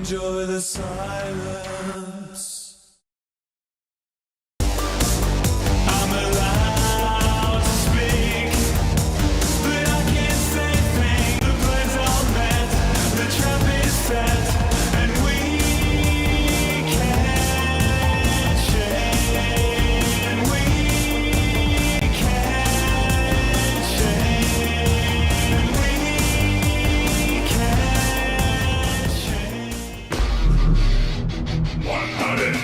Enjoy the silence. I'm allowed to speak, but I can't say things. The plans all met, the trap is set, and we can't change. We can't change. We can't change. VonAllen.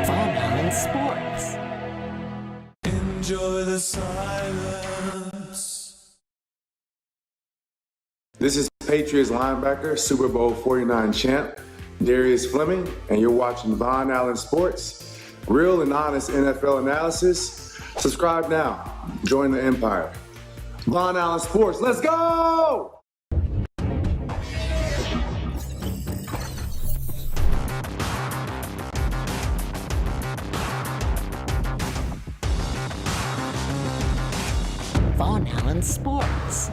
VonAllen Sports. Enjoy the silence. This is Patriots linebacker, Super Bowl 49 champ, Darius Fleming, and you're watching VonAllen Sports. Real and honest NFL analysis. Subscribe now. Join the empire. VonAllen Sports, let's go! VonAllen Sports.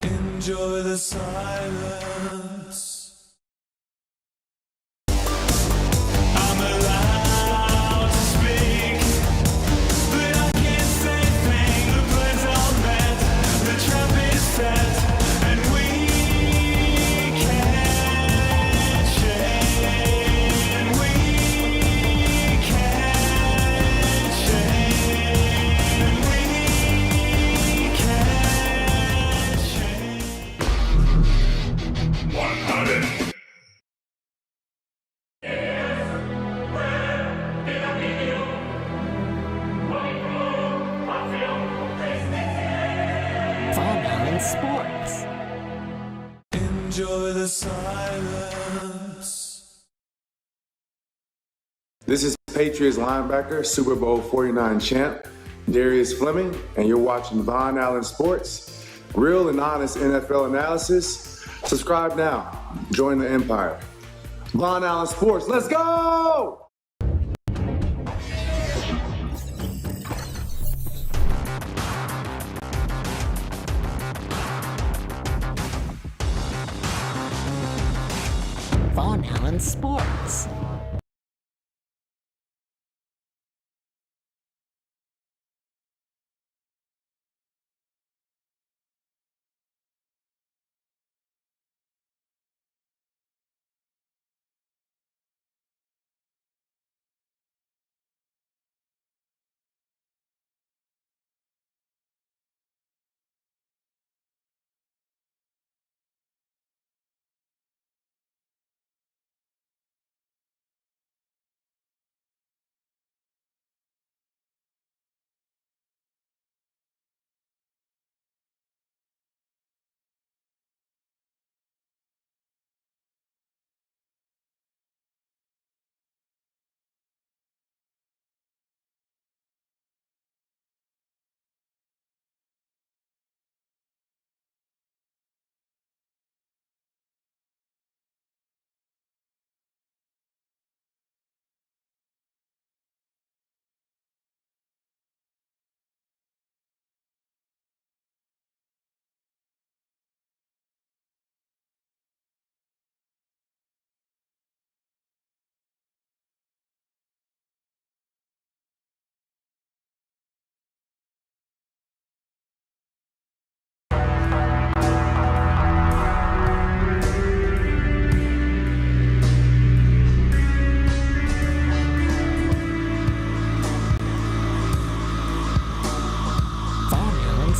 Enjoy the silence. I'm allowed to speak, but I can't say things. The plans all met, the trap is set, and we can't change. We can't change. We can't change. VonAllen. VonAllen Sports. Enjoy the silence. This is Patriots linebacker, Super Bowl 49 champ, Darius Fleming, and you're watching VonAllen Sports. Real and honest NFL analysis. Subscribe now. Join the empire. VonAllen Sports, let's go! VonAllen Sports.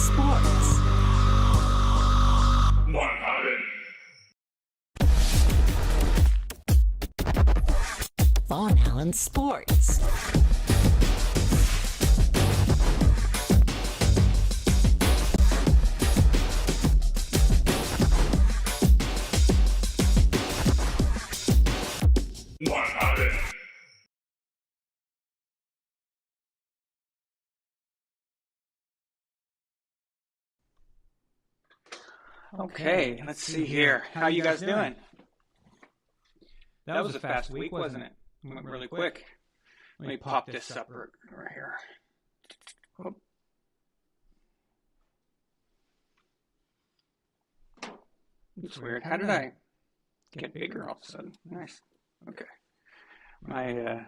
Sports. VonAllen Sports. Okay, let's see here. How you guys doing? That was a fast week, wasn't it? Went really quick. Let me pop this up right here. Oh. It's weird. How did I get bigger all of a sudden? Nice. Okay. My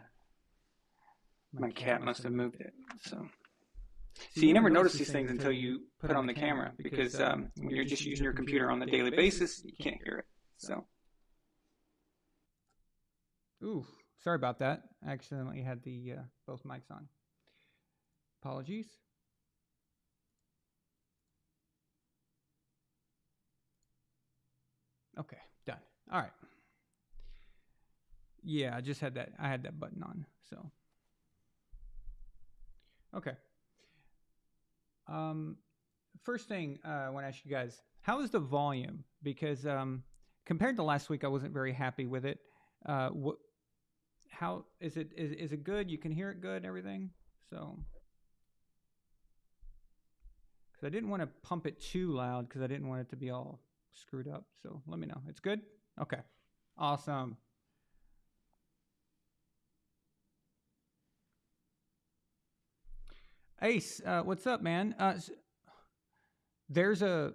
cat must have moved it. So. See, you never notice these things until you put it on the camera, because when you're just using your computer on a daily basis, you can't hear it. So. Ooh, sorry about that. I accidentally had the both mics on. Apologies. Okay, done. All right. Yeah, I just had that. I had that button on. So. Okay. First thing I want to ask you guys, how is the volume? Because compared to last week, I wasn't very happy with it. How is it? Is it good? You can hear it good and everything? So, because I didn't want to pump it too loud because I didn't want it to be all screwed up. So let me know. It's good? Okay. Awesome. Ace, what's up, man? There's a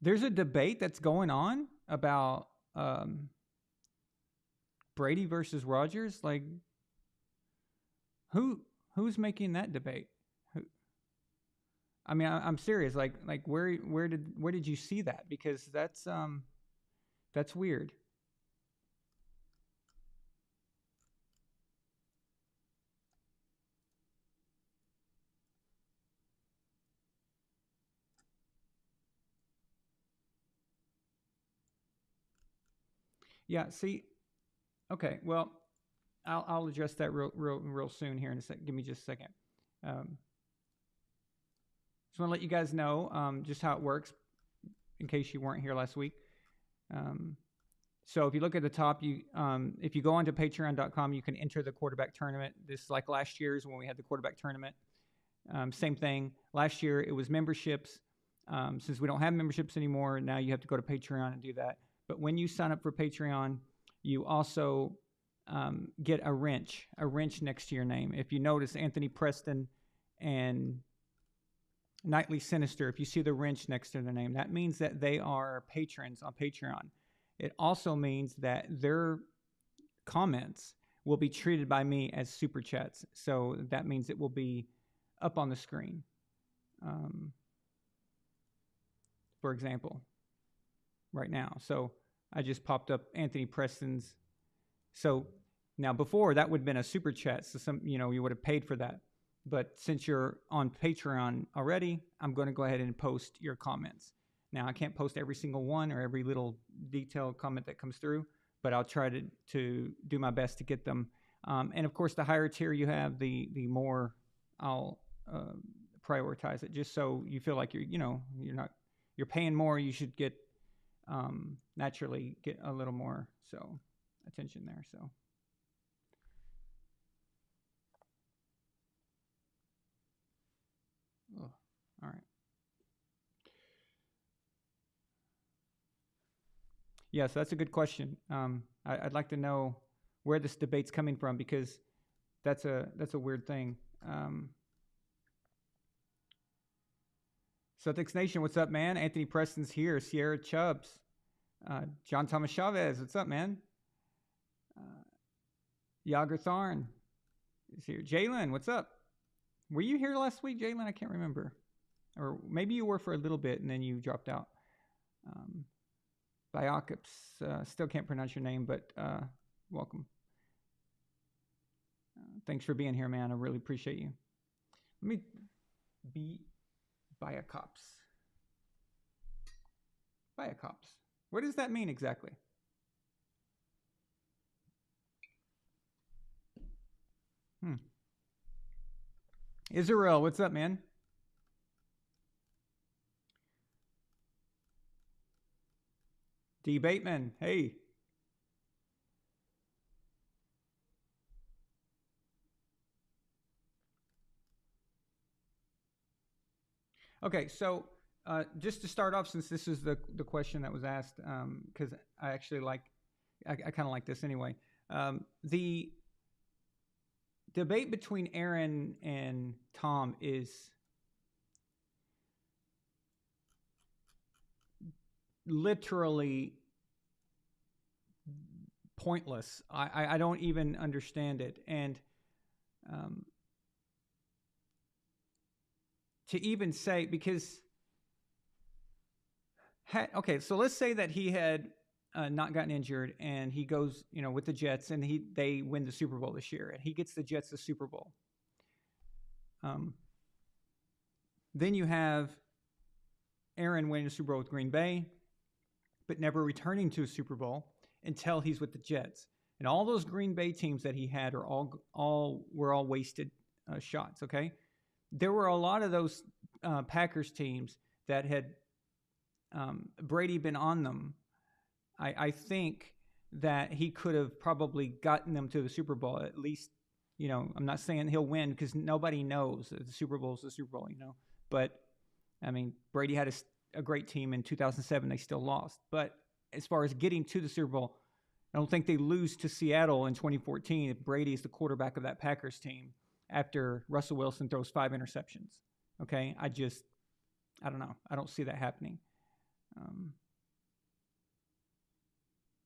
debate that's going on about Brady versus Rodgers. Like, who's making that debate? I mean, I'm serious. Like where did you see that? Because that's weird. Yeah. See. Okay. Well, I'll address that real soon here in a sec. Give me just a second. Just want to let you guys know just how it works, in case you weren't here last week. So if you look at the top, if you go onto Patreon.com, you can enter the quarterback tournament. This is like last year's when we had the quarterback tournament. Same thing. Last year it was memberships. Since we don't have memberships anymore, now you have to go to Patreon and do that. But when you sign up for Patreon, you also get a wrench next to your name. If you notice, Anthony Preston and Nightly Sinister, if you see the wrench next to their name, that means that they are patrons on Patreon. It also means that their comments will be treated by me as super chats. So that means it will be up on the screen. For example, right now. So I just popped up Anthony Preston's. So now before that would have been a super chat. So you would have paid for that. But since you're on Patreon already, I'm going to go ahead and post your comments. Now, I can't post every single one or every little detailed comment that comes through, but I'll try to do my best to get them. And of course, the higher tier you have, the more I'll prioritize it. Just so you feel like you're paying more, you should get naturally get a little more attention there. So. Oh, all right. Yeah, so that's a good question. I'd like to know where this debate's coming from, because that's a weird thing. Celtics Nation, what's up, man? Anthony Preston's here. Sierra Chubbs. John Thomas Chavez, what's up, man? Yager Tharn is here. Jalen, what's up? Were you here last week, Jalen? I can't remember. Or maybe you were for a little bit and then you dropped out. Biocaps, still can't pronounce your name, but welcome. Thanks for being here, man. I really appreciate you. Biacops. Biacops. What does that mean exactly? Israel, what's up, man? D. Bateman, hey. Okay, so just to start off, since this is the question that was asked, because I actually I kind of like this anyway. The debate between Æron and Tom is literally pointless. I don't even understand it. And to even say, because, okay, so let's say that he had not gotten injured and he goes, with the Jets and they win the Super Bowl this year and he gets the Jets the Super Bowl. Then you have Æron winning the Super Bowl with Green Bay, but never returning to a Super Bowl until he's with the Jets. And all those Green Bay teams that he had are all wasted shots. Okay, there were a lot of those Packers teams that had Brady been on them. I think that he could have probably gotten them to the Super Bowl at least. I'm not saying he'll win because nobody knows. The Super Bowl is the Super Bowl, But I mean, Brady had a great team in 2007. They still lost. But as far as getting to the Super Bowl, I don't think they lose to Seattle in 2014 if Brady is the quarterback of that Packers team after Russell Wilson throws 5 interceptions. Okay? I don't know. I don't see that happening.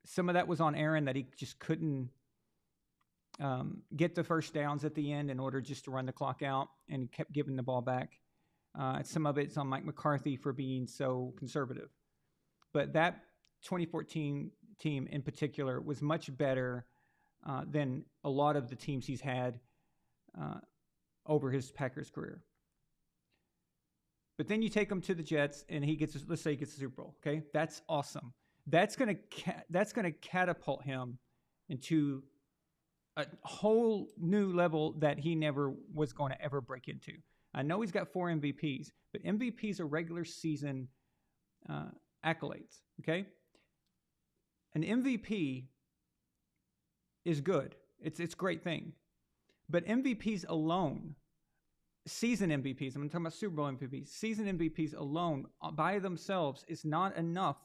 Some of that was on Æron that he just couldn't get the first downs at the end in order just to run the clock out, and he kept giving the ball back. Some of it's on Mike McCarthy for being so conservative. But that 2014 team in particular was much better than a lot of the teams he's had over his Packers career. But then you take him to the Jets, and let's say he gets the Super Bowl. Okay, that's awesome. That's gonna catapult him into a whole new level that he never was going to ever break into. I know he's got 4 MVPs, but MVPs are regular season accolades. Okay, an MVP is good. It's a great thing, but MVPs alone. Season MVPs, I'm talking about Super Bowl MVPs, season MVPs alone by themselves is not enough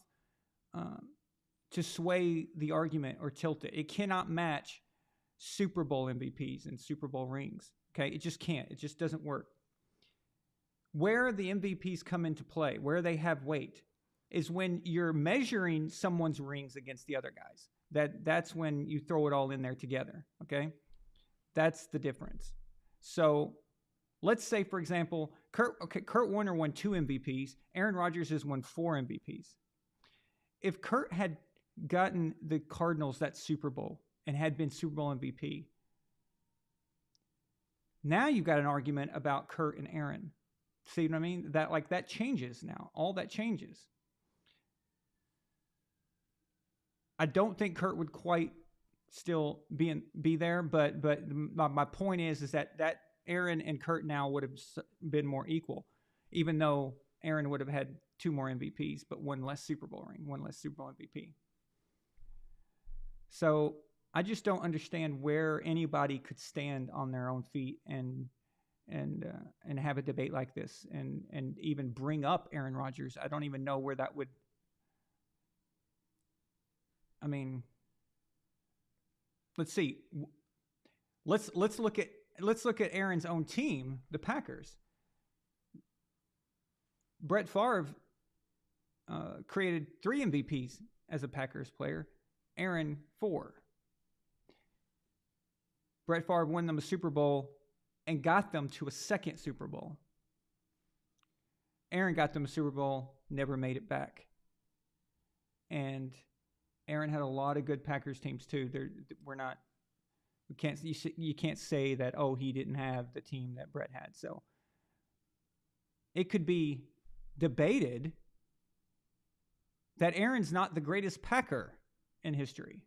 to sway the argument or tilt it. It cannot match Super Bowl MVPs and Super Bowl rings. Okay, it just can't. It just doesn't work. Where the MVPs come into play, where they have weight, is when you're measuring someone's rings against the other guys. That's when you throw it all in there together. Okay, that's the difference. So let's say, for example, Kurt Warner won 2 MVPs. Aaron Rodgers has won 4 MVPs. If Kurt had gotten the Cardinals that Super Bowl and had been Super Bowl MVP, now you've got an argument about Kurt and Æron. See what I mean? That changes now. All that changes. I don't think Kurt would quite still be there, but my point is that Æron and Kurt now would have been more equal, even though Æron would have had 2 more MVPs, but 1 less Super Bowl ring, 1 less Super Bowl MVP. So I just don't understand where anybody could stand on their own feet and have a debate like this and even bring up Aaron Rodgers. I don't even know where that would. I mean, let's see. Let's look at Aaron's own team, the Packers. Brett Favre created 3 MVPs as a Packers player. Æron 4. Brett Favre won them a Super Bowl and got them to a 2nd Super Bowl. Æron got them a Super Bowl, never made it back. And Æron had a lot of good Packers teams too. You can't say that he didn't have the team that Brett had. So it could be debated that Aaron's not the greatest Packer in history.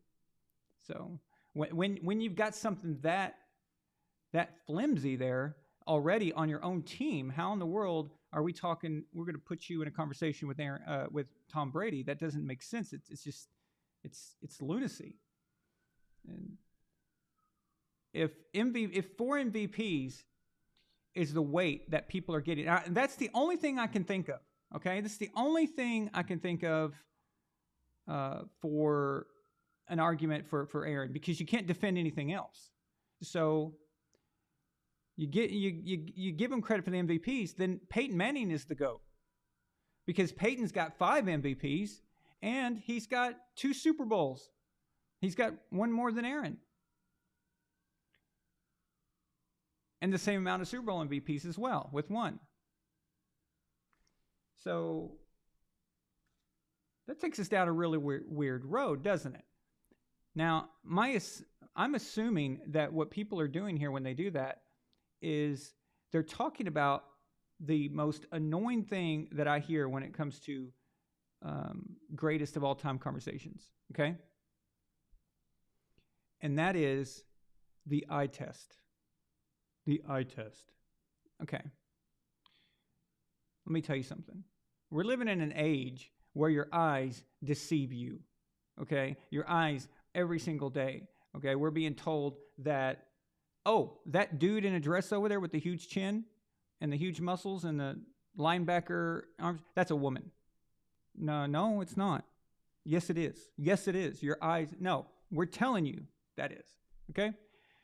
So when you've got something that flimsy there already on your own team, how in the world are we talking? We're going to put you in a conversation with with Tom Brady. That doesn't make sense. It's just lunacy. And if 4 MVPs is the weight that people are getting, and that's the only thing I can think of. Okay, this is the only thing I can think of for an argument for Aaron, because you can't defend anything else. So you give him credit for the MVPs, then Peyton Manning is the GOAT, because Peyton's got 5 MVPs and he's got 2 Super Bowls. He's got one more than Aaron, and the same amount of Super Bowl MVPs as well, with 1. So that takes us down a really weird road, doesn't it? Now, I'm assuming that what people are doing here when they do that is they're talking about the most annoying thing that I hear when it comes to greatest of all time conversations, okay? And that is the eye test. The eye test. Okay. Let me tell you something. We're living in an age where your eyes deceive you, okay? Your eyes every single day, okay? We're being told that, oh, that dude in a dress over there with the huge chin and the huge muscles and the linebacker arms, that's a woman. No, it's not. Yes, it is. Yes, it is. Your eyes, no, we're telling you that is, okay?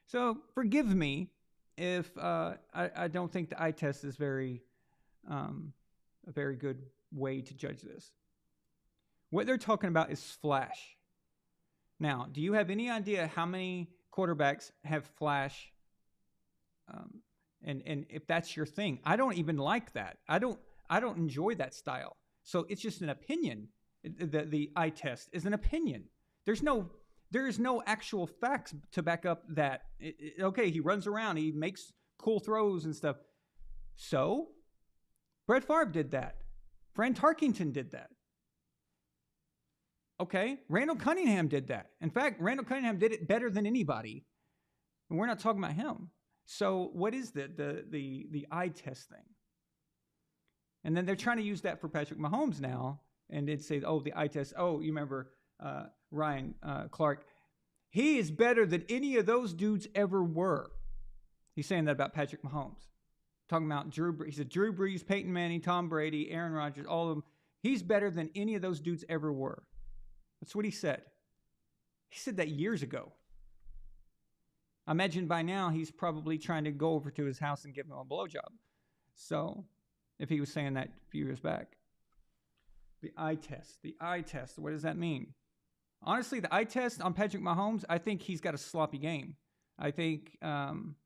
So forgive me if I don't think the eye test is a very good way to judge this. What they're talking about is flash. Now, do you have any idea how many quarterbacks have flash? And if that's your thing, I don't even like that. I don't enjoy that style. So it's just an opinion. The eye test is an opinion. There is no actual facts to back up that. Okay, he runs around, he makes cool throws and stuff. So Brett Favre did that. Fran Tarkenton did that. Okay, Randall Cunningham did that. In fact, Randall Cunningham did it better than anybody. And we're not talking about him. So what is the eye test thing? And then they're trying to use that for Patrick Mahomes now, and they'd say, oh, the eye test. Oh, you remember Ryan Clark? He is better than any of those dudes ever were. He's saying that about Patrick Mahomes. Talking about Drew Brees. He said Drew Brees, Peyton Manning, Tom Brady, Aaron Rodgers, all of them. He's better than any of those dudes ever were. That's what he said. He said that years ago. I imagine by now he's probably trying to go over to his house and give him a blowjob. So, if he was saying that a few years back. The eye test. What does that mean? Honestly, the eye test on Patrick Mahomes, I think he's got a sloppy game. I think when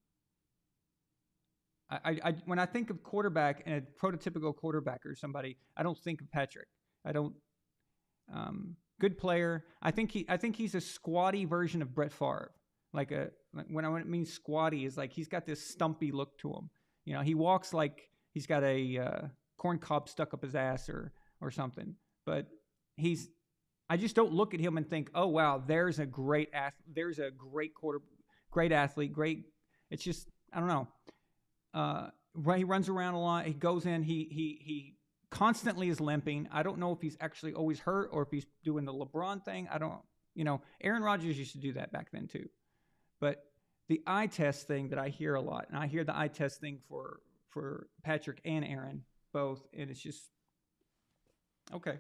I think of quarterback and a prototypical quarterback or somebody, I don't think of Patrick. I don't. Good player. I think he's a squatty version of Brett Favre. When I mean squatty is like he's got this stumpy look to him. You know, he walks like he's got a corn cob stuck up his ass or something. But I just don't look at him and think, oh wow, there's a great great athlete, great. It's just I don't know. He runs around a lot. He goes in. He constantly is limping. I don't know if he's actually always hurt or if he's doing the LeBron thing. I don't. You know, Aaron Rodgers used to do that back then too. But the eye test thing that I hear a lot, and I hear the eye test thing for Patrick and Aaron both, and it's just okay.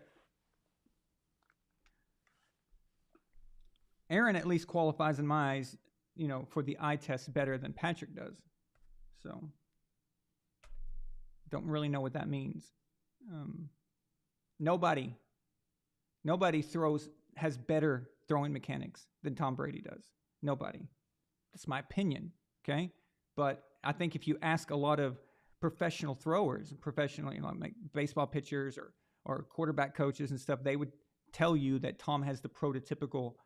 Aaron at least qualifies in my eyes, you know, for the eye test better than Patrick does. So, don't really know what that means. Nobody has better throwing mechanics than Tom Brady does. Nobody. That's my opinion, okay? But I think if you ask a lot of professional throwers, like baseball pitchers or quarterback coaches and stuff, they would tell you that Tom has the prototypical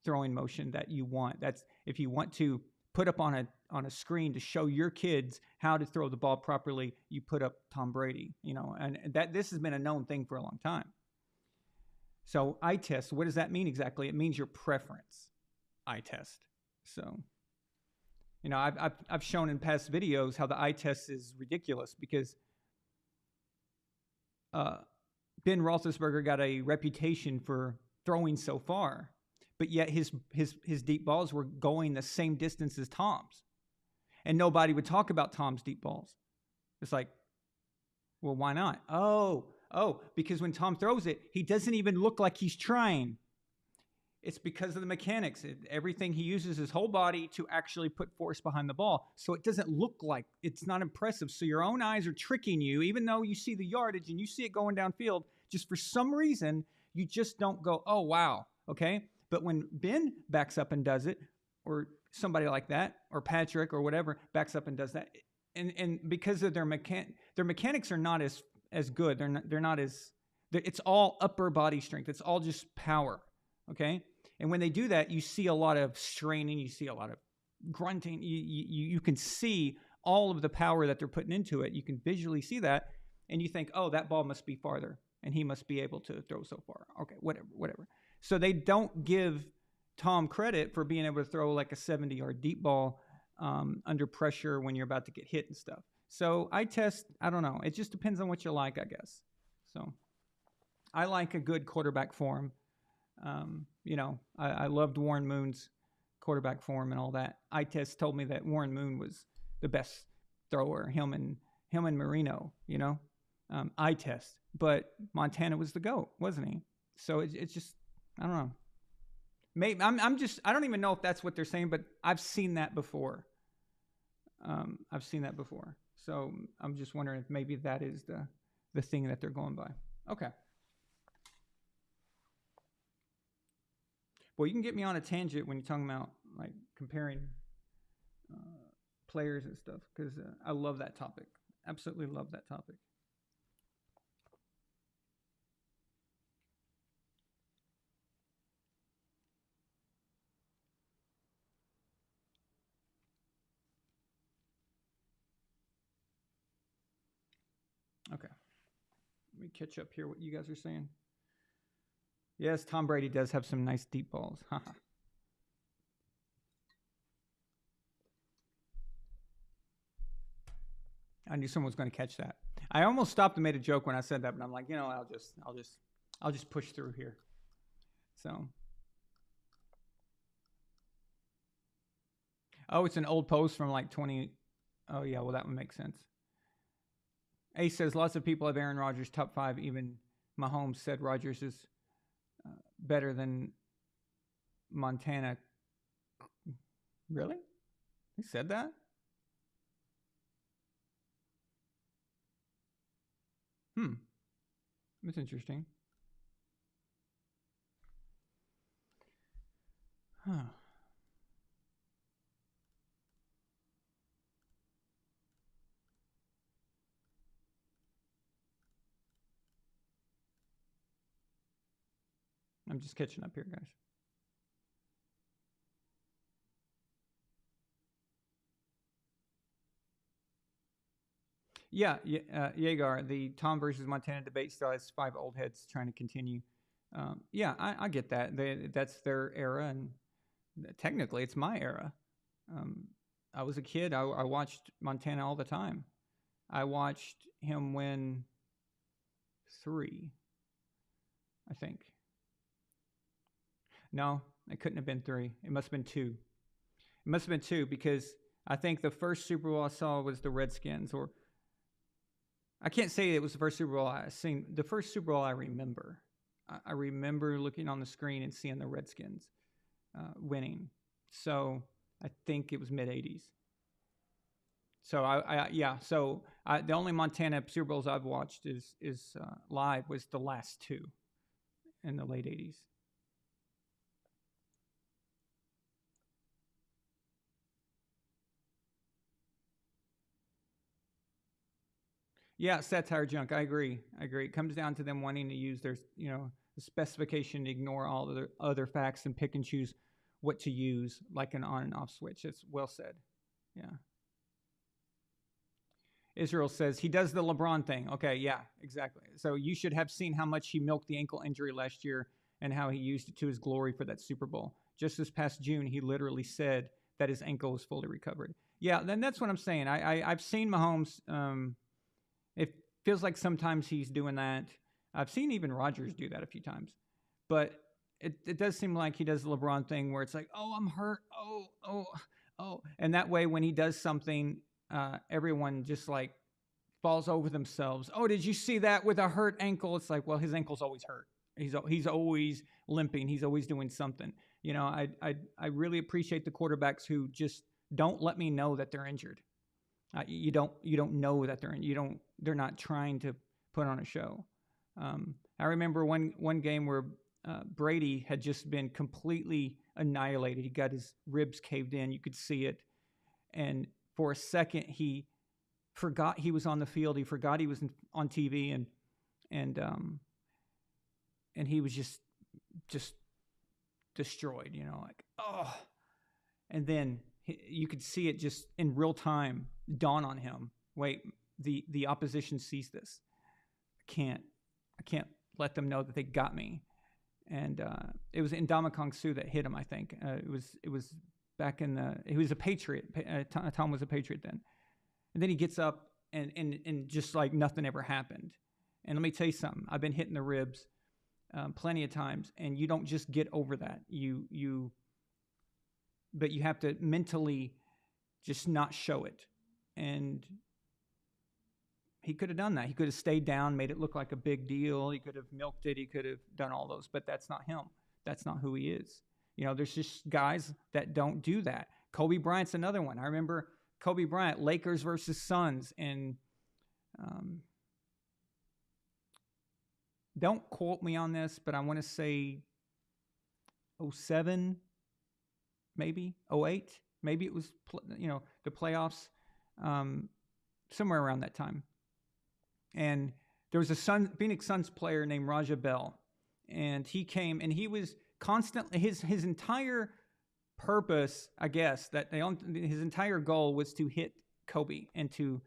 throwing motion that you want. That's if you want to put up on a screen to show your kids how to throw the ball properly, you put up Tom Brady, and that this has been a known thing for a long time. So eye test, what does that mean exactly? It means your preference. Eye test. So, I've shown in past videos how the eye test is ridiculous because Ben Roethlisberger got a reputation for throwing so far, but yet his deep balls were going the same distance as Tom's, and nobody would talk about Tom's deep balls. It's like, well, why not? Oh, because when Tom throws it, he doesn't even look like he's trying. It's because of the mechanics. Everything he uses his whole body to actually put force behind the ball. So it doesn't look like, it's not impressive. So your own eyes are tricking you, even though you see the yardage and you see it going downfield, just for some reason, you just don't go, oh, wow. Okay. But when Ben backs up and does it, or somebody like that, or Patrick or whatever backs up and does that, and because of their mechanics are not as good. They're not as, it's all upper body strength. It's all just power. Okay. And when they do that, you see a lot of straining, you see a lot of grunting. You can see all of the power that they're putting into it. You can visually see that, and you think, oh, that ball must be farther, and he must be able to throw so far. Okay, whatever. So they don't give Tom credit for being able to throw like a 70-yard deep ball under pressure when you're about to get hit and stuff. So eye test, I don't know. It just depends on what you like, I guess. So I like a good quarterback form. I loved Warren Moon's quarterback form and all that. Eye test told me that Warren Moon was the best thrower, him and Marino, eye test. But Montana was the GOAT, wasn't he? So it's just, I don't know. Maybe I don't even know if that's what they're saying, but I've seen that before. So I'm just wondering if maybe that is the thing that they're going by. Okay. Well, you can get me on a tangent when you're talking about like comparing players and stuff, because I love that topic. Absolutely love that topic. Okay. Let me catch up here what you guys are saying. Yes, Tom Brady does have some nice deep balls. I knew someone was going to catch that. I almost stopped and made a joke when I said that, but I'm like, I'll just push through here. So, oh, it's an old post from like 20. Oh yeah, well that would make sense. Ace says lots of people have Aaron Rodgers top 5. Even Mahomes said Rodgers is better than Montana. Really? He said that? That's interesting. Huh. I'm just catching up here, guys. Yeah, Yeagar, the Tom versus Montana debate still has 5 old heads trying to continue. Yeah, I get that. That's their era, and technically it's my era. I was a kid. I watched Montana all the time. I watched him win 3, I think. No, it couldn't have been 3. It must have been 2. It must have been 2 because I think the first Super Bowl I saw was the Redskins, or I can't say it was the first Super Bowl I seen. The first Super Bowl I remember. I remember looking on the screen and seeing the Redskins winning. So I think it was mid-'80s. So the only Montana Super Bowls I've watched is live was the last 2 in the late 80s. Yeah, satire junk. I agree. It comes down to them wanting to use their, the specification to ignore all the other facts and pick and choose what to use, like an on and off switch. It's well said. Yeah. Israel says he does the LeBron thing. Okay, yeah, exactly. So you should have seen how much he milked the ankle injury last year and how he used it to his glory for that Super Bowl. Just this past June, he literally said that his ankle was fully recovered. Yeah, then that's what I'm saying. I've seen Mahomes. It feels like sometimes he's doing that. I've seen even Rodgers do that a few times. But it does seem like he does the LeBron thing where it's like, oh, I'm hurt. Oh. And that way when he does something, everyone just like falls over themselves. Oh, did you see that with a hurt ankle? It's like, well, his ankle's always hurt. He's always limping. He's always doing something. You know, I really appreciate the quarterbacks who just don't let me know that they're injured. You don't know that they're not trying to put on a show. I remember one game where Brady had just been completely annihilated. He got his ribs caved in. You could see it. And for a second, he forgot he was on the field. He forgot he was on TV, and he was just destroyed, you know, like, oh. And then you could see it just in real time dawn on him. Wait, the opposition sees this. I can't let them know that they got me. And it was Ndamukong Suh that hit him, I think. It was back in he was a Patriot. Tom was a Patriot then. And then he gets up and just like nothing ever happened. And let me tell you something. I've been hitting the ribs plenty of times, and you don't just get over that. But you have to mentally just not show it. And he could have done that. He could have stayed down, made it look like a big deal. He could have milked it. He could have done all those, but that's not him. That's not who he is. You know, there's just guys that don't do that. Kobe Bryant's another one. I remember Kobe Bryant, Lakers versus Suns, and don't quote me on this, but I want to say 07, maybe 08, maybe it was, the playoffs, somewhere around that time. And there was a Phoenix Suns player named Raja Bell, and he came and he was constantly, his entire purpose, I guess, his entire goal was to hit Kobe and to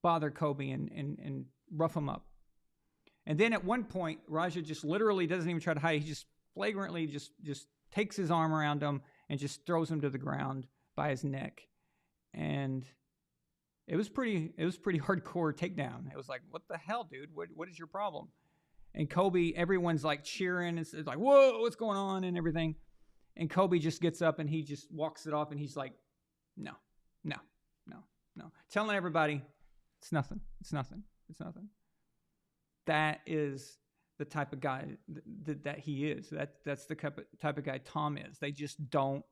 bother Kobe and rough him up. And then at one point, Raja just literally doesn't even try to hide. He just flagrantly just takes his arm around him and just throws him to the ground by his neck. And it was pretty hardcore takedown. It was like, what the hell, dude? What is your problem? And Kobe, everyone's like cheering. It's like, whoa, what's going on and everything. And Kobe just gets up and he just walks it off and he's like, no. Telling everybody, it's nothing. That is the type of guy that he is. That's the type of guy Tom is. They just don't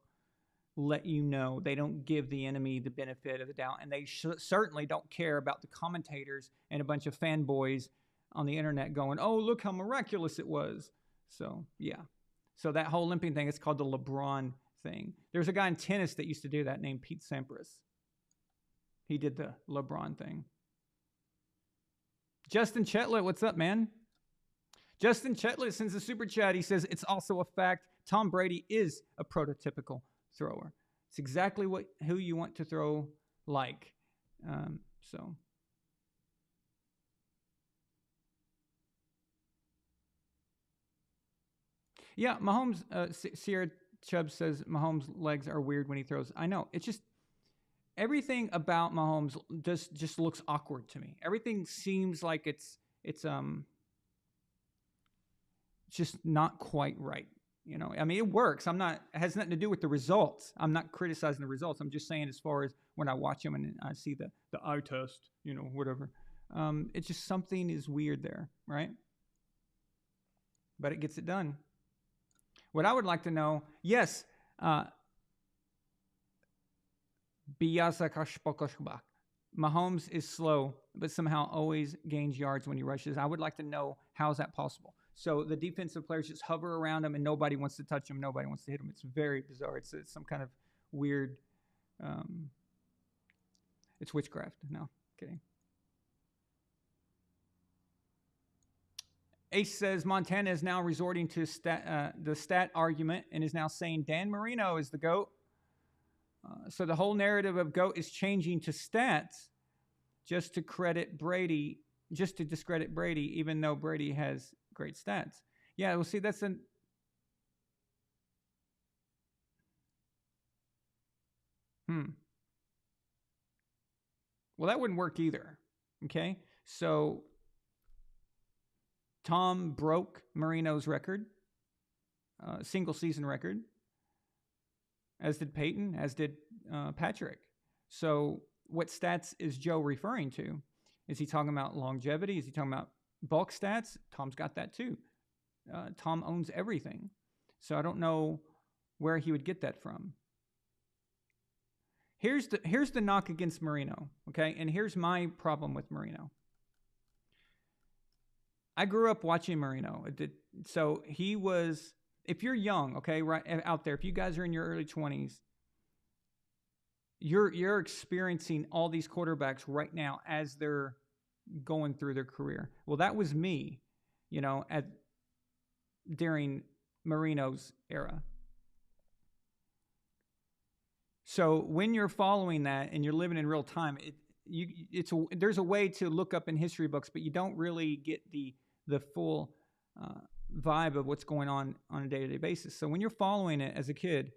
let you know. They don't give the enemy the benefit of the doubt. And they certainly don't care about the commentators and a bunch of fanboys on the internet going, oh, look how miraculous it was. So, yeah. So that whole limping thing, it's called the LeBron thing. There's a guy in tennis that used to do that named Pete Sampras. He did the LeBron thing. Justin Chetlett, what's up, man? Justin Chetlett sends a super chat. He says, it's also a fact Tom Brady is a prototypical thrower. It's exactly who you want to throw like. Yeah, Mahomes, Sierra Chubb says Mahomes' legs are weird when he throws. I know. It's just everything about Mahomes just looks awkward to me. Everything seems like it's just not quite right. You know, I mean, it works. It has nothing to do with the results. I'm not criticizing the results. I'm just saying as far as when I watch him and I see the eye test, whatever. It's just something is weird there, right? But it gets it done. What I would like to know, yes, Mahomes is slow, but somehow always gains yards when he rushes. I would like to know, how is that possible? So the defensive players just hover around him and nobody wants to touch him. Nobody wants to hit him. It's very bizarre. It's some kind of weird, it's witchcraft. No, kidding. Ace says Montana is now resorting to the stat argument and is now saying Dan Marino is the GOAT. So the whole narrative of GOAT is changing to stats just to discredit Brady, even though Brady has great stats. Yeah, well, see, that's Well, that wouldn't work either. Okay, so Tom broke Marino's record, single season record, as did Peyton, as did Patrick. So what stats is Joe referring to? Is he talking about longevity? Is he talking about bulk stats? Tom's got that too. Tom owns everything. So I don't know where he would get that from. Here's the knock against Marino, okay? And here's my problem with Marino. I grew up watching Marino. So he was, if you're young, okay, right out there, if you guys are in your early 20s, you're experiencing all these quarterbacks right now as they're going through their career. Well, that was me, during Marino's era. So when you're following that and you're living in real time, there's a way to look up in history books, but you don't really get the full vibe of what's going on a day-to-day basis. So when you're following it as a kid,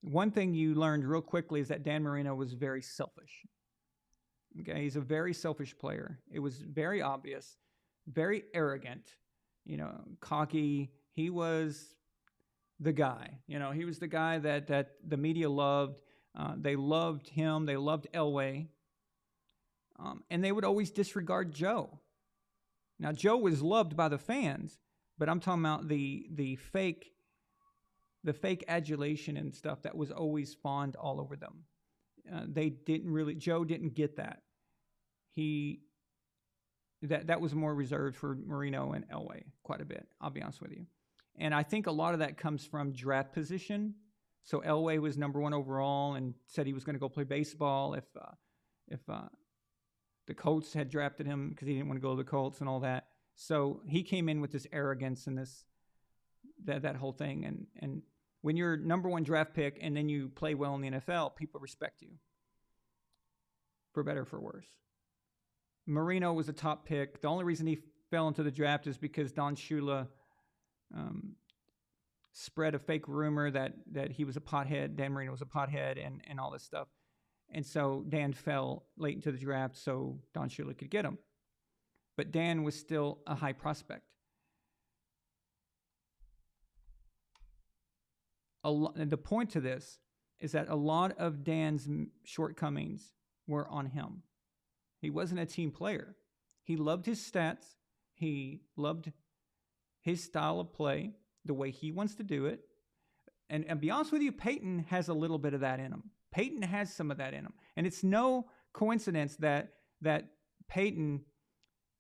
one thing you learned real quickly is that Dan Marino was very selfish. Okay, he's a very selfish player. It was very obvious, very arrogant, cocky. He was the guy. He was the guy that the media loved. They loved him. They loved Elway. And they would always disregard Joe. Now, Joe was loved by the fans, but I'm talking about the fake adulation and stuff that was always fawned all over them. Joe didn't get that. That was more reserved for Marino and Elway quite a bit, I'll be honest with you. And I think a lot of that comes from draft position. So Elway was number 1 overall and said he was going to go play baseball if the Colts had drafted him because he didn't want to go to the Colts and all that. So he came in with this arrogance and that whole thing. And when you're number 1 draft pick and then you play well in the NFL, people respect you, for better or for worse. Marino was a top pick. The only reason he fell into the draft is because Don Shula spread a fake rumor that he was a pothead, Dan Marino was a pothead, and all this stuff. And so Dan fell late into the draft so Don Shula could get him. But Dan was still a high prospect. The point to this is that a lot of Dan's shortcomings were on him. He wasn't a team player. He loved his stats. He loved his style of play, the way he wants to do it. And be honest with you, Peyton has a little bit of that in him. Peyton has some of that in him. And it's no coincidence that Peyton,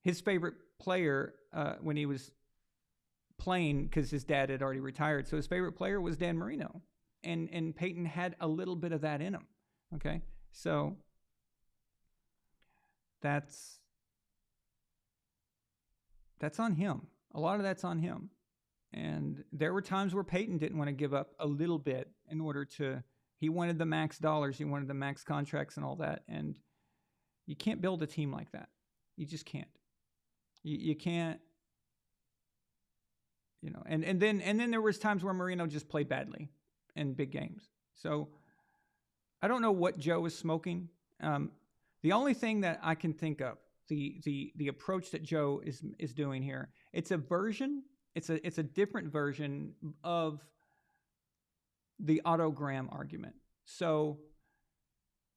his favorite player when he was playing, because his dad had already retired, so his favorite player was Dan Marino. And Peyton had a little bit of that in him. Okay? So that's on him. A lot of that's on him. And there were times where Peyton didn't want to give up a little bit in order to, he wanted the max dollars, he wanted the max contracts and all that. And you can't build a team like that. You just can't. You can't, and then there was times where Marino just played badly in big games. So I don't know what Joe was smoking. The only thing that I can think of, the approach that Joe is doing here, it's a version, it's a different version of the autogram argument. So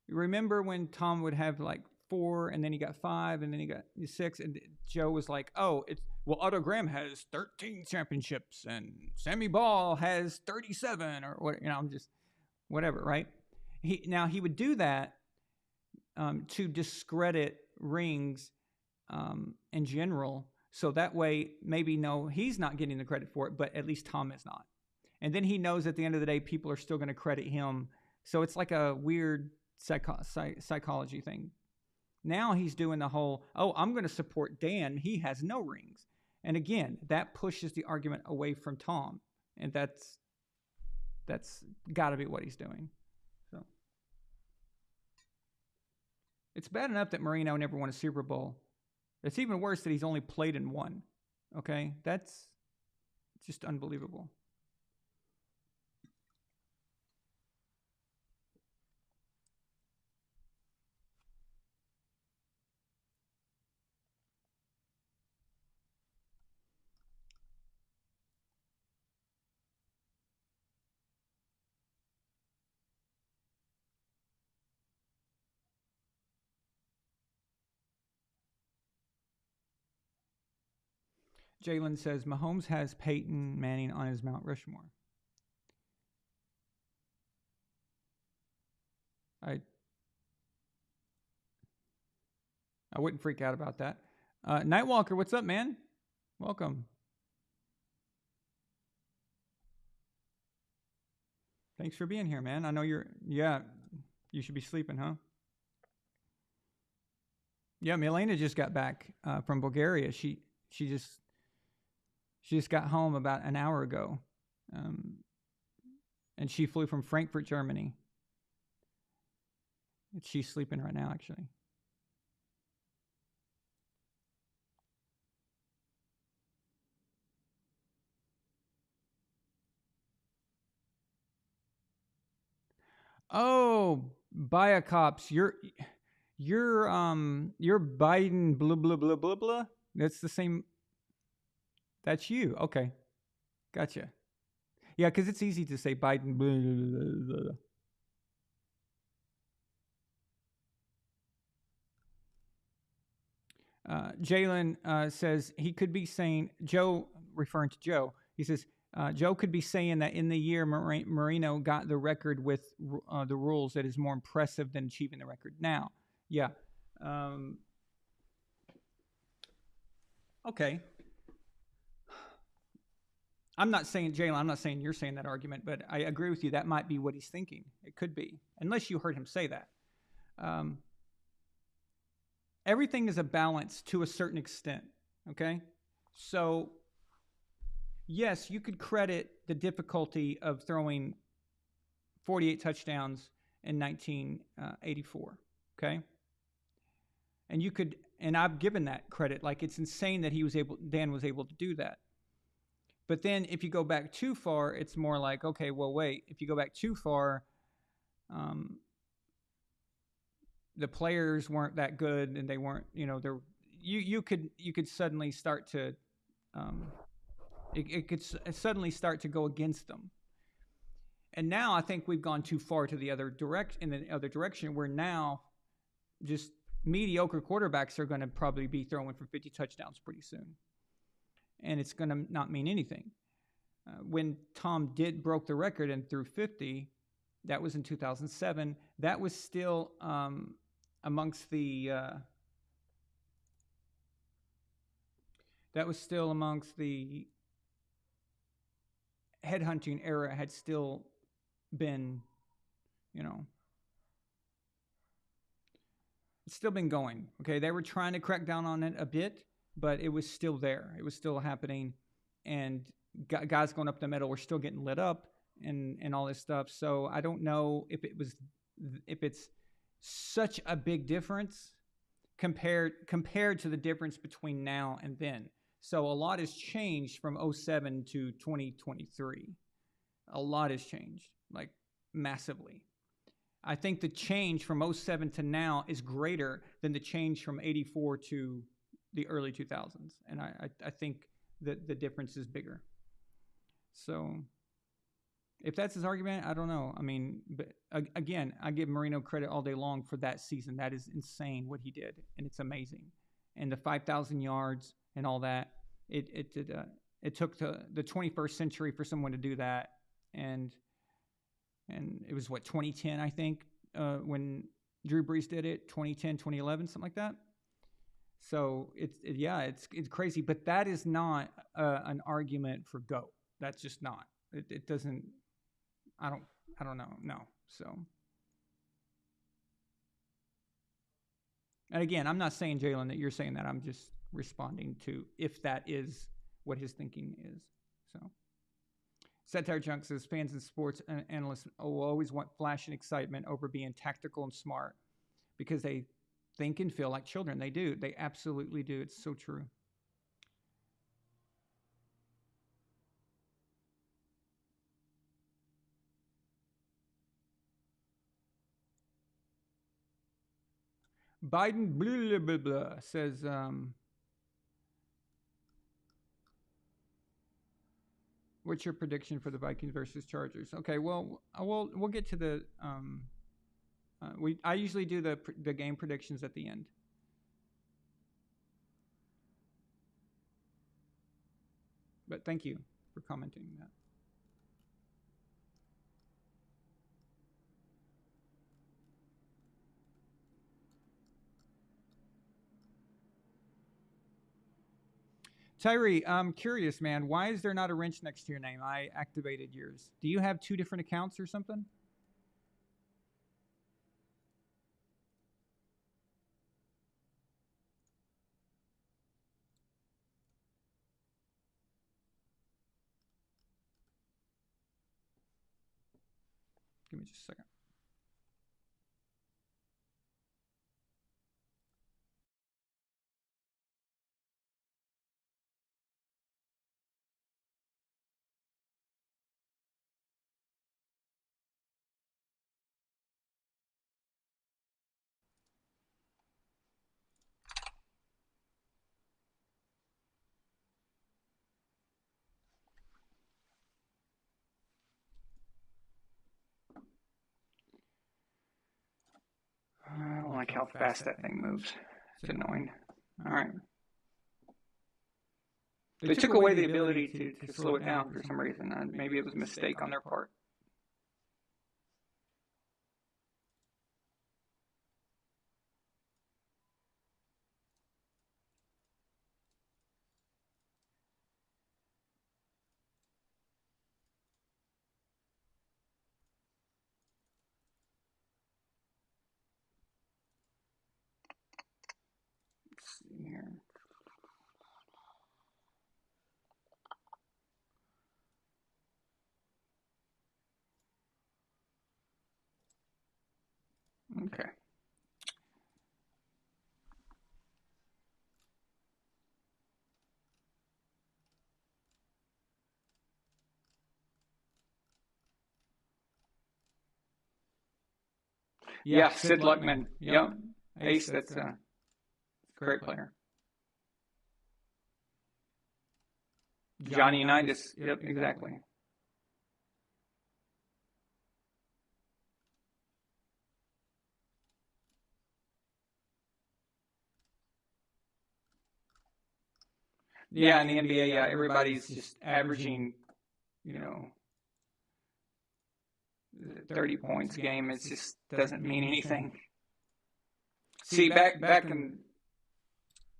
remember when Tom would have like 4 and then he got 5 and then he got 6 and Joe was like, Otto Graham has 13 championships and Sammy Ball has 37 or what, I'm just whatever, right? He would do that to discredit rings in general, so that way maybe he's not getting the credit for it, but at least Tom is not. And then he knows at the end of the day people are still going to credit him. So it's like a weird psychology thing. Now he's doing the whole, I'm going to support Dan. He has no rings. And again, that pushes the argument away from Tom, and that's got to be what he's doing. So it's bad enough that Marino never won a Super Bowl. It's even worse that he's only played in one. Okay, that's just unbelievable. Jalen says Mahomes has Peyton Manning on his Mount Rushmore. I wouldn't freak out about that. Nightwalker, what's up, man? Welcome. Thanks for being here, man. I know you should be sleeping, huh? Yeah, Milena just got back from Bulgaria. She just got home about an hour ago. And she flew from Frankfurt, Germany. She's sleeping right now, actually. Oh, Biocops, you're Biden blah blah blah blah blah. That's the same. That's you. Okay, gotcha. Yeah, because it's easy to say Biden blah blah blah blah. Jalen says he could be saying, Joe, referring to Joe, he says, Joe could be saying that in the year Marino got the record with the rules, that is more impressive than achieving the record now. Yeah. Okay. I'm not saying, Jalen, I'm not saying you're saying that argument, but I agree with you. That might be what he's thinking. It could be, unless you heard him say that. Everything is a balance to a certain extent. Okay. So yes, you could credit the difficulty of throwing 48 touchdowns in 1984, okay? And you could, and I've given that credit, like it's insane that Dan was able to do that. But then if you go back too far, it's more like, okay, well, wait, if you go back too far, the players weren't that good, and they weren't, you could suddenly start to, it could suddenly start to go against them. And now I think we've gone too far to the other direction, where now just mediocre quarterbacks are going to probably be throwing for 50 touchdowns pretty soon. And it's going to not mean anything. When Tom broke the record and threw 50, that was in 2007. That was still amongst the headhunting era had still been, it's still been going. Okay, they were trying to crack down on it a bit, but it was still there. It was still happening, and guys going up the middle were still getting lit up and all this stuff. So I don't know if it's such a big difference compared to the difference between now and then. So a lot has changed from 2007 to 2023. A lot has changed, like massively. I think the change from 2007 to now is greater than the change from 84 to the early 2000s. And I think that the difference is bigger. So if that's his argument, I don't know. I mean, but again, I give Marino credit all day long for that season. That is insane what he did, and it's amazing. And the 5,000 yards and all that, it took the 21st century for someone to do that, and it was 2010, I think, when Drew Brees did it, 2010, 2011, something like that. So it's crazy, but that is not an argument for GOAT. That's just not. It doesn't. I don't know. No. So. And again, I'm not saying, Jalen, that you're saying that. I'm just responding to if that is what his thinking is. So, Satire Junk says fans and sports analysts will always want flash and excitement over being tactical and smart because they think and feel like children. They do. They absolutely do. It's so true. Biden blah, blah, blah, blah, says what's your prediction for the Vikings versus Chargers? Okay, well, we'll get to the I usually do the game predictions at the end. But thank you for commenting that. Tyree, I'm curious, man. Why is there not a wrench next to your name? I activated yours. Do you have 2 different accounts or something? Give me just a second. I don't like how fast that thing moves. It's annoying. All right. They took away the ability to slow it down for some reason. Maybe it was a mistake on their part. Let's see here. Okay. Yeah, Sid Luckman. Yep. Ace, that's a great player. Johnny Unitas. Yep, exactly. Yeah, in the NBA, yeah, everybody's just averaging, 30 points a game. It just doesn't mean anything. See, back in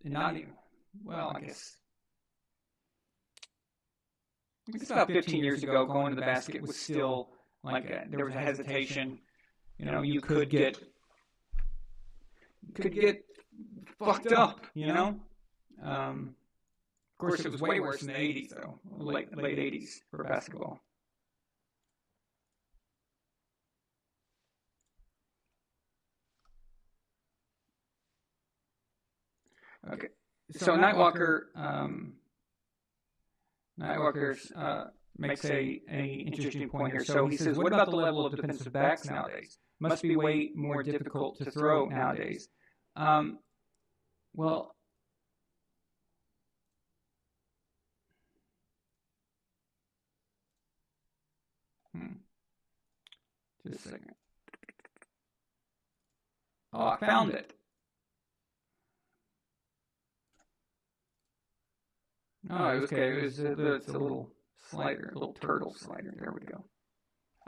not even, well, I guess it's about 15 years ago, going to the basket was still like there was a hesitation. You could get fucked up, Of course, it was way worse in the 80s, though, late 80s for basketball. Okay, so Nightwalker makes a interesting point here. So he says, what about the level of defensive backs nowadays? Must be way more difficult to throw nowadays. Well, just a second. Oh, I found it. Oh, it was okay. It's a little slider, a little turtle slider. There we go.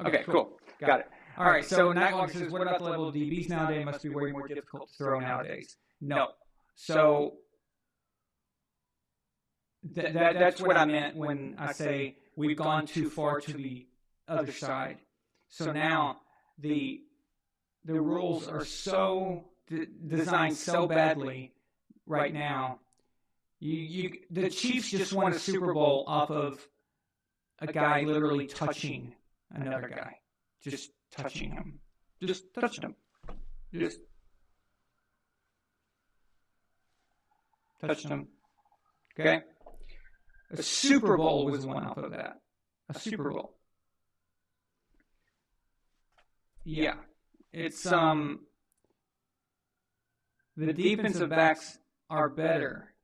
Okay, cool. Got it. All right, so Nightwalker says, what about the level of DBs nowadays? Must be way more difficult to throw nowadays. No. So that's what I meant when I say we've gone too far to the other side. So now the rules are so designed so badly right now The Chiefs just won a Super Bowl off of a guy literally touching another guy, just touching him, just touched him, just touched him. Okay, a Super Bowl was won off of that. A Super Bowl. Yeah, it's the defensive backs are better,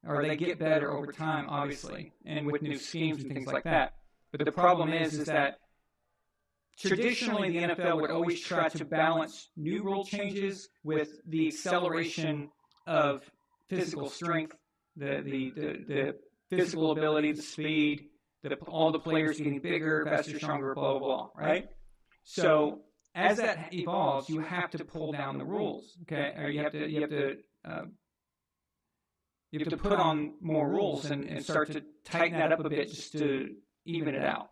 or they get better over time, obviously, and with new schemes and things like that. But the problem is that traditionally the NFL would always try to balance new rule changes with the acceleration of physical strength, the physical ability, the speed, all the players getting bigger, faster, stronger, blah, blah, blah, right? So as that evolves, you have to pull down the rules, okay? Or you have to put on more rules and start to tighten that up a bit just to even it out.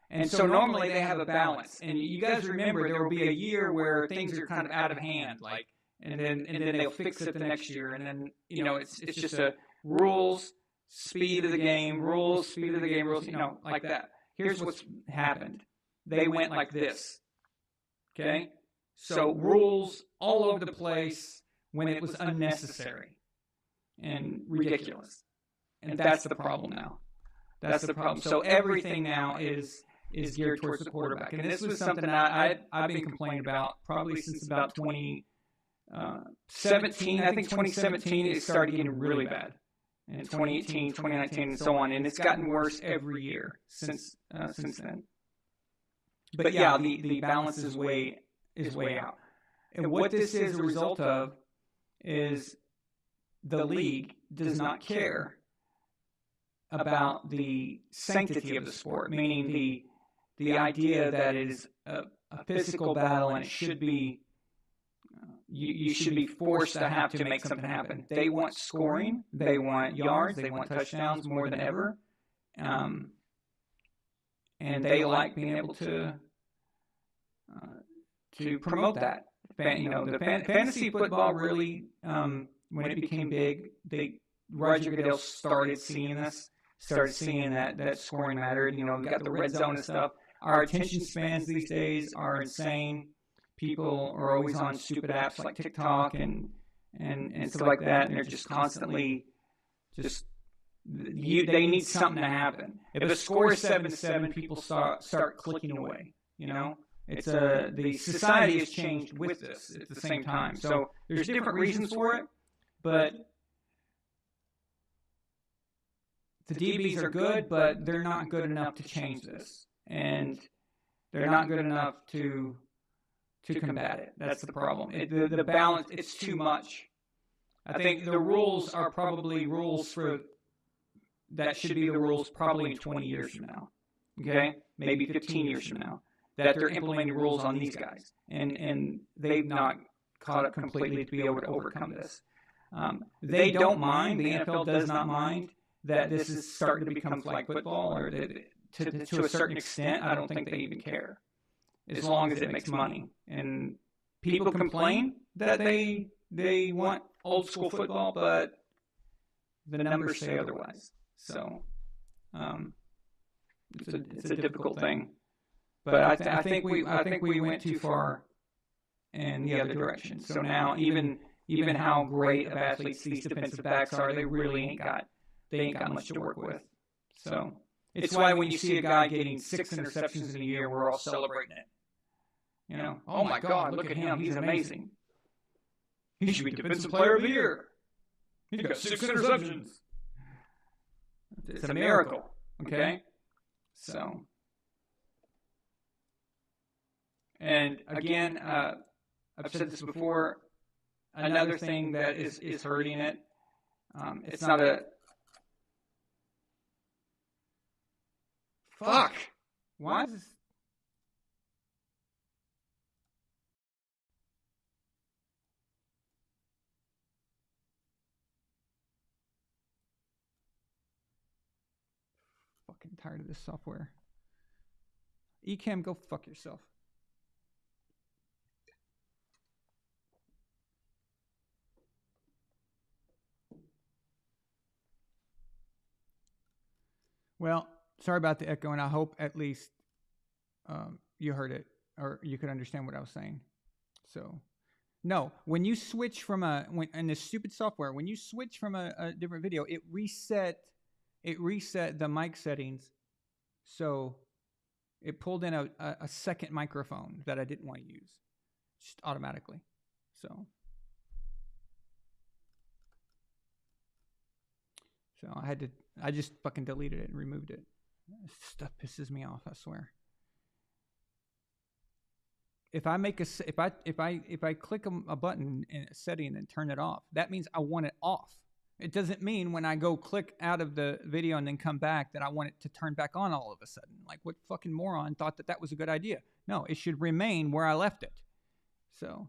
And so normally they have a balance. And you guys remember there will be a year where things are kind of out of hand, like, and then they'll fix it the next year. And then, it's just a rules, speed of the game, rules, speed of the game, rules, like that. Here's what's happened. They went like this, okay? So rules all over the place when it was unnecessary and ridiculous. And that's the problem now. That's the problem. So everything now is geared towards the quarterback. And this was something I've been complaining about probably since about 2017. I think 2017 it started getting really bad. And 2018, 2019, and so on. And it's gotten worse every year since then. But yeah, the balance is way out. And what this is a result of is the league does not care about the sanctity of the sport, meaning the idea that it is a physical battle and it should be you should be forced to make something happen. They want scoring, they want yards, they want touchdowns more than ever, and they like being able to promote that. The fantasy football really, when it became big, Roger Goodell started seeing this. Started seeing that scoring mattered. We got the red zone and stuff. Our attention spans these days are insane. People are always on stupid apps like TikTok and stuff like that, and they're just constantly they need something to happen. If a score is 7-7, people start clicking away. It's the society has changed with this at the same time. So there's different reasons for it, but the DBs are good, but they're not good enough to change this, and they're not good enough to combat it. That's the problem. The balance, it's too much. I think the rules are probably rules that should be the rules probably in 20 years from now, okay? Maybe 15 years from now, that they're implementing rules on these guys, and they've not caught up completely to be able to overcome this. They don't mind, the NFL does not mind that this is starting to become flag football, or to a certain extent, I don't think they even care, as long as it makes money. And people complain that they want old school football, but the numbers say otherwise. So it's a difficult thing. But I think we went too far in the other direction. So now even how great of athletes these defensive backs are, they really ain't got much to work with. So it's why when you see a guy getting 6 interceptions in a year, we're all celebrating it. Oh my God, look at him, he's amazing. He should be Defensive Player of the Year. He's got 6 interceptions. It's a miracle, okay? So, and again, I've said this before, another thing that is hurting it, it's not a... Fuck! Why is this... Fucking tired of this software. Ecamm, go fuck yourself. Well, sorry about the echo, and I hope at least you heard it or you could understand what I was saying. So, no, when you switch from in this stupid software, when you switch from a different video, it reset the mic settings, so it pulled in a second microphone that I didn't want to use, just automatically. So I just fucking deleted it and removed it. This stuff pisses me off, I swear. If I make if I click a button in a setting and turn it off, that means I want it off. It doesn't mean when I go click out of the video and then come back that I want it to turn back on all of a sudden. Like, what fucking moron thought that was a good idea? No, it should remain where I left it. So.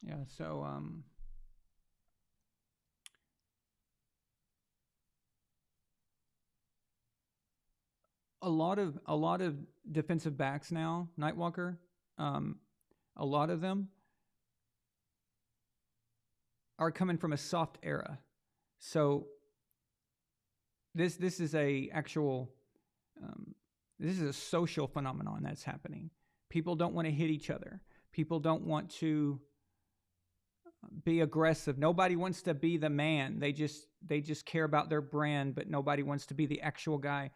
Yeah, so a lot of defensive backs now, Nightwalker, a lot of them are coming from a soft era. So this is a actual this is a social phenomenon that's happening. People don't want to hit each other. People don't want to be aggressive. Nobody wants to be the man. They just care about their brand, but nobody wants to be the actual guy.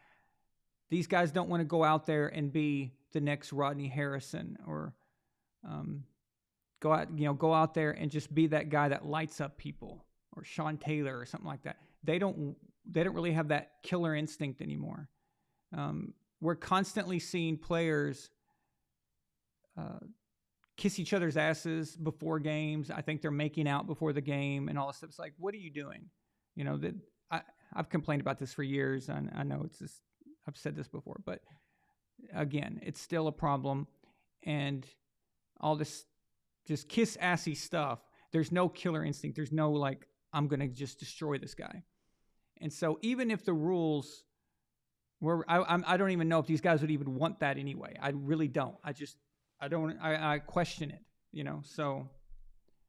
These guys don't want to go out there and be the next Rodney Harrison or go out there and just be that guy that lights up people, or Sean Taylor or something like that. They don't really have that killer instinct anymore. We're constantly seeing players kiss each other's asses before games. I think they're making out before the game and all this stuff. It's like, what are you doing? You know, I've complained about this for years, and I know it's just, I've said this before, but again, it's still a problem. And all this just kiss assy stuff, there's no killer instinct. There's no like, I'm going to just destroy this guy. And so even if the rules were, I don't even know if these guys would even want that anyway. I really don't. I question it, you know, so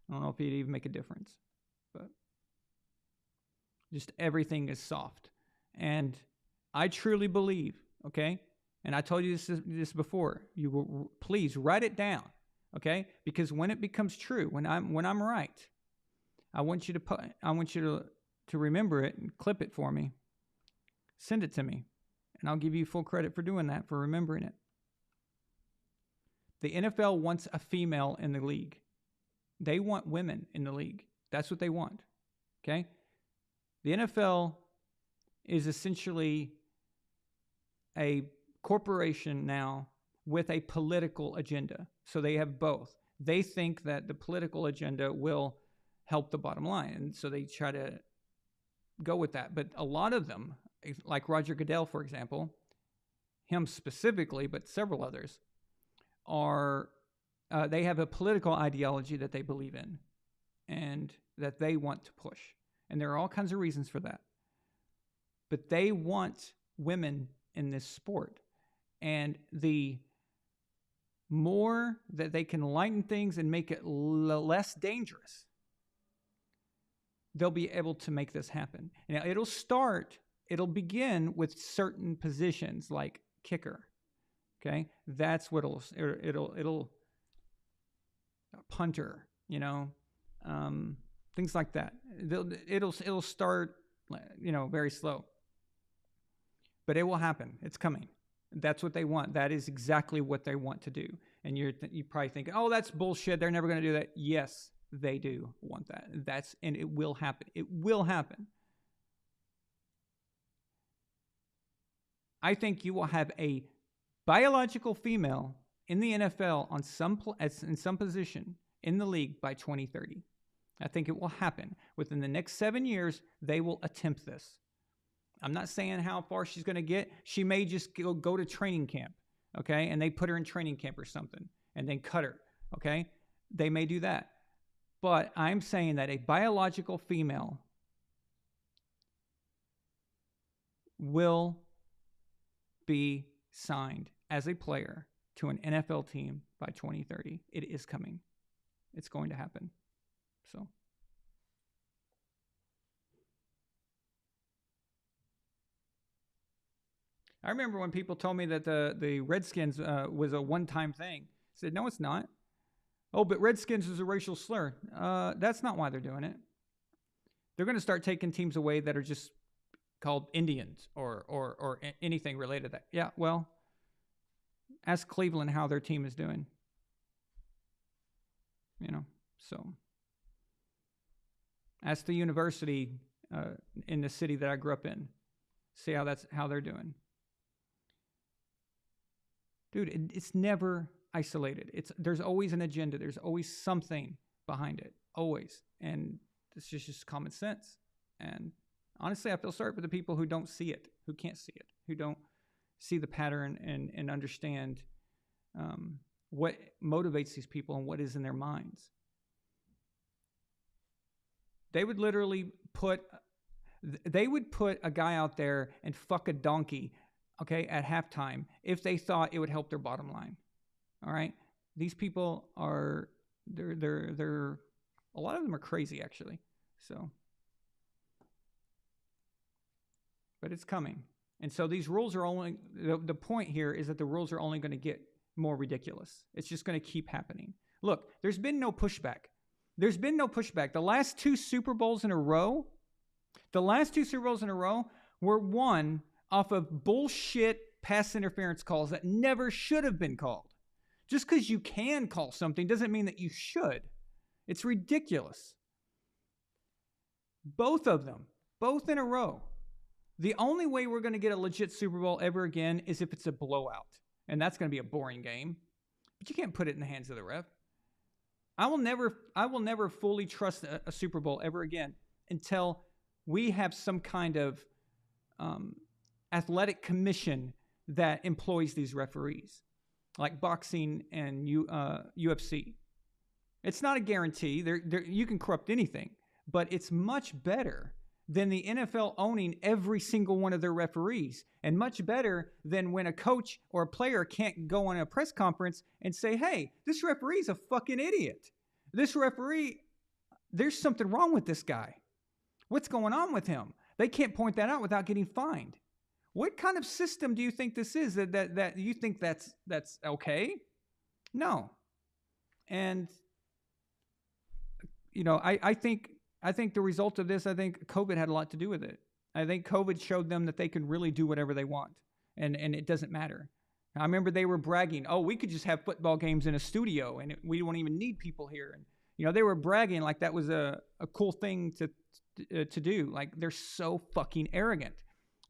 I don't know if it'd even make a difference, but just everything is soft. And I truly believe, okay, and I told you this before, you will please write it down, okay, because when it becomes true, when I'm right, I want you to remember it and clip it for me, send it to me, and I'll give you full credit for doing that, for remembering it. The NFL wants a female in the league. They want women in the league. That's what they want. Okay? The NFL is essentially a corporation now with a political agenda. So they have both. They think that the political agenda will help the bottom line. And so they try to go with that. But a lot of them, like Roger Goodell, for example, him specifically, but several others, they have a political ideology that they believe in and that they want to push. And there are all kinds of reasons for that. But they want women in this sport. And the more that they can lighten things and make it less dangerous, they'll be able to make this happen. Now, it'll begin with certain positions like kicker. Okay, that's what it'll punter, you know, things like that. It'll start, you know, very slow, but it will happen. It's coming. That's what they want. That is exactly what they want to do. And you probably think, oh, that's bullshit. They're never going to do that. Yes, they do want that. And it will happen. It will happen. I think you will have a biological female in the NFL in some position in the league by 2030. I think it will happen. Within the next 7 years, they will attempt this. I'm not saying how far she's going to get. She may just go to training camp, okay? And they put her in training camp or something and then cut her, okay? They may do that. But I'm saying that a biological female will be signed as a player to an NFL team by 2030. It is coming. It's going to happen. So. I remember when people told me that the Redskins was a one-time thing. I said, no, it's not. Oh, but Redskins is a racial slur. That's not why they're doing it. They're going to start taking teams away that are just called Indians or anything related to that. Yeah, well, ask Cleveland how their team is doing. You know, so ask the university in the city that I grew up in. See how they're doing. Dude, it's never isolated. There's always an agenda. There's always something behind it. Always. And it's just common sense. And honestly, I feel sorry for the people who don't see it, who can't see it, who don't see the pattern and understand what motivates these people and what is in their minds. They would literally put a guy out there and fuck a donkey, okay, at halftime if they thought it would help their bottom line. All right? These people they're a lot of them are crazy actually. So, but it's coming. And so these rules are only, the point here is that the rules are only going to get more ridiculous. It's just going to keep happening. Look, there's been no pushback. There's been no pushback. The last two Super Bowls in a row were won off of bullshit pass interference calls that never should have been called. Just because you can call something doesn't mean that you should. It's ridiculous. Both of them, both in a row. The only way we're going to get a legit Super Bowl ever again is if it's a blowout. And that's going to be a boring game. But you can't put it in the hands of the ref. I will never fully trust a Super Bowl ever again until we have some kind of athletic commission that employs these referees, like boxing and UFC. It's not a guarantee. You can corrupt anything, but it's much better than the NFL owning every single one of their referees, and much better than when a coach or a player can't go on a press conference and say, hey, this referee's a fucking idiot. This referee, there's something wrong with this guy. What's going on with him? They can't point that out without getting fined. What kind of system do you think this is that you think that's okay? No. And, you know, I think the result of this, I think COVID had a lot to do with it. I think COVID showed them that they can really do whatever they want, and it doesn't matter. I remember they were bragging, oh, we could just have football games in a studio, and we don't even need people here. And, you know, they were bragging like that was a cool thing to do. Like, they're so fucking arrogant.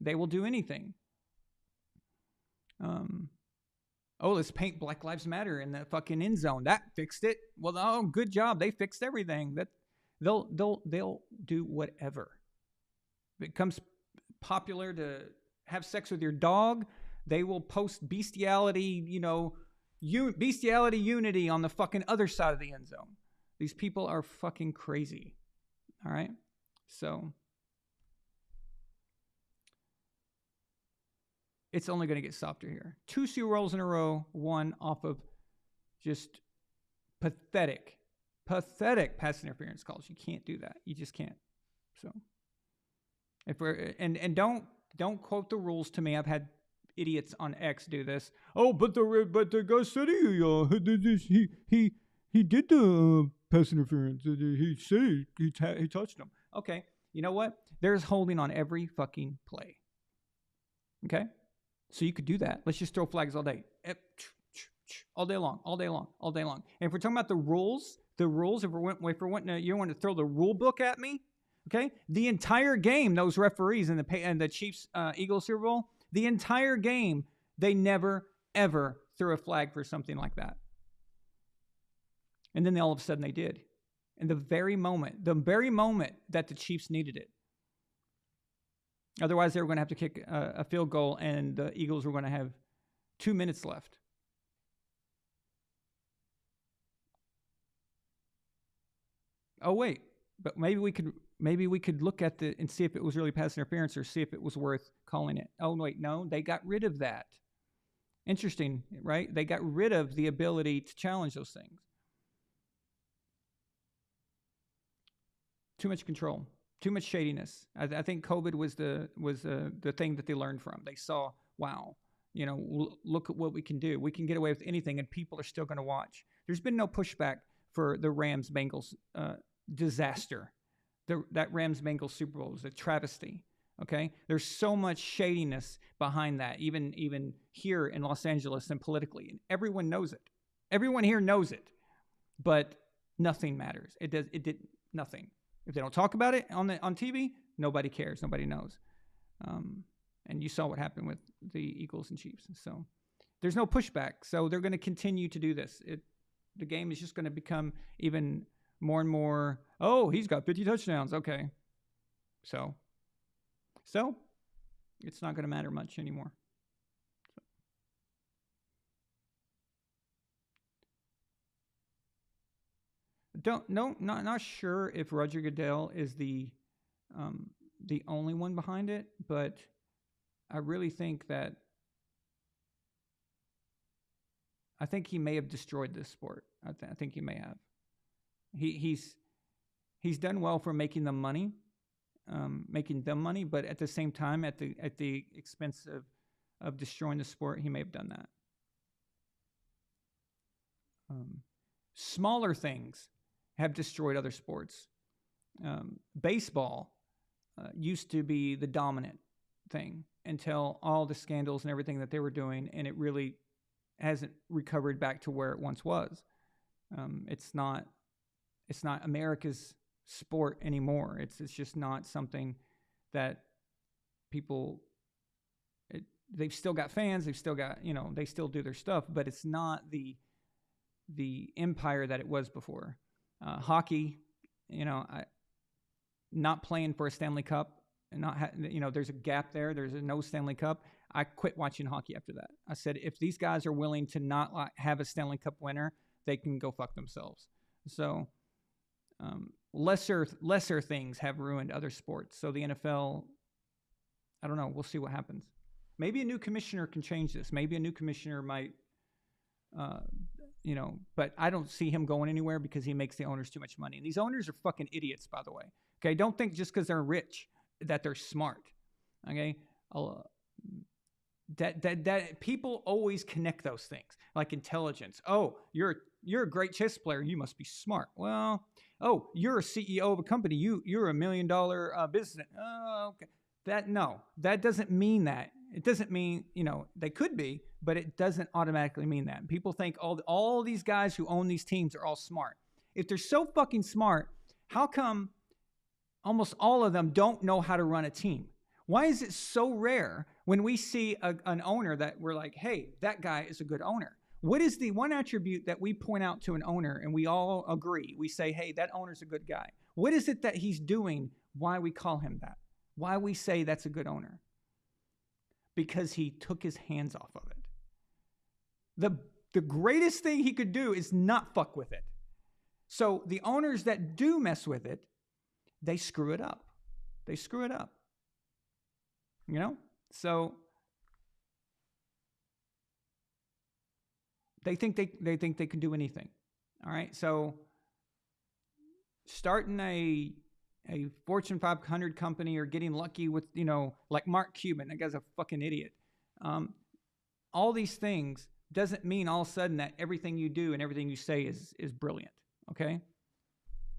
They will do anything. Let's paint Black Lives Matter in the fucking end zone. That fixed it. Well, oh, good job. They fixed everything. They'll do whatever. If it becomes popular to have sex with your dog, they will post bestiality, bestiality unity on the fucking other side of the end zone. These people are fucking crazy. All right? So it's only going to get softer here. 2 Super Bowls in a row, one off of just pathetic pass interference calls. You can't do that. You just can't. So if we're and don't quote the rules to me. I've had idiots on X do this. Oh, but the guy said he did the pass interference. He said he touched him. Okay, you know what? There's holding on every fucking play. Okay, so you could do that. Let's just throw flags all day, all day long. And if we're talking about the rules, if you want to throw the rule book at me, okay? The entire game, those referees in the Chiefs Eagles Super Bowl, the entire game, they never ever threw a flag for something like that. And then all of a sudden they did. In the very moment that the Chiefs needed it. Otherwise, they were going to have to kick a field goal, and the Eagles were going to have 2 minutes left. Oh wait, but maybe we could look at and see if it was really pass interference or see if it was worth calling it. Oh wait, no, they got rid of that. Interesting, right? They got rid of the ability to challenge those things. Too much control, too much shadiness. I think COVID was the thing that they learned from. They saw, wow, look at what we can do. We can get away with anything, and people are still going to watch. There's been no pushback for the Rams-Bengals disaster. That Rams-Bengals Super Bowl was a travesty. Okay, there's so much shadiness behind that, even here in Los Angeles and politically, and everyone knows it. Everyone here knows it, but nothing matters. It did nothing. If they don't talk about it on TV, nobody cares. Nobody knows. And you saw what happened with the Eagles and Chiefs. So there's no pushback. So they're going to continue to do this. The game is just going to become even more and more. Oh, he's got 50 touchdowns. Okay, so it's not going to matter much anymore. Not sure if Roger Goodell is the only one behind it, but I really think that he may have destroyed this sport. I think he may have. He's done well for making them money, but at the same time, at the expense of destroying the sport, he may have done that. Smaller things have destroyed other sports. Baseball used to be the dominant thing until all the scandals and everything that they were doing, and it really hasn't recovered back to where it once was. It's not America's sport anymore. It's just not something that people. They've still got fans. They've still got they still do their stuff, but it's not the empire that it was before. Hockey, not playing for a Stanley Cup, and there's a gap there. There's no Stanley Cup. I quit watching hockey after that. I said, if these guys are willing to not have a Stanley Cup winner, they can go fuck themselves. So, lesser things have ruined other sports. So the NFL, I don't know. We'll see what happens. Maybe a new commissioner can change this. Maybe a new commissioner might. But I don't see him going anywhere because he makes the owners too much money. And these owners are fucking idiots, by the way. Okay, don't think just because they're rich that they're smart. Okay, that people always connect those things like intelligence. Oh, you're a great chess player. You must be smart. Well, oh, you're a CEO of a company. You're $1 million business. Oh, okay. That doesn't mean that. It doesn't mean, they could be, but it doesn't automatically mean that. People think all these guys who own these teams are all smart. If they're so fucking smart, how come almost all of them don't know how to run a team? Why is it so rare when we see an owner that we're like, hey, that guy is a good owner? What is the one attribute that we point out to an owner and we all agree? We say, hey, that owner's a good guy. What is it that he's doing? Why we call him that? Why we say that's a good owner? Because he took his hands off of it. The greatest thing he could do is not fuck with it. So the owners that do mess with it, they screw it up. They screw it up. So they think they can do anything. All right. So starting a Fortune 500 company or getting lucky with, like Mark Cuban, that guy's a fucking idiot. All these things doesn't mean all of a sudden that everything you do and everything you say is brilliant. Okay.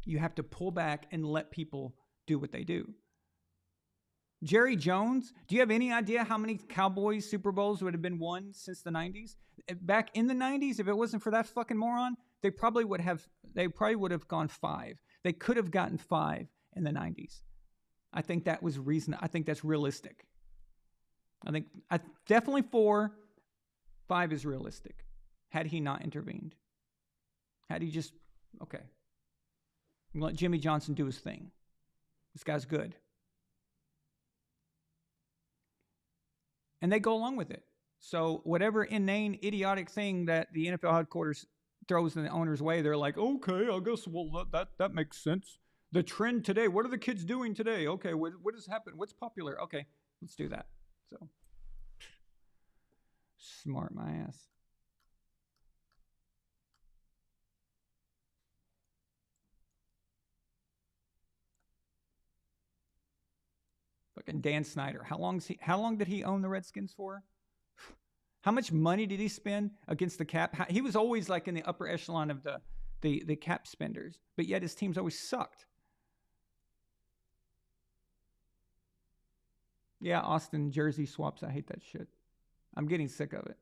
You have to pull back and let people do what they do. Jerry Jones, do you have any idea how many Cowboys Super Bowls would have been won since the 90s? Back in the 90s, if it wasn't for that fucking moron, they probably would have gone 5. They could have gotten 5 in the 90s. I think that was reason. I think that's realistic. Definitely 4, 5 is realistic. Had he not intervened, had he just let Jimmy Johnson do his thing. This guy's good. and they go along with it. So whatever inane, idiotic thing that the NFL headquarters throws in the owner's way, they're like, okay, I guess that makes sense. The trend today, what are the kids doing today? Okay, what has happened? What's popular? Okay, let's do that. So smart my ass. Fucking Dan Snyder. How long did he own the Redskins for? How much money did he spend against the cap? He was always like in the upper echelon of the cap spenders, but yet his teams always sucked. Yeah, Austin jersey swaps. I hate that shit. I'm getting sick of it.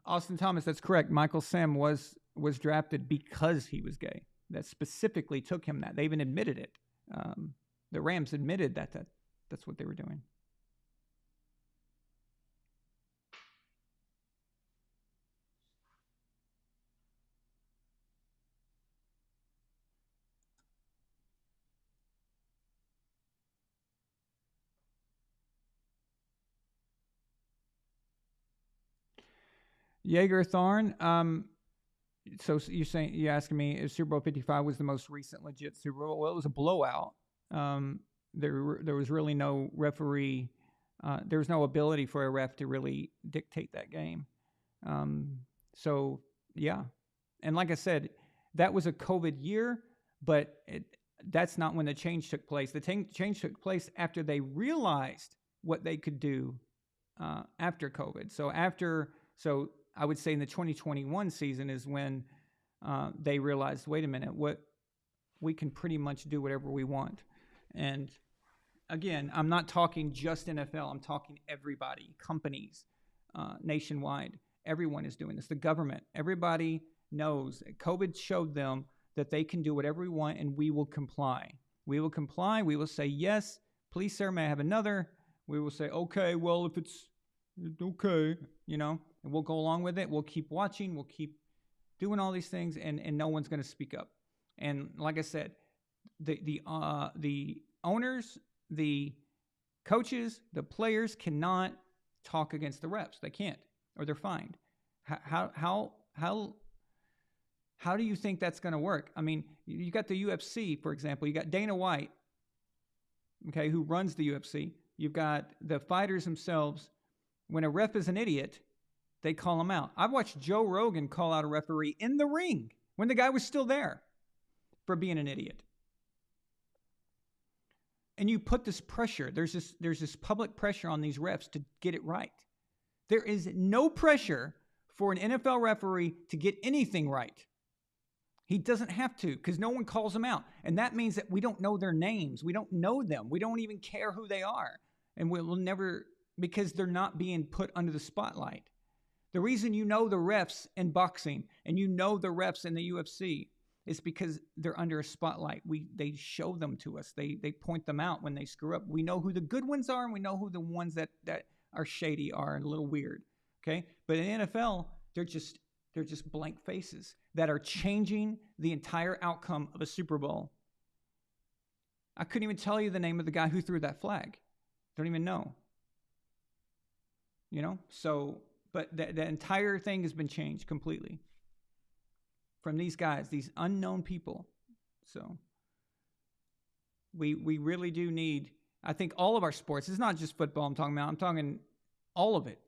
Austin Thomas, that's correct. Michael Sam was drafted because he was gay. That specifically took him that. They even admitted it. The Rams admitted that's what they were doing. Jaeger Thorn. So you're asking me if Super Bowl 55 was the most recent legit Super Bowl? Well, it was a blowout. There was really no referee. There was no ability for a ref to really dictate that game. So yeah, and like I said, that was a COVID year, but that's not when the change took place. The change took place after they realized what they could do after COVID. So I would say in the 2021 season is when they realized, wait a minute, we can pretty much do whatever we want. And again, I'm not talking just NFL. I'm talking everybody, companies, nationwide. Everyone is doing this. The government, everybody knows. COVID showed them that they can do whatever we want, and we will comply. We will comply. We will say, yes, please, sir, may I have another? We will say, okay, well, if it's okay, and we'll go along with it. We'll keep watching. We'll keep doing all these things, and no one's going to speak up. And like I said, the owners, the coaches, the players cannot talk against the refs. They can't, or they're fined. How do you think that's going to work? I mean, you got the UFC, for example. You got Dana White, okay, who runs the UFC. You've got the fighters themselves. When a ref is an idiot, they call him out. I've watched Joe Rogan call out a referee in the ring when the guy was still there for being an idiot. And you put this pressure. There's this public pressure on these refs to get it right. There is no pressure for an NFL referee to get anything right. He doesn't have to, because no one calls them out. And that means that we don't know their names. We don't know them. We don't even care who they are. And we'll never, because they're not being put under the spotlight. The reason you know the refs in boxing and you know the refs in the UFC is because they're under a spotlight. They show them to us. They point them out when they screw up. We know who the good ones are, and we know who the ones that are shady are and a little weird. Okay? But in the NFL, they're just blank faces that are changing the entire outcome of a Super Bowl. I couldn't even tell you the name of the guy who threw that flag. Don't even know. So, but the entire thing has been changed completely from these guys, these unknown people. So we really do need, I think, all of our sports. It's not just football I'm talking about. I'm talking all of it.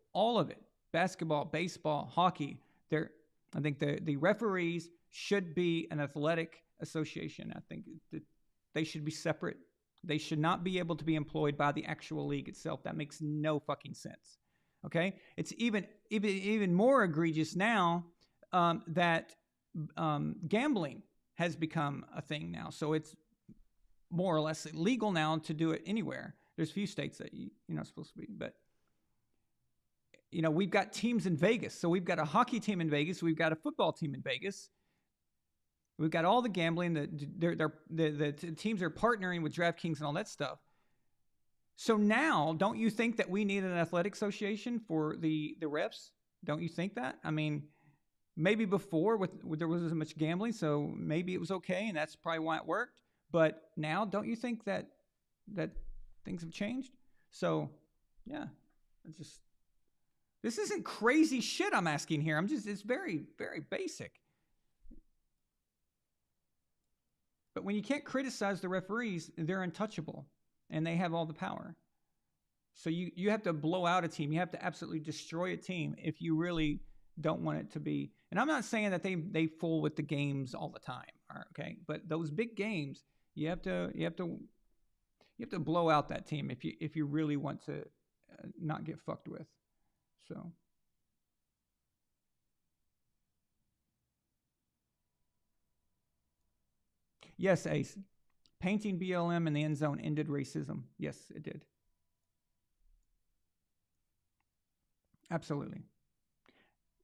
Basketball, baseball, hockey. I think the referees should be an athletic association. I think that they should be separate. They should not be able to be employed by the actual league itself. That makes no fucking sense. Okay? It's even more egregious now that gambling has become a thing now. So it's more or less legal now to do it anywhere. There's a few states that you're not supposed to be, but we've got teams in Vegas. So we've got a hockey team in Vegas. We've got a football team in Vegas. We've got all the gambling. The teams are partnering with DraftKings and all that stuff. So now, don't you think that we need an athletic association for the refs? Don't you think that? I mean, maybe before there wasn't as much gambling, so maybe it was okay, and that's probably why it worked. But now, don't you think that things have changed? So, yeah, this isn't crazy shit I'm asking here. It's very, very basic. But when you can't criticize the referees, they're untouchable, and they have all the power. So you have to blow out a team. You have to absolutely destroy a team if you really don't want it to be. And I'm not saying that they fool with the games all the time, okay? But those big games, you have to blow out that team if you really want to not get fucked with. So. Yes, Ace. Painting BLM in the end zone ended racism. Yes, it did. Absolutely.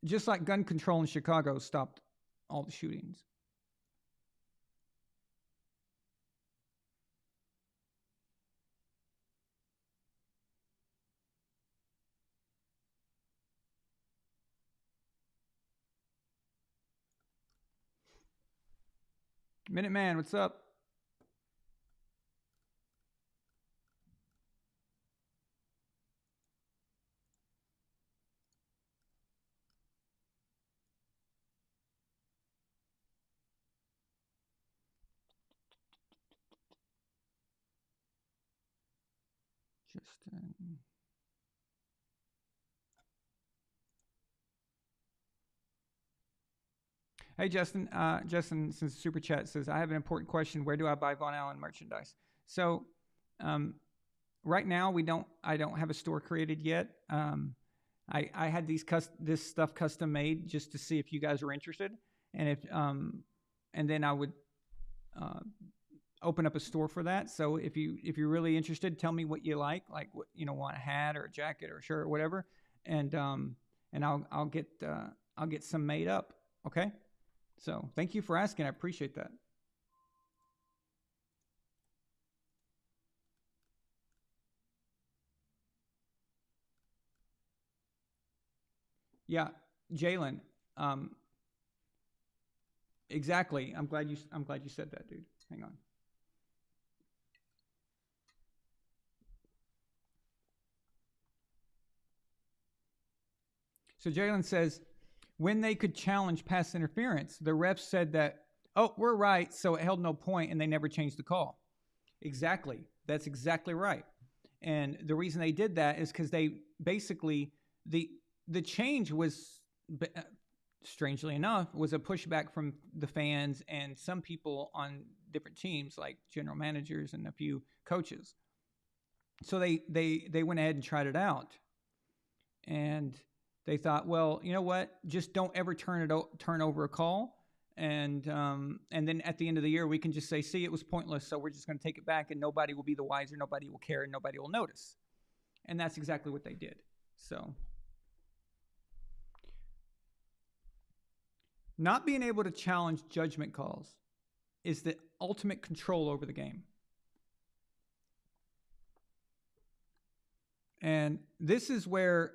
Just like gun control in Chicago stopped all the shootings. Minuteman, what's up? Justin. Hey, Justin. Justin, since Super Chat says, I have an important question. Where do I buy VonAllen merchandise? So, right now I don't have a store created yet. I had this stuff custom made just to see if you guys were interested, and and then I would open up a store for that. So if you're really interested, tell me what you like what want a hat or a jacket or a shirt or whatever, and I'll get some made up. Okay. So thank you for asking. I appreciate that. Yeah, Jalen. Exactly. I'm glad you said that, dude. Hang on. So Jalen says, when they could challenge pass interference, the refs said that, oh, we're right, so it held no point, and they never changed the call. Exactly. That's exactly right. And the reason they did that is because they basically, the change was, strangely enough, was a pushback from the fans and some people on different teams, like general managers and a few coaches. So they went ahead and tried it out. And they thought, well, you know what? Just don't ever turn over a call, and then at the end of the year we can just say, see, it was pointless, so we're just going to take it back, and nobody will be the wiser, nobody will care, and nobody will notice. And that's exactly what they did. So, not being able to challenge judgment calls is the ultimate control over the game. And this is where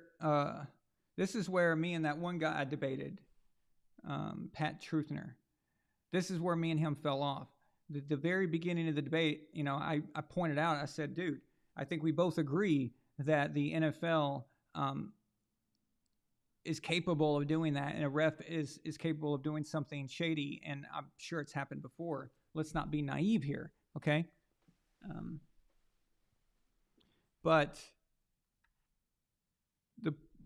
me and that one guy I debated, Pat Truthner, this is where me and him fell off. The very beginning of the debate, I pointed out, I said, dude, I think we both agree that the NFL is capable of doing that, and a ref is capable of doing something shady, and I'm sure it's happened before. Let's not be naive here, okay? But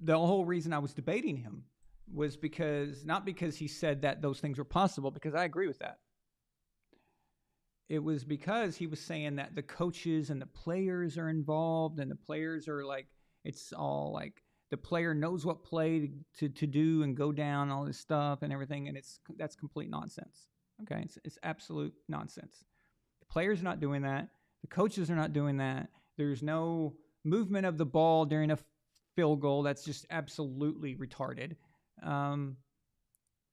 the whole reason I was debating him was not because he said that those things were possible, because I agree with that. It was because he was saying that the coaches and the players are involved, and the players are like, it's all like the player knows what play to do and go down, all this stuff and everything, and that's complete nonsense. Okay, it's absolute nonsense. The players are not doing that. The coaches are not doing that. There's no movement of the ball during a field goal. That's just absolutely retarded.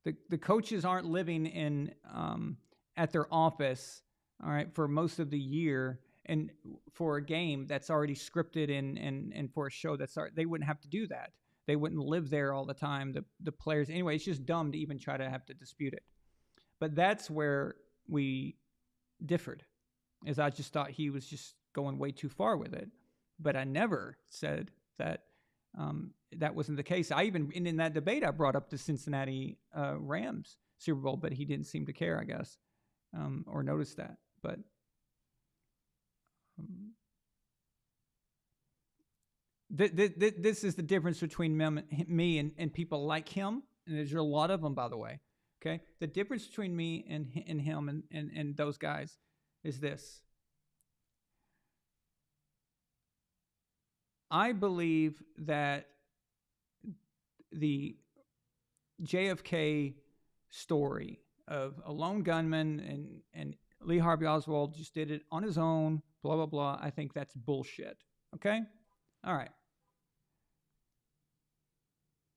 The coaches aren't living in at their office, all right, for most of the year and for a game that's already scripted and for a show they wouldn't have to do that. They wouldn't live there all the time. The players, anyway, it's just dumb to even try to have to dispute it. But that's where we differed, is I just thought he was just going way too far with it. But I never said that that wasn't the case. I even, in that debate, I brought up the Cincinnati Rams Super Bowl, but he didn't seem to care, I guess, or notice that. But this is the difference between me and people like him, and there's a lot of them, by the way. Okay, the difference between me and him and those guys is this. I believe that the JFK story of a lone gunman and Lee Harvey Oswald just did it on his own, blah, blah, blah. I think that's bullshit. Okay? All right.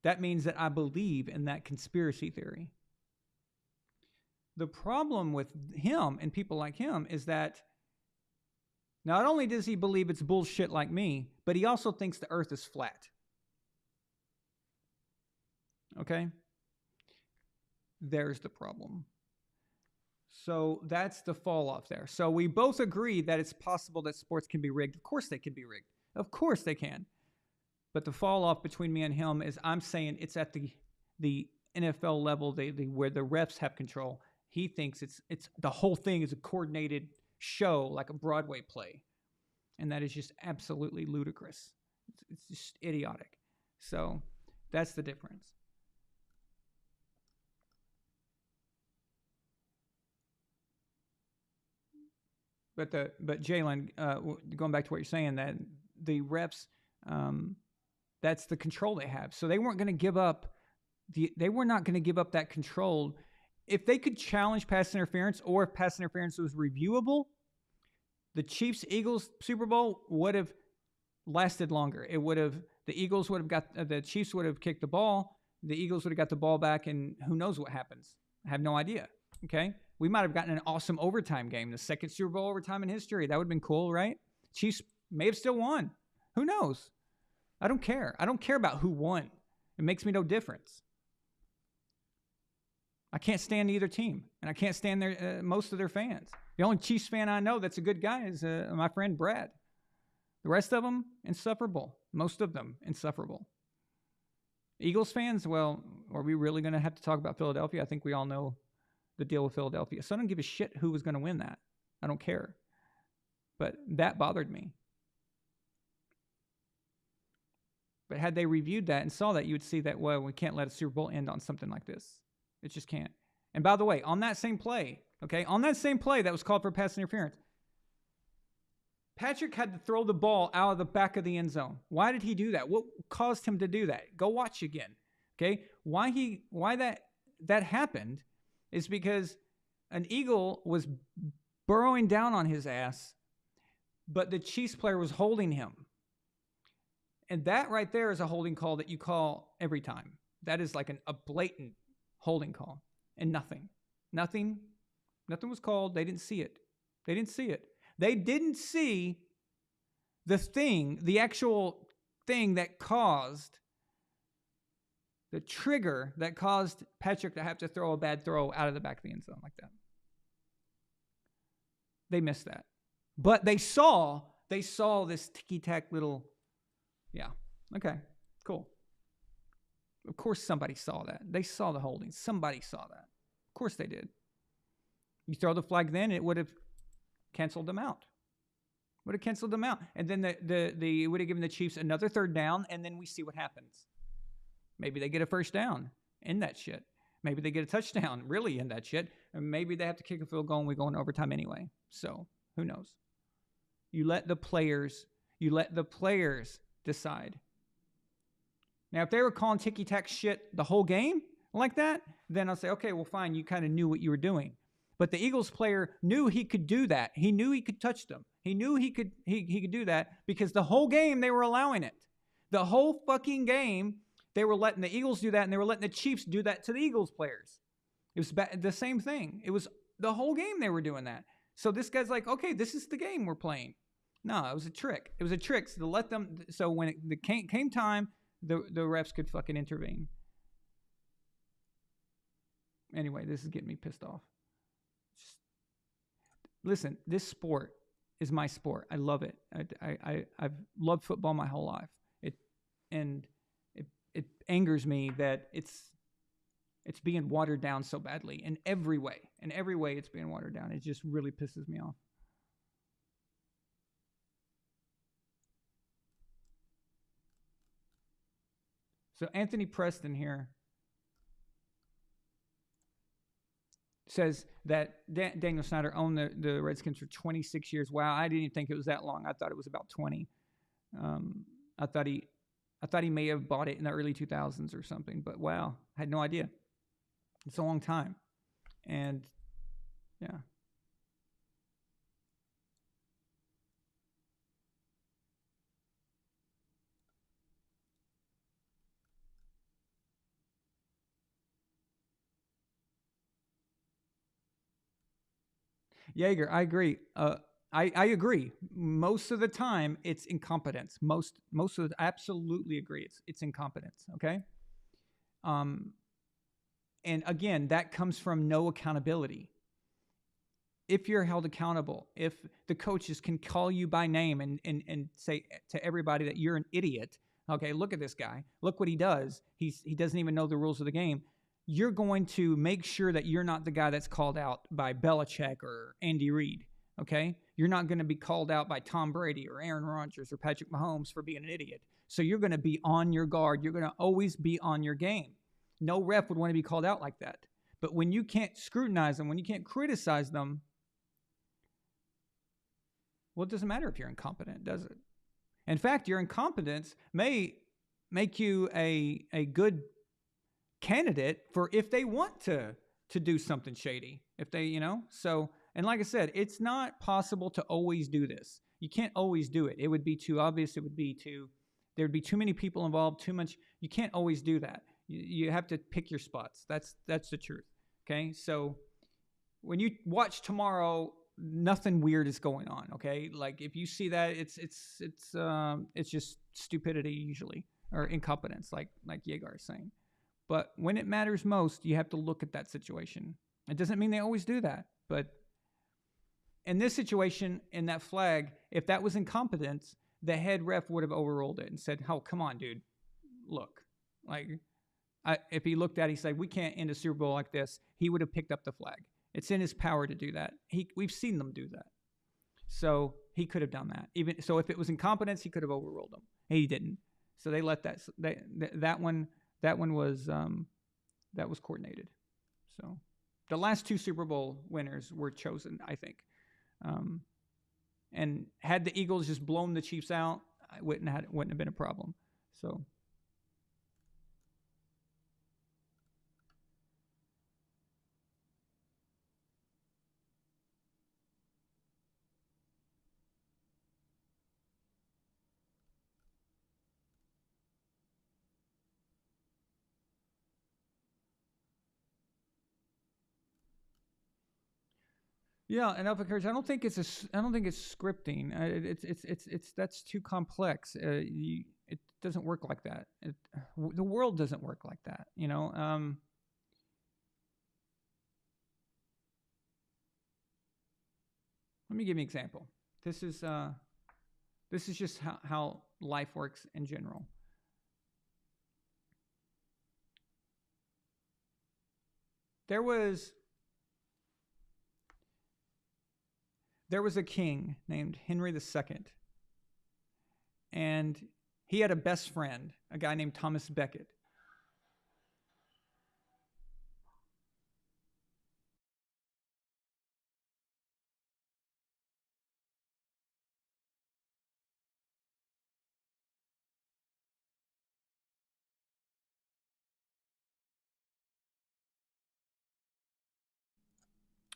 That means that I believe in that conspiracy theory. The problem with him and people like him is that not only does he believe it's bullshit like me, but he also thinks the earth is flat. Okay? There's the problem. So that's the fall off there. So we both agree that it's possible that sports can be rigged. Of course they can be rigged. Of course they can. But the fall off between me and him is I'm saying it's at the NFL level, where the refs have control. He thinks it's the whole thing is a coordinated show, like a Broadway play. And that is just absolutely ludicrous. It's just idiotic. So that's the difference. But Jalen, going back to what you're saying, that the refs, that's the control they have. So they weren't going to give up they were not going to give up that control. If they could challenge pass interference, or if pass interference was reviewable, the Chiefs-Eagles Super Bowl would have lasted longer. The Chiefs would have kicked the ball, the Eagles would have got the ball back, and who knows what happens. I have no idea. Okay? We might have gotten an awesome overtime game, the second Super Bowl overtime in history. That would have been cool, right? Chiefs may have still won. Who knows? I don't care. I don't care about who won. It makes me no difference. I can't stand either team, and I can't stand most of their fans. The only Chiefs fan I know that's a good guy is my friend Brad. The rest of them, insufferable. Most of them, insufferable. Eagles fans, well, are we really going to have to talk about Philadelphia? I think we all know the deal with Philadelphia. So I don't give a shit who was going to win that. I don't care. But that bothered me. But had they reviewed that and saw that, you would see that, well, we can't let a Super Bowl end on something like this. It just can't. And by the way, on that same play, that was called for pass interference, Patrick had to throw the ball out of the back of the end zone. Why did he do that? What caused him to do that? Go watch again. Okay? Why that happened is because an Eagle was burrowing down on his ass, but the Chiefs player was holding him. And that right there is a holding call that you call every time. That is like a blatant holding call. And nothing was called. They didn't see it. They didn't see the actual thing that caused the trigger that caused Patrick to have to throw a bad throw out of the back of the end zone like that. They missed that. But they saw this ticky-tack little, yeah, okay, cool. Of course somebody saw that. They saw the holding. Somebody saw that. Of course they did. You throw the flag then, it would have canceled them out. And then it would have given the Chiefs another third down, and then we see what happens. Maybe they get a first down in that shit. Maybe they get a touchdown really in that shit. And maybe they have to kick a field goal and we go in overtime anyway. So who knows? You let the players decide. Now, if they were calling ticky-tack shit the whole game like that, then I'll say, okay, well, fine, you kind of knew what you were doing. But the Eagles player knew he could do that. He knew he could touch them. He knew he could do that because the whole game they were allowing it. The whole fucking game, they were letting the Eagles do that, and they were letting the Chiefs do that to the Eagles players. It was the same thing. It was the whole game they were doing that. So this guy's like, okay, this is the game we're playing. No, it was a trick. It was a trick to let them. So when it came time, the refs could fucking intervene. Anyway, this is getting me pissed off. Listen, this sport is my sport. I love it. I've loved football my whole life. It angers me that it's being watered down so badly in every way. In every way, it's being watered down. It just really pisses me off. So Anthony Preston here says that Daniel Snyder owned the Redskins for 26 years. Wow, I didn't even think it was that long. I thought it was about 20. I thought he may have bought it in the early 2000s or something. But wow, I had no idea. It's a long time. And yeah. Jaeger, I agree. I agree. Most of the time, it's incompetence. Absolutely agree. It's incompetence. Okay. And again, that comes from no accountability. If you're held accountable, if the coaches can call you by name and say to everybody that you're an idiot, okay, look at this guy. Look what he does. He doesn't even know the rules of the game. You're going to make sure that you're not the guy that's called out by Belichick or Andy Reid, okay? You're not going to be called out by Tom Brady or Aaron Rodgers or Patrick Mahomes for being an idiot. So you're going to be on your guard. You're going to always be on your game. No ref would want to be called out like that. But when you can't scrutinize them, when you can't criticize them, well, it doesn't matter if you're incompetent, does it? In fact, your incompetence may make you a good candidate for if they want to do something shady. If they, so, and like I said, it's not possible to always do this. You can't always do it. It would be too obvious. There'd be too many people involved, too much. You can't always do that. You have to pick your spots. That's the truth. Okay. So when you watch tomorrow, nothing weird is going on. Okay. Like if you see that, it's just stupidity usually, or incompetence, like Jaeger is saying. But when it matters most, you have to look at that situation. It doesn't mean they always do that. But in this situation, in that flag, if that was incompetence, the head ref would have overruled it and said, oh, come on, dude. Look. If he looked at it, he said, we can't end a Super Bowl like this, he would have picked up the flag. It's in his power to do that. We've seen them do that. So he could have done that. Even so, if it was incompetence, he could have overruled them. He didn't. So they let that one. That one was coordinated. So the last two Super Bowl winners were chosen, I think. And had the Eagles just blown the Chiefs out, it wouldn't have been a problem. So. Yeah, and Alpha Courage, I don't think it's scripting. It's that's too complex. It doesn't work like that. The world doesn't work like that. Let me give you an example. This is just how life works in general. There was a king named Henry II, and he had a best friend, a guy named Thomas Becket.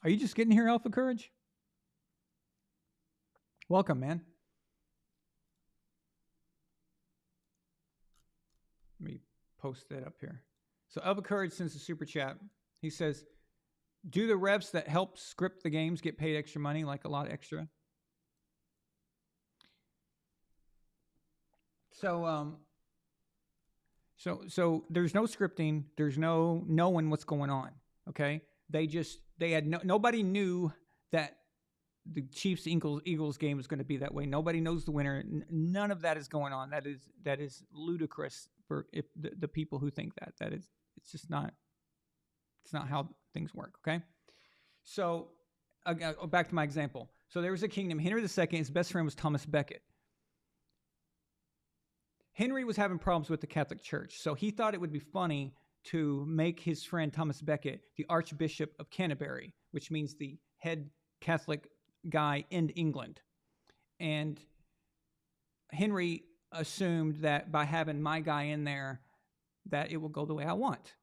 Are you just getting here, Alpha Courage? Welcome, man. Let me post that up here. So Alpha Courage sends a super chat. He says, Do the refs that help script the games get paid extra money, like a lot extra? So there's no scripting. There's no knowing what's going on. Okay, nobody knew that the Chiefs Eagles game is going to be that way. Nobody knows the winner. None of that is going on. That is ludicrous for if the people who think that. It's just not. It's not how things work. Okay, so back to my example. So there was a king named Henry II. His best friend was Thomas Becket. Henry was having problems with the Catholic Church, so he thought it would be funny to make his friend Thomas Becket the Archbishop of Canterbury, which means the head Catholic guy in England. And Henry assumed that by having my guy in there, that it will go the way I want.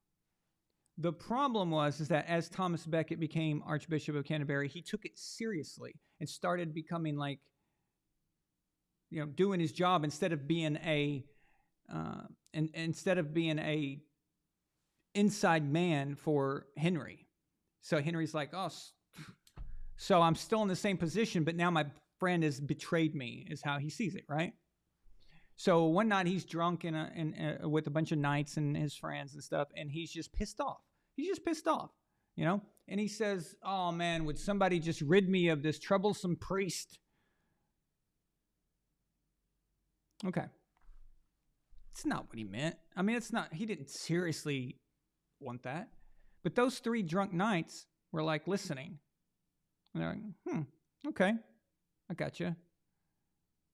The problem is that as Thomas Becket became Archbishop of Canterbury, he took it seriously and started becoming like, doing his job instead of being a inside man for Henry. So Henry's like, oh, so I'm still in the same position, but now my friend has betrayed me, is how he sees it, right? So one night he's drunk with a bunch of knights and his friends and stuff, and he's just pissed off. And he says, oh man, would somebody just rid me of this troublesome priest? Okay. It's not what he meant. I mean, he didn't seriously want that. But those three drunk knights were like listening. And they're like, okay, I got you.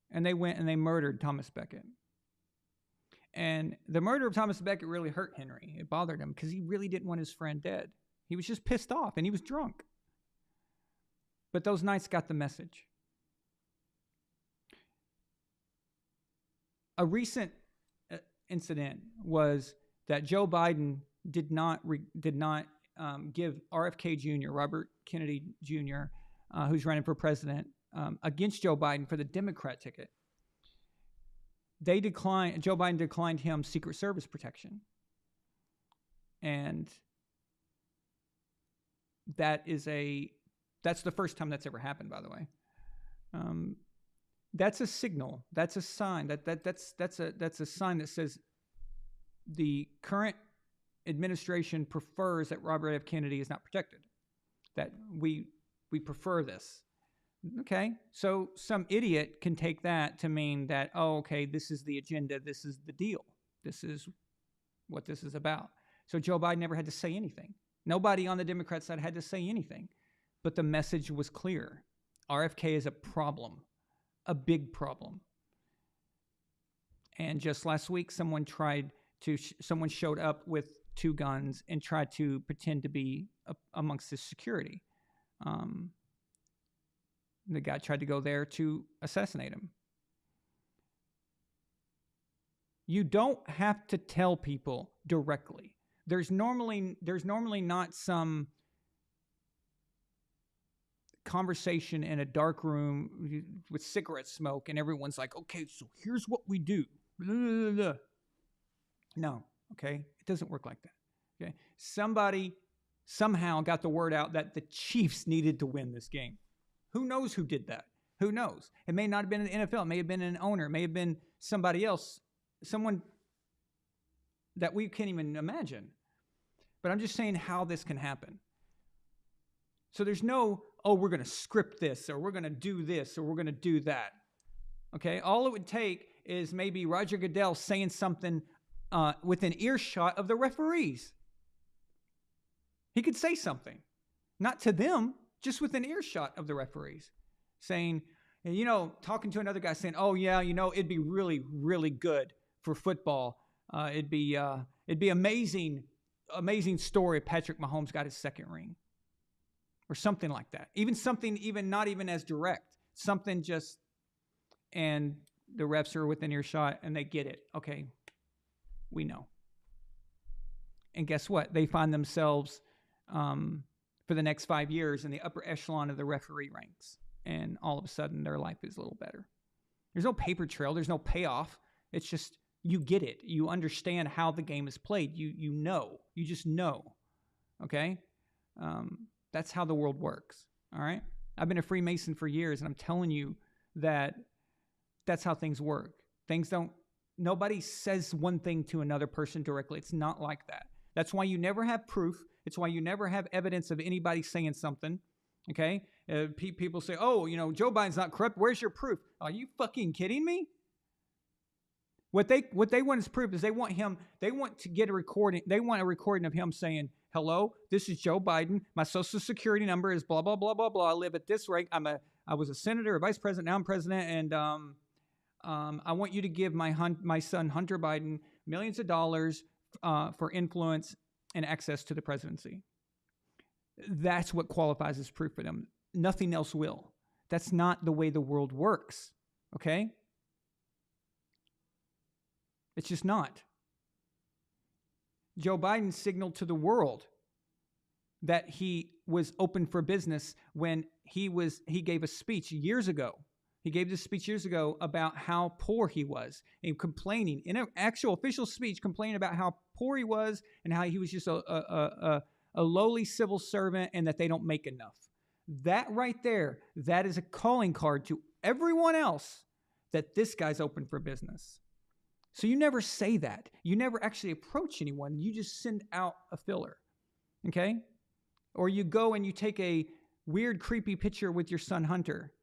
And they went and they murdered Thomas Becket. And the murder of Thomas Becket really hurt Henry. It bothered him because he really didn't want his friend dead. He was just pissed off and he was drunk. But those knights got the message. A recent incident was that Joe Biden did not give RFK Jr., Robert Kennedy Jr., who's running for president, against Joe Biden for the Democrat ticket. Joe Biden declined him Secret Service protection. And that's the first time that's ever happened, by the way. That's a signal. That's a sign. That's a sign that says the current administration prefers that Robert F. Kennedy is not protected. That we prefer this. Okay, so some idiot can take that to mean that, oh, okay, this is the agenda. This is the deal. This is what this is about. So Joe Biden never had to say anything. Nobody on the Democrat side had to say anything. But the message was clear. RFK is a problem. A big problem. And just last week, someone showed up with two guns and tried to pretend to be amongst his security. The guy tried to go there to assassinate him. You don't have to tell people directly. There's normally not some conversation in a dark room with cigarette smoke and everyone's like, okay, so here's what we do. Blah, blah, blah. No, okay? It doesn't work like that. Okay? Somebody somehow got the word out that the Chiefs needed to win this game. Who knows who did that? Who knows? It may not have been the NFL. It may have been an owner. It may have been somebody else. Someone that we can't even imagine. But I'm just saying how this can happen. So there's no, oh, we're going to script this, or we're going to do this, or we're going to do that. Okay? All it would take is maybe Roger Goodell saying something within earshot of the referees. He could say something. Not to them, just within earshot of the referees. Saying, talking to another guy saying, oh, yeah, it'd be really, really good for football. It'd be amazing story if Patrick Mahomes got his second ring. Or something like that. Not even as direct. Something just, and the refs are within earshot and they get it. Okay, we know. And guess what? They find themselves for the next 5 years in the upper echelon of the referee ranks. And all of a sudden their life is a little better. There's no paper trail. There's no payoff. It's just, you get it. You understand how the game is played. You know. You just know. Okay? That's how the world works. All right. I've been a Freemason for years, and I'm telling you that that's how things work. Nobody says one thing to another person directly. It's not like that. That's why you never have proof. It's why you never have evidence of anybody saying something. Okay. People say, oh, Joe Biden's not corrupt. Where's your proof? Are you fucking kidding me? What they want as proof is they want to get a recording. They want a recording of him saying, hello, this is Joe Biden. My social security number is blah, blah, blah, blah, blah. I live at this rate. I was a senator, a vice president. Now I'm president. And I want you to give my son, Hunter Biden, millions of dollars for influence and access to the presidency. That's what qualifies as proof for them. Nothing else will. That's not the way the world works. Okay? It's just not. Joe Biden signaled to the world that he was open for business when he gave a speech years ago. He gave this speech years ago about how poor he was and complaining in an actual official speech, complaining about how poor he was and how he was just a lowly civil servant and that they don't make enough. That right there, that is a calling card to everyone else that this guy's open for business. So you never say that. You never actually approach anyone. You just send out a filler. Okay? Or you go and you take a weird, creepy picture with your son Hunter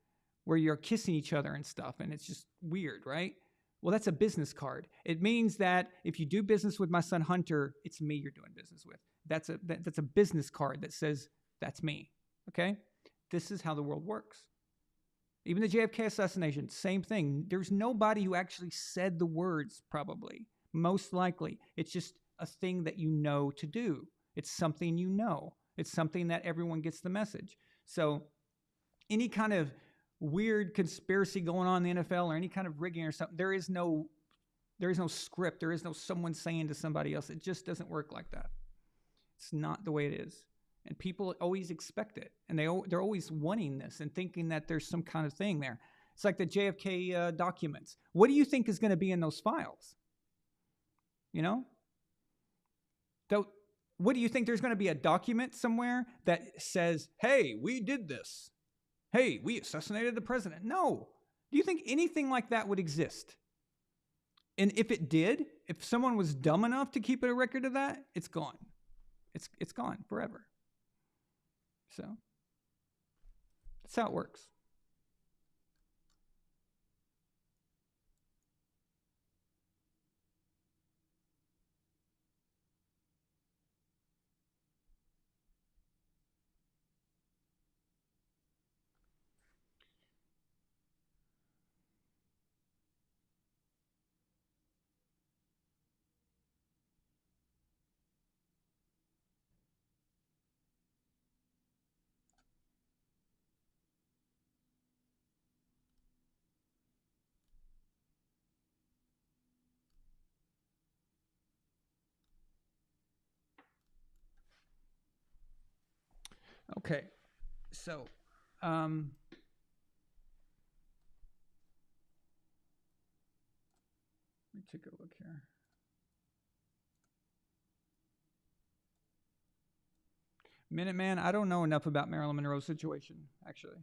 where you're kissing each other and stuff, and it's just weird, right? Well, that's a business card. It means that if you do business with my son Hunter, it's me you're doing business with. That's a business card that says, that's me. Okay? This is how the world works. Even the JFK assassination, same thing. There's nobody who actually said the words, probably. Most likely. It's just a thing that you know to do. It's something you know. It's something that everyone gets the message. So any kind of weird conspiracy going on in the NFL or any kind of rigging or something, there is no script. There is no someone saying to somebody else. It just doesn't work like that. It's not the way it is. And people always expect it. And they're always wanting this and thinking that there's some kind of thing there. It's like the JFK documents. What do you think is going to be in those files? What do you think? There's going to be a document somewhere that says, hey, we did this. Hey, we assassinated the president. No. Do you think anything like that would exist? And if it did, if someone was dumb enough to keep a record of that, it's gone. It's gone forever. So that's how it works. Okay, so let me take a look here. Minuteman, I don't know enough about Marilyn Monroe's situation, actually.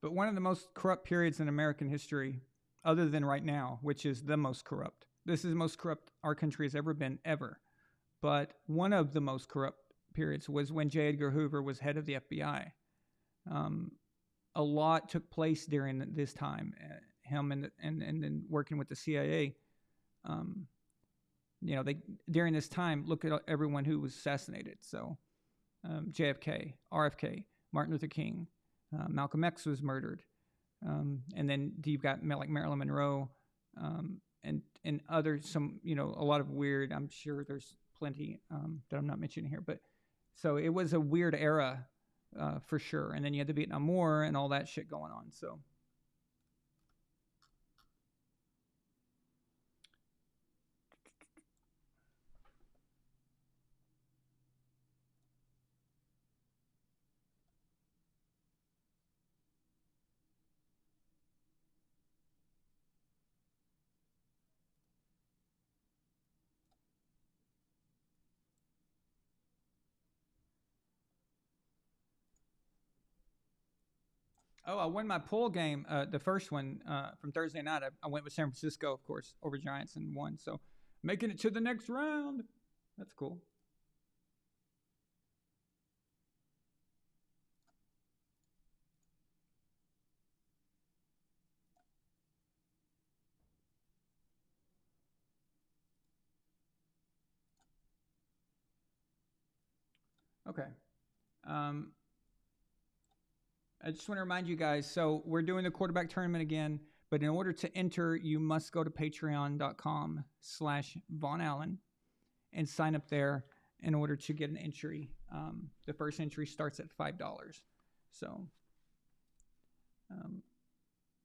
But one of the most corrupt periods in American history, other than right now, which is the most corrupt. This is the most corrupt our country has ever been, ever. But one of the most corrupt periods was when J. Edgar Hoover was head of the FBI. A lot took place during this time. Him and then working with the CIA. During this time, look at everyone who was assassinated. So JFK, RFK, Martin Luther King, Malcolm X was murdered. And then you've got like Marilyn Monroe, and other, a lot of weird, I'm sure there's plenty that I'm not mentioning here, but so it was a weird era for sure. And then you had the Vietnam War and all that shit going on. So Oh, I won my pool game, the first one from Thursday night. I went with San Francisco, of course, over Giants and won. So making it to the next round. That's cool. Okay. I just want to remind you guys, so we're doing the quarterback tournament again, but in order to enter, you must go to patreon.com/VonAllen and sign up there in order to get an entry. The first entry starts at $5. So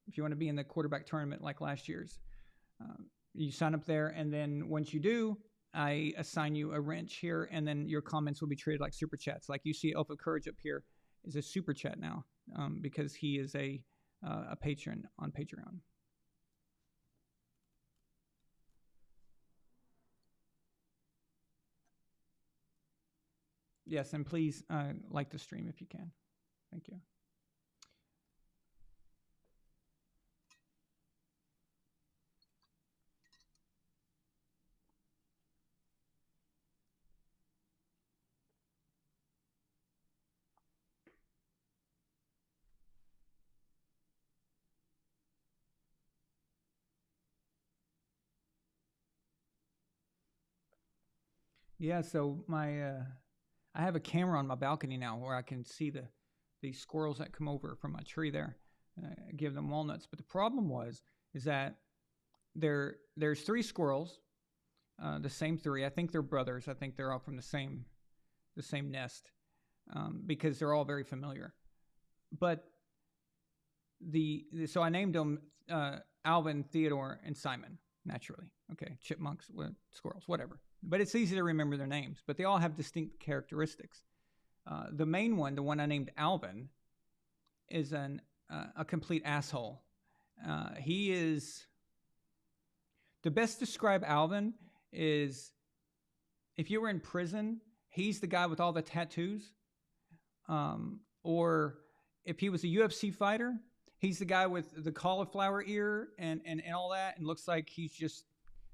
if you want to be in the quarterback tournament like last year's, you sign up there, and then once you do, I assign you a wrench here, and then your comments will be treated like super chats. Like you see Elf of Courage up here is a super chat now because he is a patron on Patreon. Yes, and please like the stream if you can. Thank you. Yeah, so I have a camera on my balcony now where I can see the squirrels that come over from my tree there. I give them walnuts, but the problem is that there's 3 squirrels, the same 3. I think they're brothers. I think they're all from the same nest because they're all very familiar. But so I named them Alvin, Theodore, and Simon. Naturally, okay, chipmunks, squirrels, whatever. But it's easy to remember their names. But they all have distinct characteristics. The main one, the one I named Alvin, is a complete asshole. He is the best to describe Alvin is if you were in prison, he's the guy with all the tattoos. Or if he was a UFC fighter, he's the guy with the cauliflower ear and all that, and looks like he's just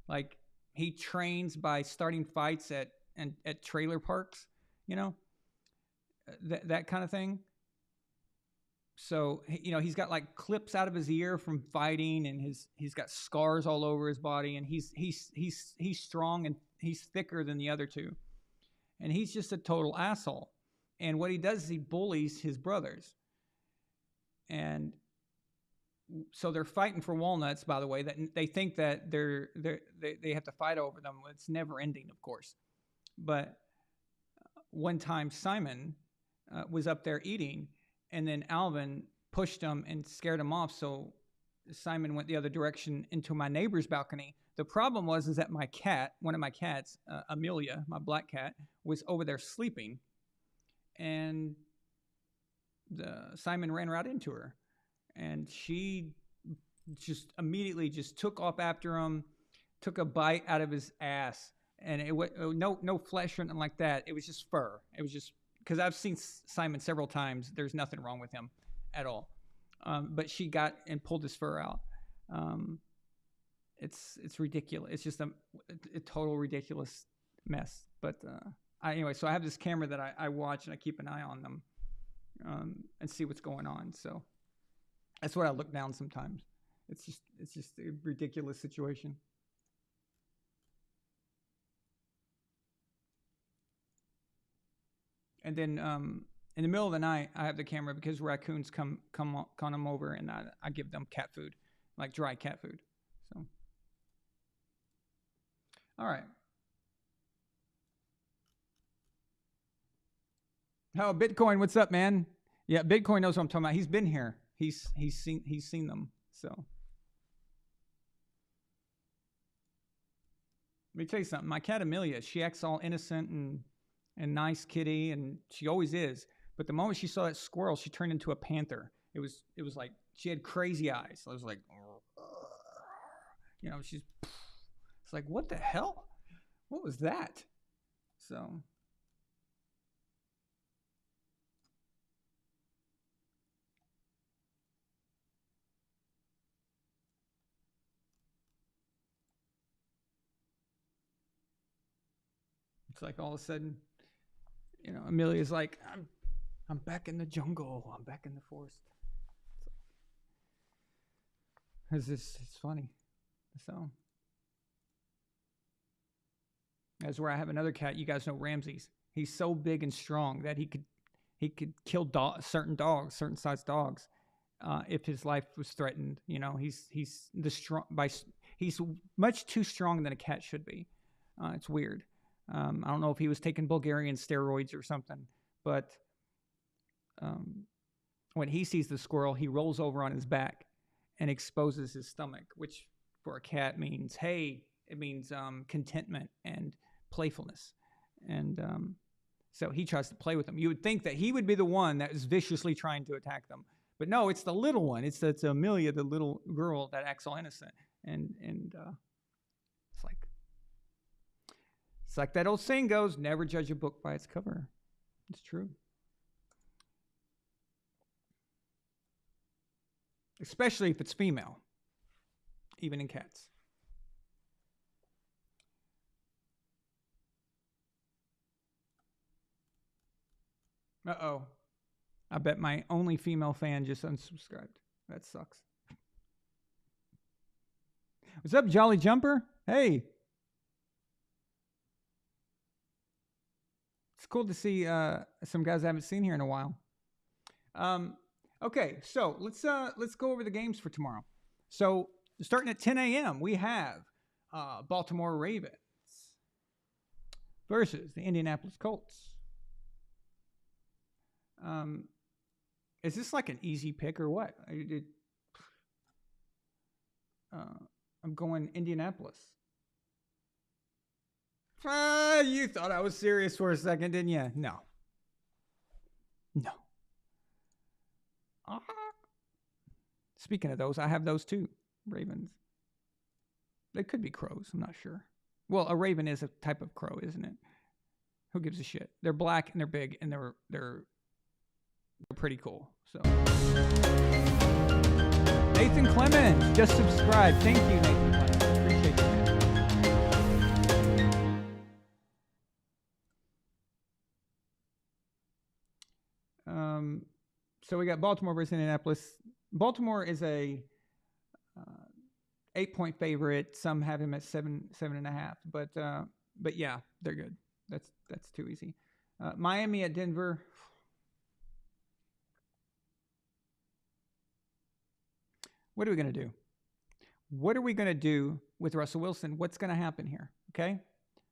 like he trains by starting fights at trailer parks, you know, that kind of thing. So, you know, he's got like clips out of his ear from fighting, and he's got scars all over his body, and he's strong, and he's thicker than the other 2. And he's just a total asshole. And what he does is he bullies his brothers. And so they're fighting for walnuts, by the way, that they think that they have to fight over them. It's never ending, of course. But one time Simon was up there eating, and then Alvin pushed him and scared him off. So Simon went the other direction into my neighbor's balcony. The problem is that my cat, one of my cats, Amelia, my black cat, was over there sleeping, and Simon ran right into her. And she just immediately just took off after him, took a bite out of his ass, and it was no flesh or anything like that. It was just fur. It was just because I've seen Simon several times. There's nothing wrong with him at all. But she got and pulled his fur out. It's ridiculous. It's just a total ridiculous mess. But anyway, so I have this camera that I watch, and I keep an eye on them and see what's going on. So. That's what I look down sometimes. It's just a ridiculous situation. And then in the middle of the night, I have the camera because raccoons come them over, and I give them cat food, like dry cat food. So, all right. Oh, Bitcoin, what's up, man? Yeah, Bitcoin knows what I'm talking about. He's been here. He's seen them. So let me tell you something. My cat Amelia, she acts all innocent and nice kitty, and she always is. But the moment she saw that squirrel, she turned into a panther. It was like she had crazy eyes. I was like, you know, it's like, what the hell? What was that? So. It's like all of a sudden, Amelia's like, I'm back in the jungle. I'm back in the forest. It's funny. So that's where I have another cat. You guys know Ramses. He's so big and strong that he could kill certain sized dogs, if his life was threatened. He's much too strong than a cat should be. It's weird. I don't know if he was taking Bulgarian steroids or something, but when he sees the squirrel, he rolls over on his back and exposes his stomach, which for a cat means, hey, it means contentment and playfulness. And so he tries to play with them. You would think that he would be the one that is viciously trying to attack them. But no, it's the little one. It's Amelia, the little girl that acts all innocent. And it's like that old saying goes, never judge a book by its cover. It's true. Especially if it's female, even in cats. Uh-oh. I bet my only female fan just unsubscribed. That sucks. What's up, Jolly Jumper? Hey. It's cool to see some guys I haven't seen here in a while. Okay, so let's go over the games for tomorrow. So starting at 10 a.m., we have Baltimore Ravens versus the Indianapolis Colts. Is this like an easy pick or what? I'm going Indianapolis. You thought I was serious for a second, didn't you? No. Speaking of those, I have those too. Ravens. They could be crows. I'm not sure. Well, a raven is a type of crow, isn't it? Who gives a shit? They're black and they're big and they're pretty cool. So Nathan Clemens just subscribed. Thank you, Nathan Clemens. Appreciate you. So we got Baltimore versus Indianapolis. Baltimore is a 8-point favorite. Some have him at 7.5. But yeah, they're good. That's too easy. Miami at Denver. What are we going to do? What are we going to do with Russell Wilson? What's going to happen here? Okay.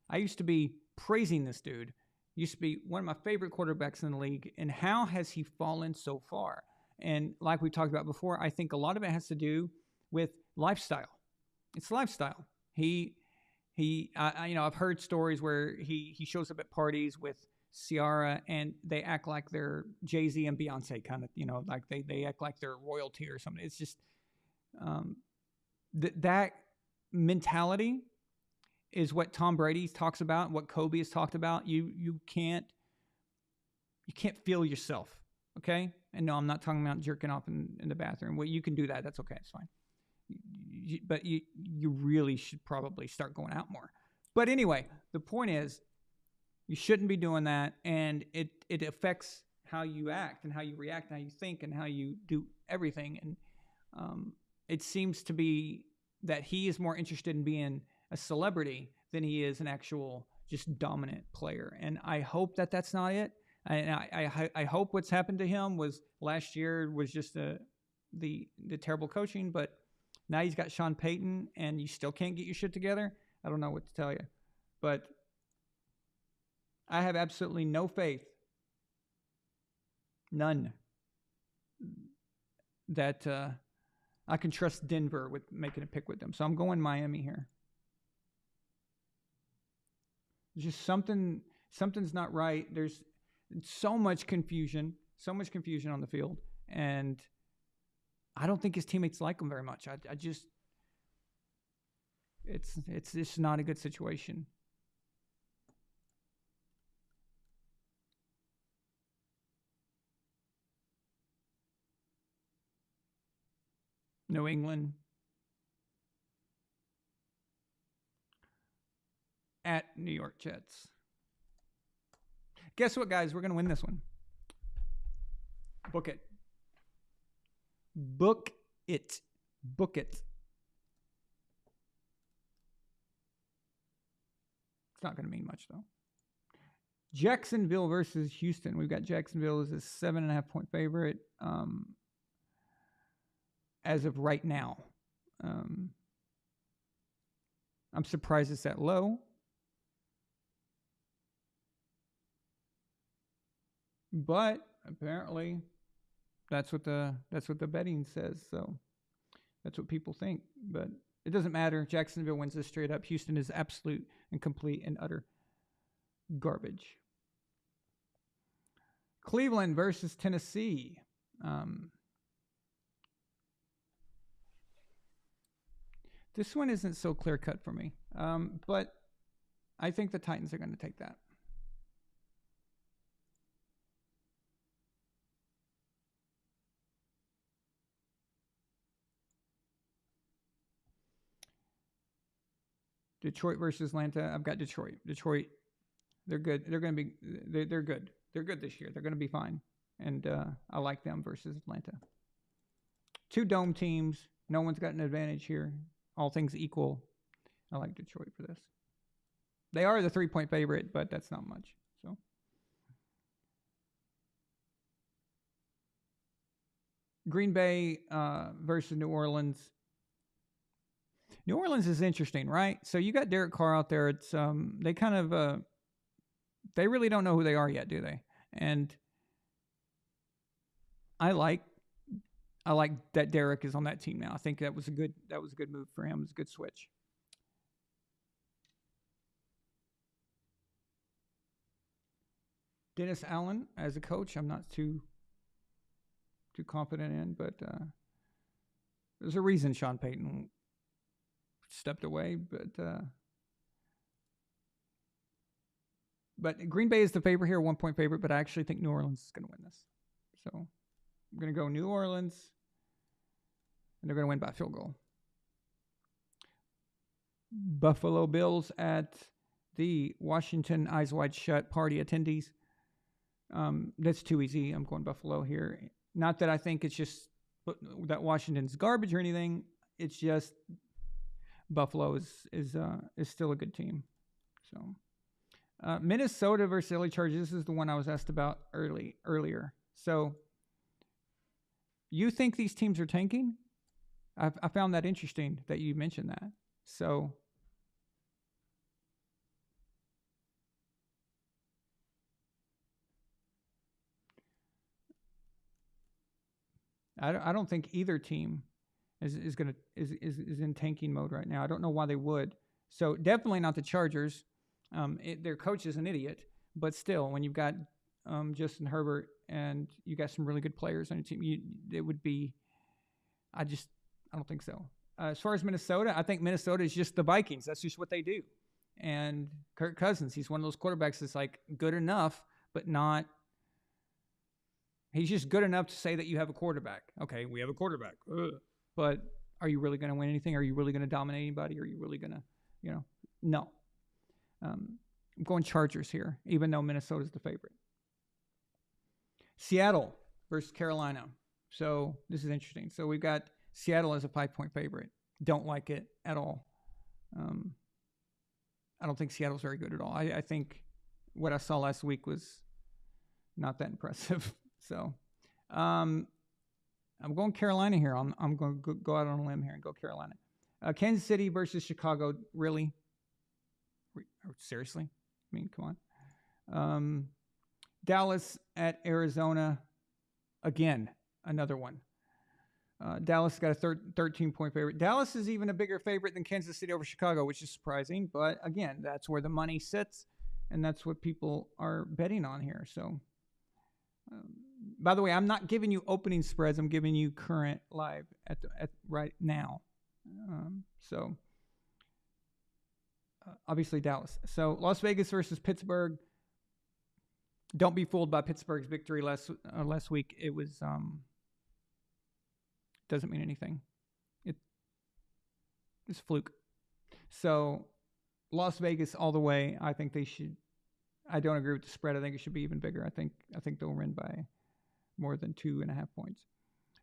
I used to be praising this dude. Used to be one of my favorite quarterbacks in the league. And how has he fallen so far? And like we talked about before, I think a lot of it has to do with lifestyle. It's lifestyle. I've heard stories where he shows up at parties with Ciara and they act like they're Jay-Z and Beyonce kind of, like they act like they're royalty or something. It's just that mentality is what Tom Brady talks about, what Kobe has talked about. You can't feel yourself, okay? And no, I'm not talking about jerking off in the bathroom. Well, you can do that. That's okay. It's fine. But you really should probably start going out more. But anyway, the point is you shouldn't be doing that, and it affects how you act and how you react and how you think and how you do everything. And it seems to be that he is more interested in being a celebrity than he is an actual just dominant player. And I hope that that's not it. And I hope what's happened to him was last year was just the terrible coaching, but now he's got Sean Payton and you still can't get your shit together. I don't know what to tell you, but I have absolutely no faith, none, that I can trust Denver with making a pick with them. So I'm going Miami here. Just something's not right. There's so much confusion on the field, and I don't think his teammates like him very much. It's just not a good situation. New England at New York Jets. Guess what, guys? We're going to win this one. Book it. Book it. Book it. It's not going to mean much, though. Jacksonville versus Houston. We've got Jacksonville as a 7.5-point favorite as of right now. I'm surprised it's that low. But apparently that's what the betting says. So that's what people think. But it doesn't matter. Jacksonville wins this straight up. Houston is absolute and complete and utter garbage. Cleveland versus Tennessee. This one isn't so clear cut for me, but I think the Titans are going to take that. Detroit versus Atlanta. I've got Detroit. Detroit, they're good. They're going to be. They're good. They're good this year. They're going to be fine, and I like them versus Atlanta. Two dome teams. No one's got an advantage here. All things equal, I like Detroit for this. They are the 3-point favorite, but that's not much. So, Green Bay versus New Orleans. New Orleans is interesting, right? So you got Derek Carr out there. It's they kind of they really don't know who they are yet, do they? And I like that Derek is on that team now. I think that was a good move for him. It was a good switch. Dennis Allen as a coach, I'm not too confident in, but there's a reason Sean Payton stepped away. But Green Bay is the favorite here, 1-point favorite, but I actually think New Orleans is going to win this. So I'm going to go New Orleans, and they're going to win by field goal. Buffalo Bills at the Washington Eyes Wide Shut party attendees. That's too easy. I'm going Buffalo here. Not that I think it's just that Washington's garbage or anything. It's just Buffalo is still a good team. So Minnesota versus LA Chargers. This is the one I was asked about earlier. So you think these teams are tanking? I found that interesting that you mentioned that. So I don't think either team is in tanking mode right now. I don't know why they would. So definitely not the Chargers. Their coach is an idiot, but still, when you've got Justin Herbert and you got some really good players on your team, it would be. I don't think so. As far as Minnesota, I think Minnesota is just the Vikings. That's just what they do. And Kirk Cousins, he's one of those quarterbacks that's like good enough, but not. He's just good enough to say that you have a quarterback. Okay, we have a quarterback. Ugh. But are you really going to win anything? Are you really going to dominate anybody? Are you really going to, no. I'm going Chargers here, even though Minnesota's the favorite. Seattle versus Carolina. So this is interesting. So we've got Seattle as a 5-point favorite. Don't like it at all. I don't think Seattle's very good at all. I think what I saw last week was not that impressive. So I'm going Carolina here. I'm going to go out on a limb here and go Carolina. Kansas City versus Chicago. Really? Seriously? I mean, come on. Dallas at Arizona. Again, another one. Dallas got a 13-point favorite. Dallas is even a bigger favorite than Kansas City over Chicago, which is surprising. But again, that's where the money sits, and that's what people are betting on here. So, by the way, I'm not giving you opening spreads. I'm giving you current live at right now. Obviously Dallas. So Las Vegas versus Pittsburgh. Don't be fooled by Pittsburgh's victory last week. It was doesn't mean anything. It's a fluke. So Las Vegas all the way. I think they should I don't agree with the spread. I think it should be even bigger. I think they'll win by more than 2.5 points.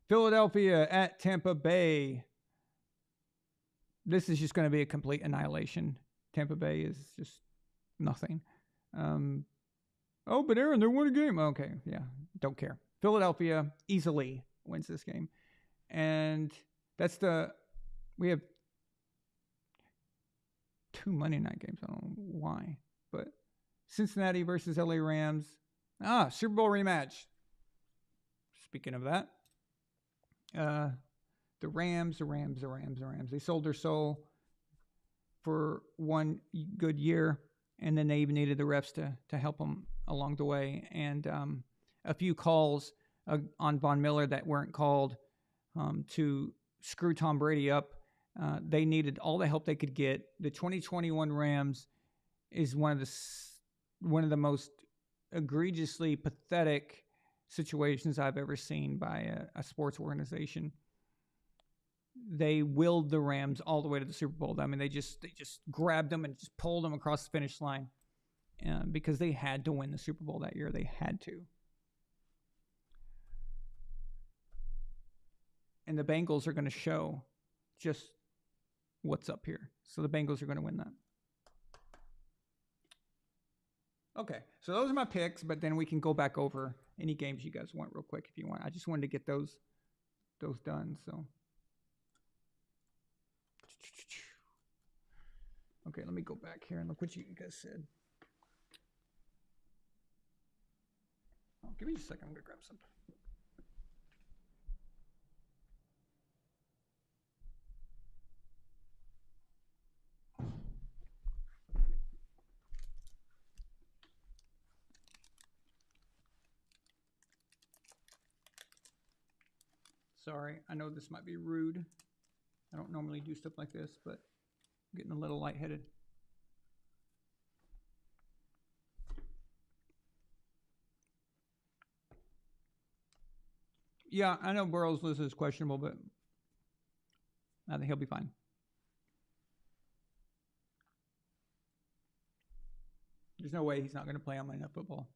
Philadelphia at Tampa Bay. This is just going to be a complete annihilation. Tampa Bay is just nothing. But Aaron, they won a game. Okay, yeah, don't care. Philadelphia easily wins this game. And we have 2 Monday night games. I don't know why, but Cincinnati versus LA Rams. Super Bowl rematch. Speaking of that, the Rams. They sold their soul for one good year, and then they even needed the refs to help them along the way. And a few calls on Von Miller that weren't called to screw Tom Brady up. They needed all the help they could get. The 2021 Rams is one of the most egregiously pathetic situations I've ever seen by a sports organization. They willed the Rams all the way to the Super Bowl. I mean, they just grabbed them and just pulled them across the finish line because they had to win the Super Bowl that year. They had to. And the Bengals are going to show just what's up here. So the Bengals are going to win that. Okay, so those are my picks, but then we can go back over any games you guys want real quick if you want. I just wanted to get those done. So, okay, let me go back here and look what you guys said. Give me a second. I'm gonna grab something. Sorry, I know this might be rude. I don't normally do stuff like this, but I'm getting a little lightheaded. Yeah, I know Burrow's list is questionable, but I think he'll be fine. There's no way he's not going to play on Monday Night Football,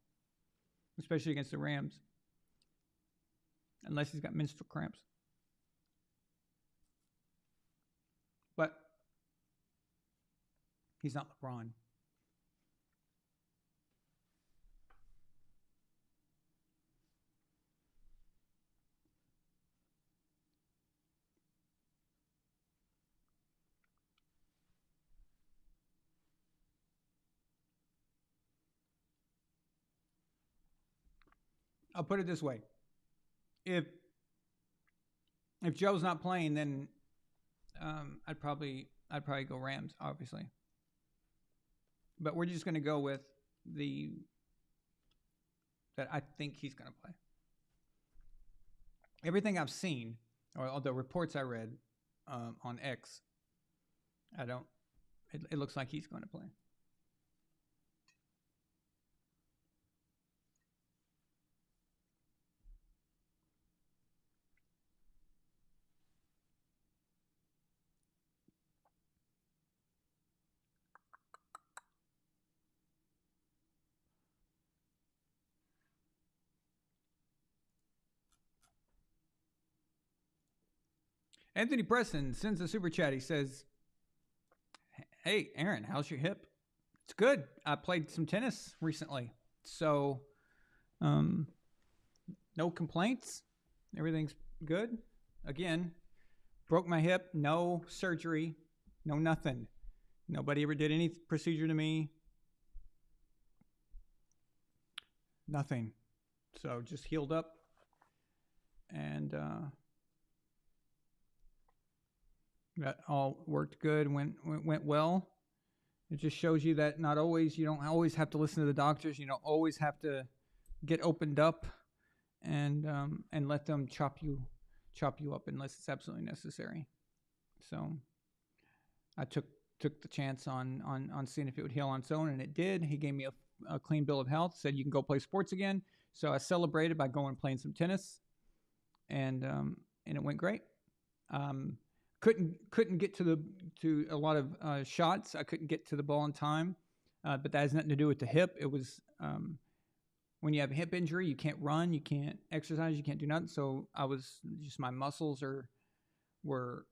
especially against the Rams. Unless he's got menstrual cramps. But he's not LeBron. I'll put it this way. If Joe's not playing, then I'd probably go Rams, obviously. But we're just going to go with that I think he's going to play. Everything I've seen, or the reports I read on X, it looks like he's going to play. Anthony Preston sends a super chat. He says, "Hey, Aaron, how's your hip?" It's good. I played some tennis recently, so no complaints. Everything's good. Again, broke my hip. No surgery. No nothing. Nobody ever did any procedure to me. Nothing. So just healed up. And that all worked good, went well. It just shows you that you don't always have to listen to the doctors. You don't always have to get opened up and let them chop you up unless it's absolutely necessary. So I took the chance on seeing if it would heal on its own, and it did. He gave me a clean bill of health, said you can go play sports again. So I celebrated by going and playing some tennis, and it went great. Couldn't get to a lot of shots. I couldn't get to the ball in time. but that has nothing to do with the hip. It was when you have a hip injury, you can't run, you can't exercise, you can't do nothing. So my muscles were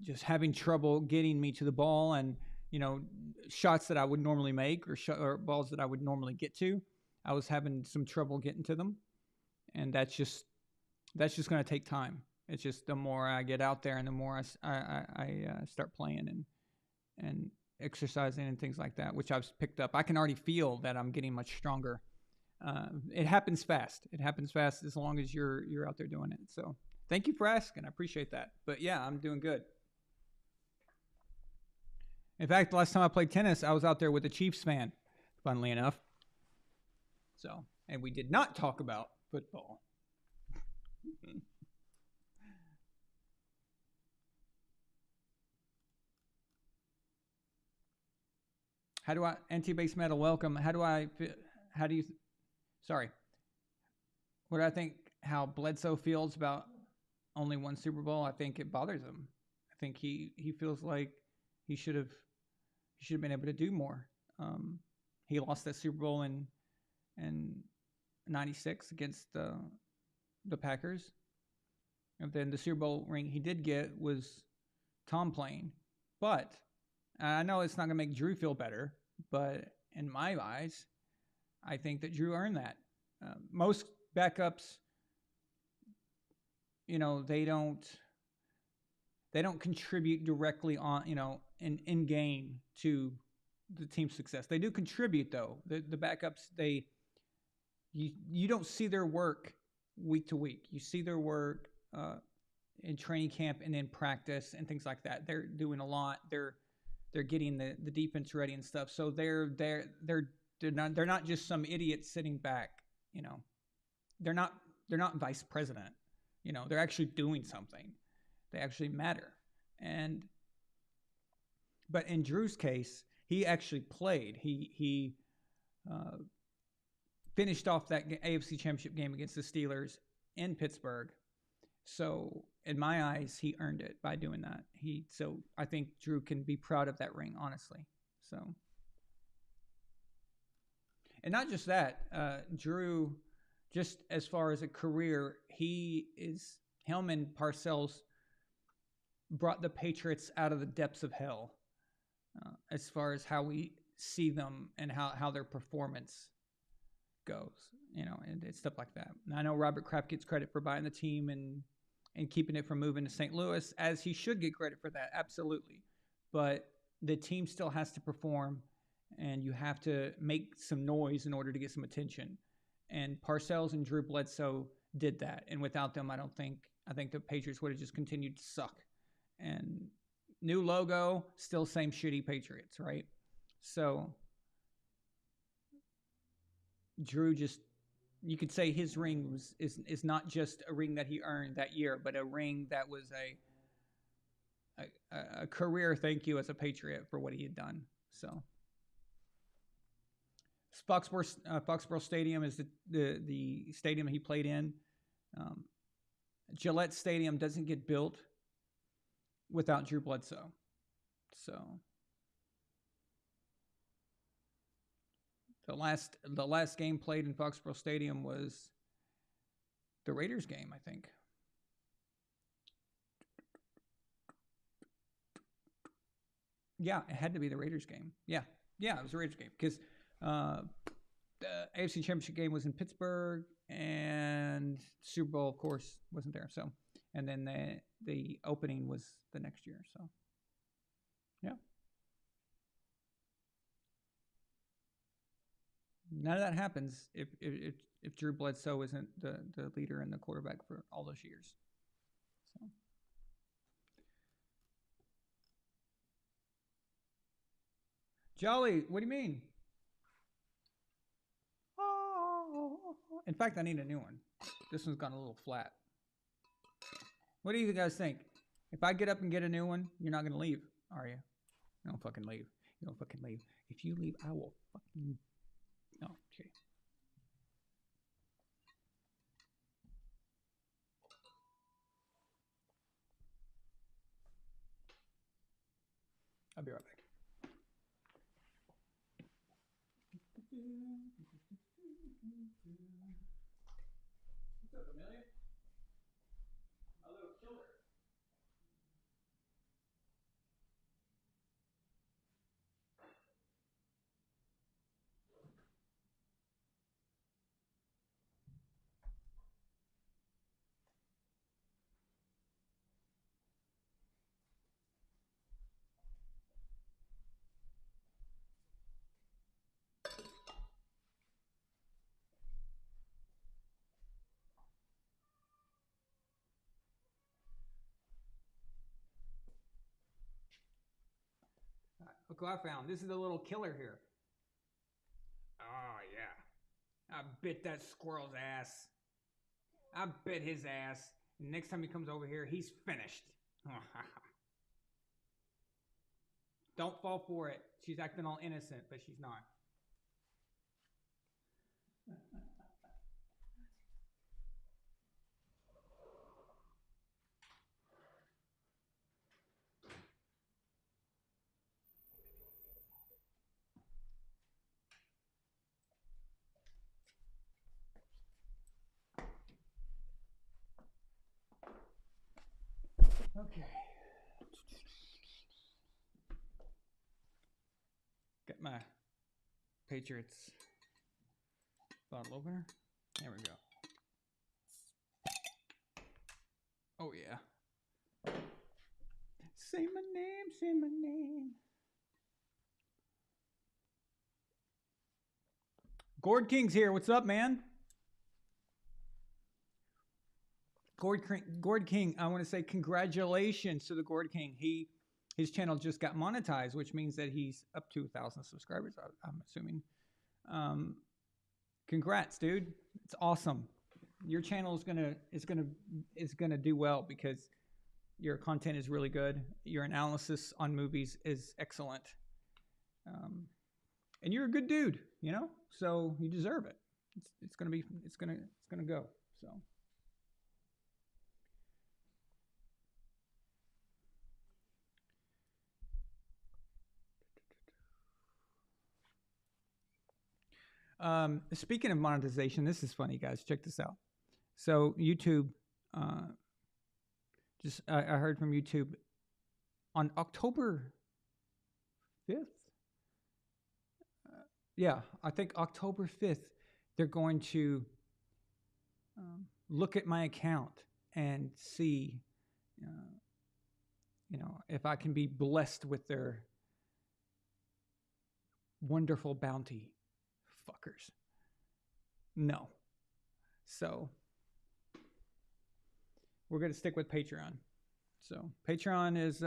just having trouble getting me to the ball, and shots that I would normally make or balls that I would normally get to, I was having some trouble getting to them, and that's just going to take time. It's just the more I get out there and the more I start playing and exercising and things like that, which I've picked up. I can already feel that I'm getting much stronger. It happens fast. It happens fast as long as you're out there doing it. So thank you for asking. I appreciate that. But yeah, I'm doing good. In fact, the last time I played tennis, I was out there with a Chiefs fan, funnily enough. So, and we did not talk about football. How do I, anti-base metal, welcome. What do I think how Bledsoe feels about only one Super Bowl? I think it bothers him. I think he feels like he should have been able to do more. He lost that Super Bowl in '96 against the Packers. And then the Super Bowl ring he did get was Tom playing. But I know it's not going to make Drew feel better, but in my eyes, I think that Drew earned that. Most backups, they don't contribute directly on, in game to the team's success. They do contribute though. The backups, you don't see their work week to week. You see their work in training camp and in practice and things like that. They're doing a lot. They're getting the defense ready and stuff. So they're not just some idiot sitting back. They're not vice president. They're actually doing something. They actually matter. But in Drew's case, he actually played. He finished off that AFC Championship game against the Steelers in Pittsburgh. So in my eyes, he earned it by doing that. So I think Drew can be proud of that ring, honestly. So, and not just that, Drew, just as far as a career, him and Parcells brought the Patriots out of the depths of hell, as far as how we see them and how their performance goes, and stuff like that. And I know Robert Kraft gets credit for buying the team and keeping it from moving to St. Louis, as he should get credit for that, absolutely. But the team still has to perform, and you have to make some noise in order to get some attention. And Parcells and Drew Bledsoe did that, and without them, I think the Patriots would have just continued to suck. And new logo, still same shitty Patriots, right? So Drew you could say his ring is not just a ring that he earned that year, but a ring that was a career thank you as a Patriot for what he had done. So Foxborough Stadium is the stadium he played in. Gillette Stadium doesn't get built without Drew Bledsoe. So the last game played in Foxborough Stadium was the Raiders game, I think. Yeah, it had to be the Raiders game. Yeah, it was the Raiders game because the AFC Championship game was in Pittsburgh, and Super Bowl, of course, wasn't there. So, and then the opening was the next year. So, yeah. None of that happens if Drew Bledsoe isn't the leader and the quarterback for all those years. So. Jolly, what do you mean? Oh. In fact, I need a new one. This one's gone a little flat. What do you guys think? If I get up and get a new one, you're not going to leave, are you? You don't fucking leave. You don't fucking leave. If you leave, I will fucking... No, okay. I'll be right back. What's up, Amelia? A little killer. Look what I found. This is the little killer here. Oh, yeah. I bit that squirrel's ass. I bit his ass. Next time he comes over here, he's finished. Don't fall for it. She's acting all innocent, but she's not. Okay. Got my Patriots bottle opener. There we go. Oh, yeah. Say my name, say my name. Gord King's here. What's up, man? Gord King, I want to say congratulations to the Gord King. His channel just got monetized, which means that he's up to 1,000 subscribers, I'm assuming. Congrats, dude. It's awesome. Your channel is gonna do well because your content is really good. Your analysis on movies is excellent. And you're a good dude, you know? So you deserve it. It's gonna go. So speaking of monetization, this is funny, guys. Check this out. So YouTube, I heard from YouTube on October 5th. Yeah, I think October 5th, they're going to look at my account and see, if I can be blessed with their wonderful bounty. Fuckers. No. So we're going to stick with Patreon. So Patreon is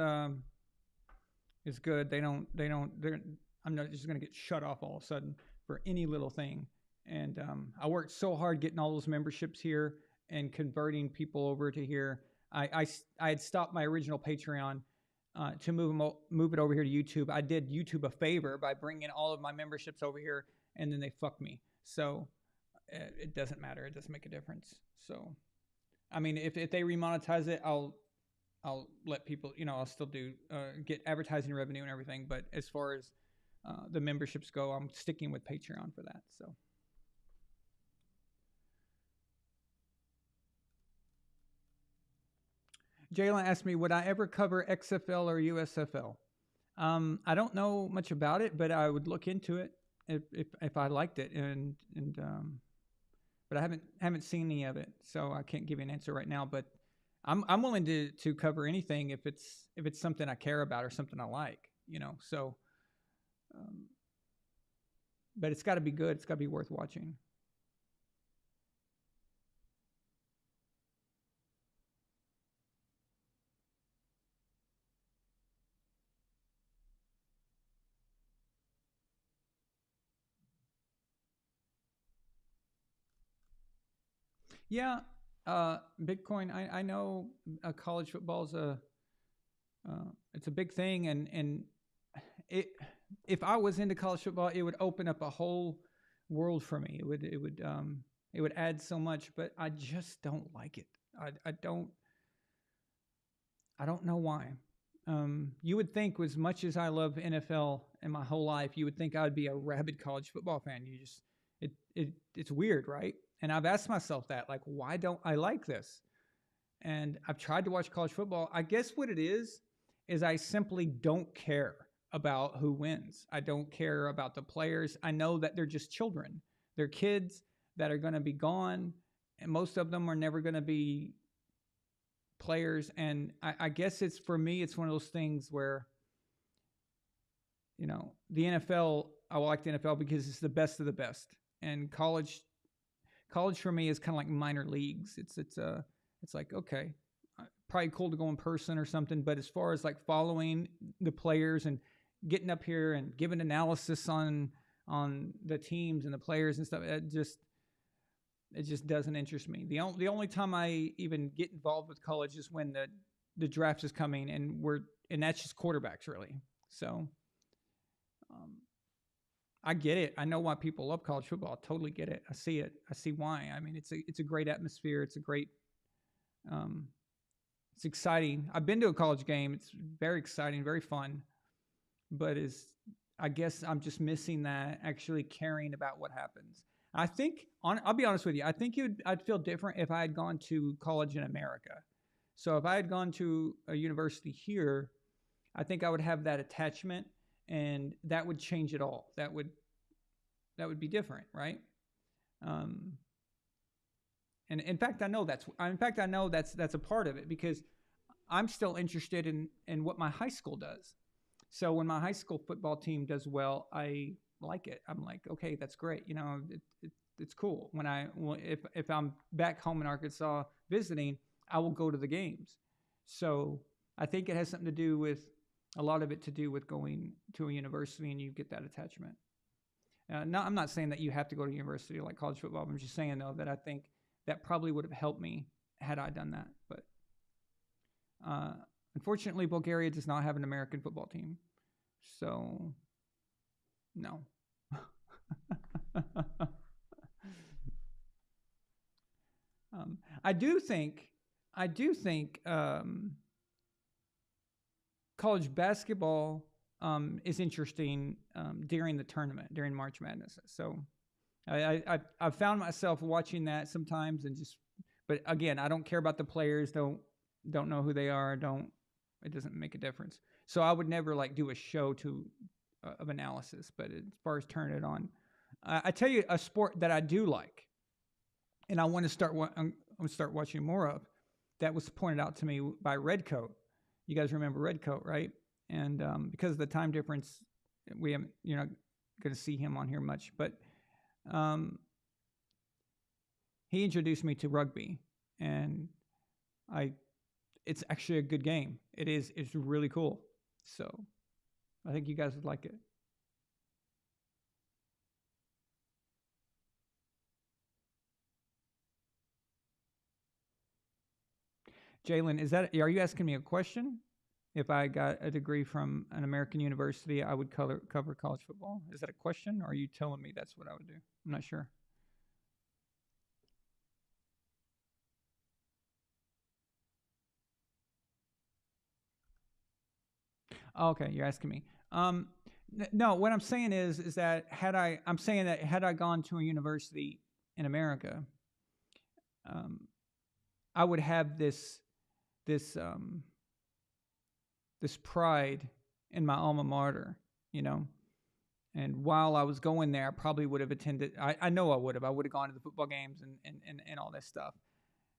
good. I'm not just going to get shut off all of a sudden for any little thing. And I worked so hard getting all those memberships here and converting people over to here. I had stopped my original Patreon to move it over here to YouTube. I did YouTube a favor by bringing all of my memberships over here, and then they fucked me. So it doesn't matter. It doesn't make a difference. So, I mean, if they remonetize it, I'll let people, I'll still do get advertising revenue and everything. But as far as the memberships go, I'm sticking with Patreon for that. So. Jalen asked me, would I ever cover XFL or USFL? I don't know much about it, but I would look into it if I liked it, but I haven't seen any of it, so I can't give you an answer right now. But I'm willing to cover anything if it's something I care about or something I like, So, but it's got to be good. It's got to be worth watching. Yeah, Bitcoin. I know college football is it's a big thing, and if I was into college football, it would open up a whole world for me. It would add so much, but I just don't like it. I don't know why. you would think, as much as I love NFL in my whole life, you would think I would be a rabid college football fan. It's weird, right? And I've asked myself that, like, why don't I like this? And I've tried to watch college football. I guess what it is I simply don't care about who wins. I don't care about the players. I know that they're just children. They're kids that are going to be gone, and most of them are never going to be players. And I guess for me, it's one of those things where, the NFL, I like the NFL because it's the best of the best. And college for me is kind of like minor leagues. It's like, okay, probably cool to go in person or something. But as far as like following the players and getting up here and giving analysis on the teams and the players and stuff, it just doesn't interest me. The only time I even get involved with college is when the draft is coming, and that's just quarterbacks, really. So I get it. I know why people love college football. I totally get it. I see it. I see why. I mean, it's a great atmosphere. It's a great it's exciting. I've been to a college game. It's very exciting, very fun. But I guess I'm just missing that actually caring about what happens. I think, I'll be honest with you, I think I'd feel different if I had gone to college in America. So if I had gone to a university here, I think I would have that attachment, and that would change it all. That would be different, right? And in fact, I know that's a part of it, because I'm still interested in what my high school does. So when my high school football team does well, I like it. I'm like, okay, that's great. It's cool. If I'm back home in Arkansas visiting, I will go to the games. So I think it has something to do with, a lot of it to do with going to a university, and you get that attachment. No, I'm not saying that you have to go to university like college football. I'm just saying, though, that I think that probably would have helped me had I done that. But unfortunately, Bulgaria does not have an American football team. So, no. I do think college basketball is interesting during the tournament, during March Madness. So I've found myself watching that sometimes, but again, I don't care about the players. Don't know who they are. It doesn't make a difference. So I would never like do a show of analysis. But as far as turning it on, I tell you a sport that I do like, and I want to start watching more of. That was pointed out to me by Redcoat. You guys remember Redcoat, right? And because of the time difference, you're not going to see him on here much. But he introduced me to rugby, and it's actually a good game. It's really cool. So I think you guys would like it. Jalen, are you asking me a question? If I got a degree from an American university, I would cover college football. Is that a question, or are you telling me that's what I would do? I'm not sure. Oh, okay, you're asking me. No, what I'm saying is that had I gone to a university in America, I would have this pride in my alma mater, And while I was going there, I probably would have attended. I know I would have. I would have gone to the football games and all this stuff.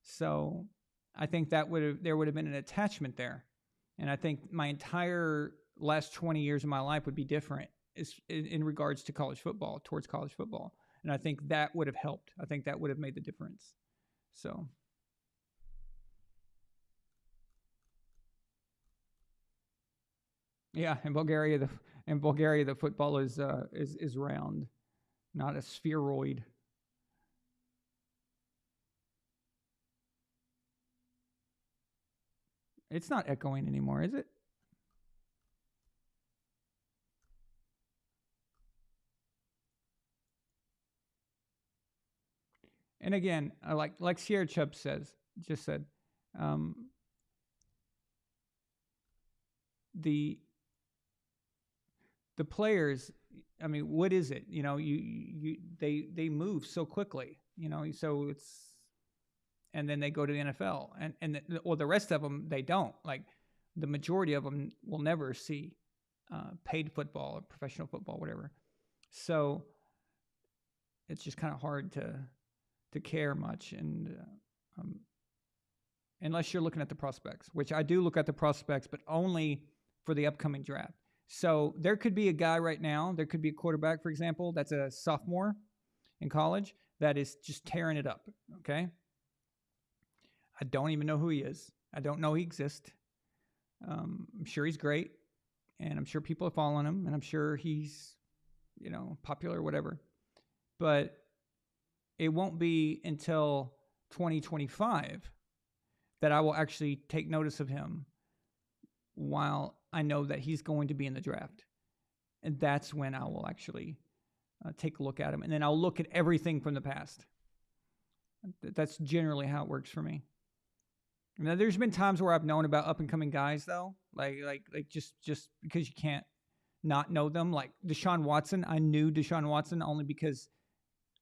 So I think there would have been an attachment there. And I think my entire last 20 years of my life would be different in regards to towards college football. And I think that would have helped. I think that would have made the difference. So. Yeah, in Bulgaria, the football is round, not a spheroid. It's not echoing anymore, is it? And again, like Sierra Chubb just said, the players, I mean, what is it? You know, they move so quickly, you know, so it's, and then they go to the NFL, or the rest of them, they don't. Like, the majority of them will never see paid football or professional football, whatever. So it's just kind of hard to care much, and unless you're looking at the prospects, which I do look at the prospects, but only for the upcoming draft. So there could be a guy right now, there could be a quarterback, for example, that's a sophomore in college that is just tearing it up, okay? I don't even know who he is. I don't know he exists. I'm sure he's great, and I'm sure people are following him, and I'm sure he's, you know, popular or whatever. But it won't be until 2025 that I will actually take notice of him while I know that he's going to be in the draft. And that's when I will actually take a look at him. And then I'll look at everything from the past. That's generally how it works for me. Now, there's been times where I've known about up-and-coming guys, though. Like just because you can't not know them. Like Deshaun Watson, I knew Deshaun Watson only because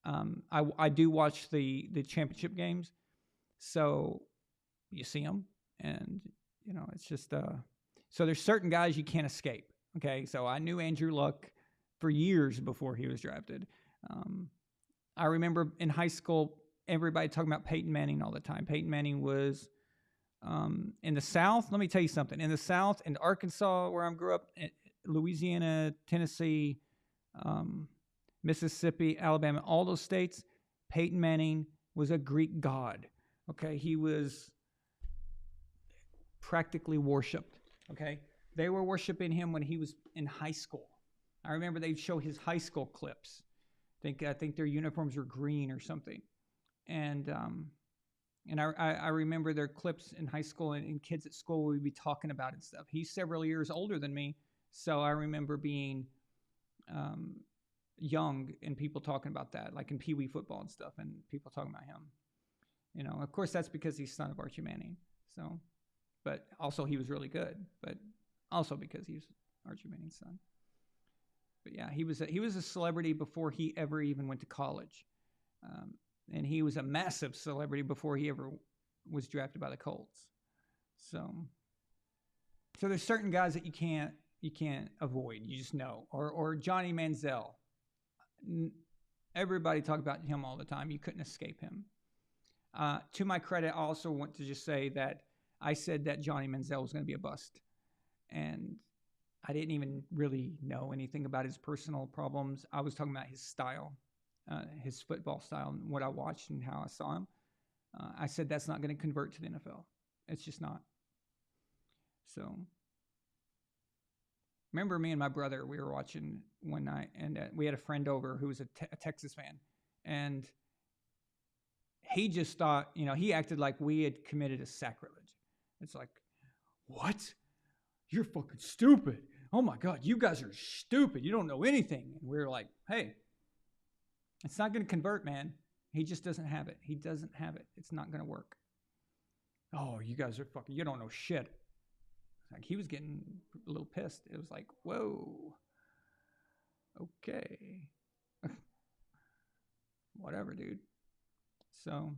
I do watch the championship games. So you see them, and, you know, it's just... So there's certain guys you can't escape, okay? So I knew Andrew Luck for years before he was drafted. I remember in high school, everybody talking about Peyton Manning all the time. Peyton Manning was in the South. Let me tell you something. In the South, in Arkansas, where I grew up, Louisiana, Tennessee, Mississippi, Alabama, all those states, Peyton Manning was a Greek god, okay? He was practically worshipped, okay? They were worshiping him when he was in high school. I remember they'd show his high school clips. I think their uniforms were green or something. And I remember their clips in high school, and kids at school would be talking about it and stuff. He's several years older than me, so I remember being young and people talking about that, like in Pee Wee football and stuff, and people talking about him. You know, of course, that's because he's son of Archie Manning. So, but also he was really good, but also because he's Archie Manning's son. But yeah, he was a celebrity before he ever even went to college. And he was a massive celebrity before he ever was drafted by the Colts. So there's certain guys that you can't avoid. You just know. Or Johnny Manziel. Everybody talked about him all the time. You couldn't escape him. To my credit, I also want to just say that I said that Johnny Manziel was going to be a bust. And I didn't even really know anything about his personal problems. I was talking about his style. His football style and what I watched and how I saw him. I said that's not going to convert to the NFL. It's just not. So, remember me and my brother, we were watching one night, and we had a friend over who was a Texas fan. And he just thought, you know, he acted like we had committed a sacrilege. It's like, what? You're fucking stupid. Oh my God, you guys are stupid. You don't know anything. And we were like, hey, it's not going to convert, man. He just doesn't have it. He doesn't have it. It's not going to work. Oh, you guys are fucking, you don't know shit. Like, he was getting a little pissed. It was like, whoa. Okay. Whatever, dude. So,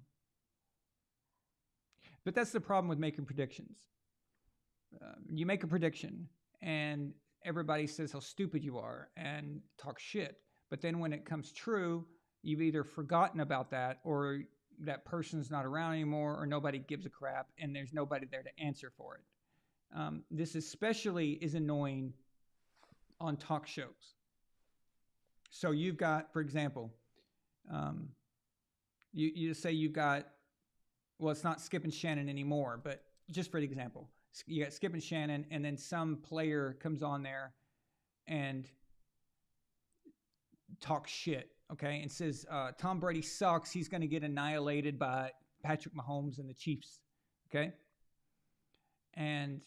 but that's the problem with making predictions. You make a prediction and everybody says how stupid you are and talk shit. But then when it comes true, you've either forgotten about that, or that person's not around anymore, or nobody gives a crap, and there's nobody there to answer for it. This especially is annoying on talk shows. So you've got, for example, you say you've got, well, it's not Skip and Shannon anymore, but just for the example, you got Skip and Shannon, and then some player comes on there and talk shit, okay, and says Tom Brady sucks. He's going to get annihilated by Patrick Mahomes and the Chiefs, okay? And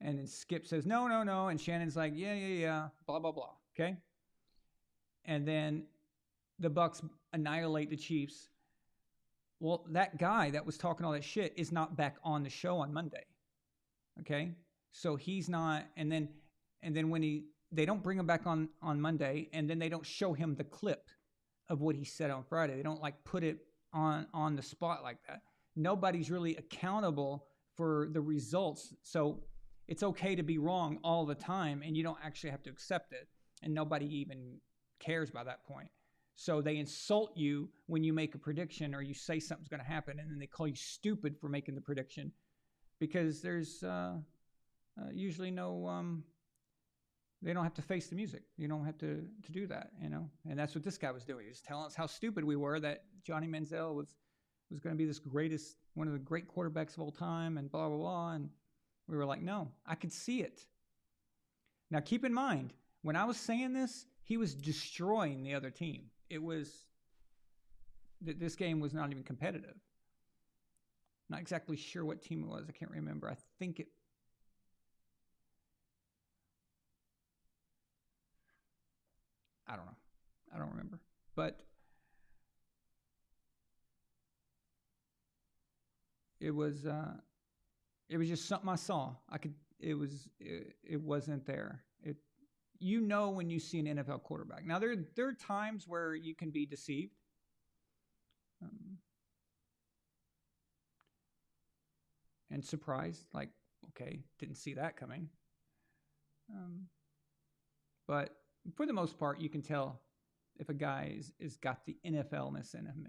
then Skip says, no, and Shannon's like, yeah, blah, blah, blah, okay? And then the Bucks annihilate the Chiefs. Well, that guy that was talking all that shit is not back on the show on Monday, okay? So he's not, and then when they don't bring him back on Monday, and then they don't show him the clip of what he said on Friday. They don't like put it on the spot like that. Nobody's really accountable for the results. So it's okay to be wrong all the time, and you don't actually have to accept it. And nobody even cares by that point. So they insult you when you make a prediction or you say something's going to happen, and then they call you stupid for making the prediction because there's usually no, they don't have to face the music. You don't have to do that, you know? And that's what this guy was doing. He was telling us how stupid we were that Johnny Manziel was going to be this one of the great quarterbacks of all time and blah, blah, blah. And we were like, no, I could see it. Now, keep in mind, when I was saying this, he was destroying the other team. It was, this game was not even competitive. Not exactly sure what team it was. I can't remember. I think I don't know. I don't remember. But it was just something I saw. It wasn't there. You know when you see an NFL quarterback. Now, there are times where you can be deceived. And surprised, like, okay, didn't see that coming. But for the most part, you can tell if a guy is got the NFL-ness in him,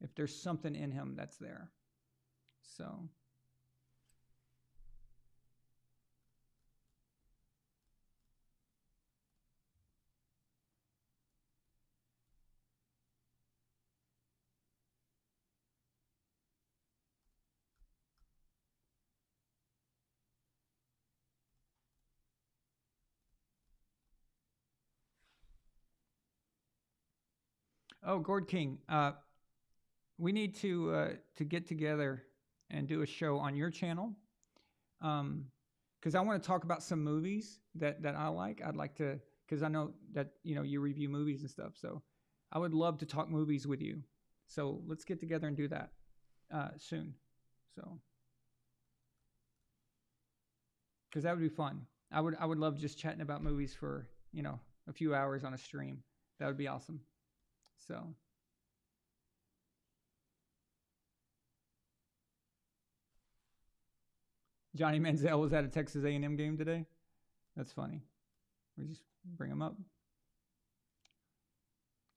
if there's something in him that's there. So. Oh, Gord King, we need to get together and do a show on your channel, because I want to talk about some movies that I like. I'd like to, because I know that you review movies and stuff. So I would love to talk movies with you. So let's get together and do that soon. So because that would be fun. I would love just chatting about movies for a few hours on a stream. That would be awesome. So, Johnny Manziel was at a Texas A&M game today. That's funny. We just bring him up.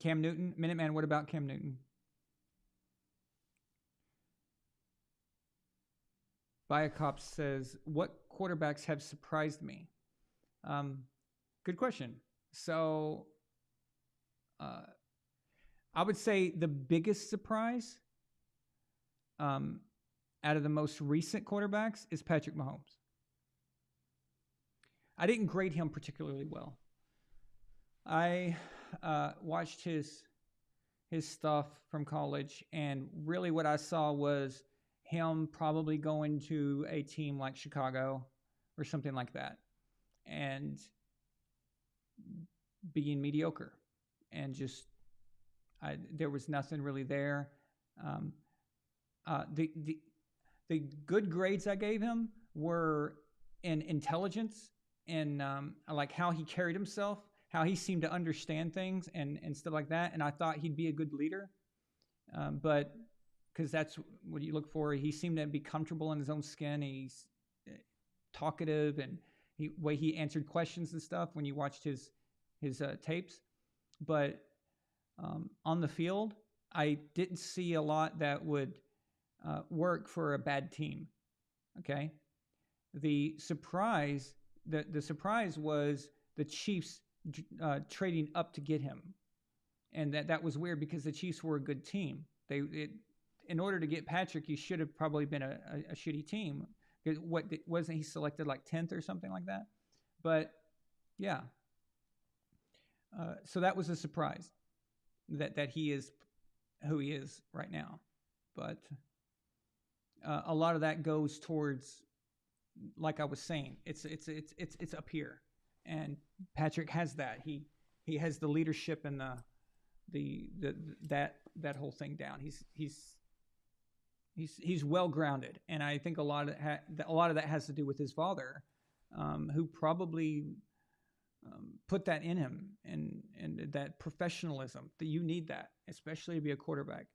Cam Newton, Minuteman. What about Cam Newton? Biacop says, "What quarterbacks have surprised me?" Good question. So, I would say the biggest surprise out of the most recent quarterbacks is Patrick Mahomes. I didn't grade him particularly well. I watched his stuff from college, and really what I saw was him probably going to a team like Chicago or something like that and being mediocre and just there was nothing really there. The good grades I gave him were in intelligence and like how he carried himself, how he seemed to understand things and stuff like that. And I thought he'd be a good leader, but because that's what you look for. He seemed to be comfortable in his own skin. He's talkative and way he answered questions and stuff when you watched his tapes. But on the field, I didn't see a lot that would work for a bad team. Okay, the surprise was the Chiefs trading up to get him, and that was weird because the Chiefs were a good team. In order to get Patrick, you should have probably been a shitty team. Wasn't he selected like 10th or something like that? But yeah, so that was a surprise that he is who he is right now. But a lot of that goes towards, like I was saying, it's up here, and Patrick has that. He has the leadership and that whole thing down. He's He's well grounded, and I think a lot of that has to do with his father, who probably put that in him, and that professionalism that you need, that especially to be a quarterback.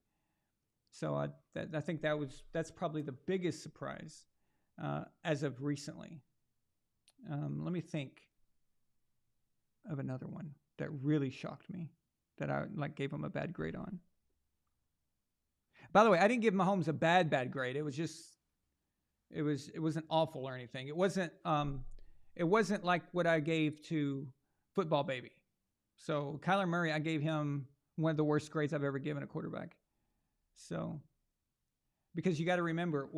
So I think that's probably the biggest surprise as of recently. Let me think of another one that really shocked me, that I gave him a bad grade on. By the way, I didn't give Mahomes a bad grade. It was just, it wasn't awful or anything. It wasn't like what I gave to Football Baby. So Kyler Murray, I gave him one of the worst grades I've ever given a quarterback. So, because you got to remember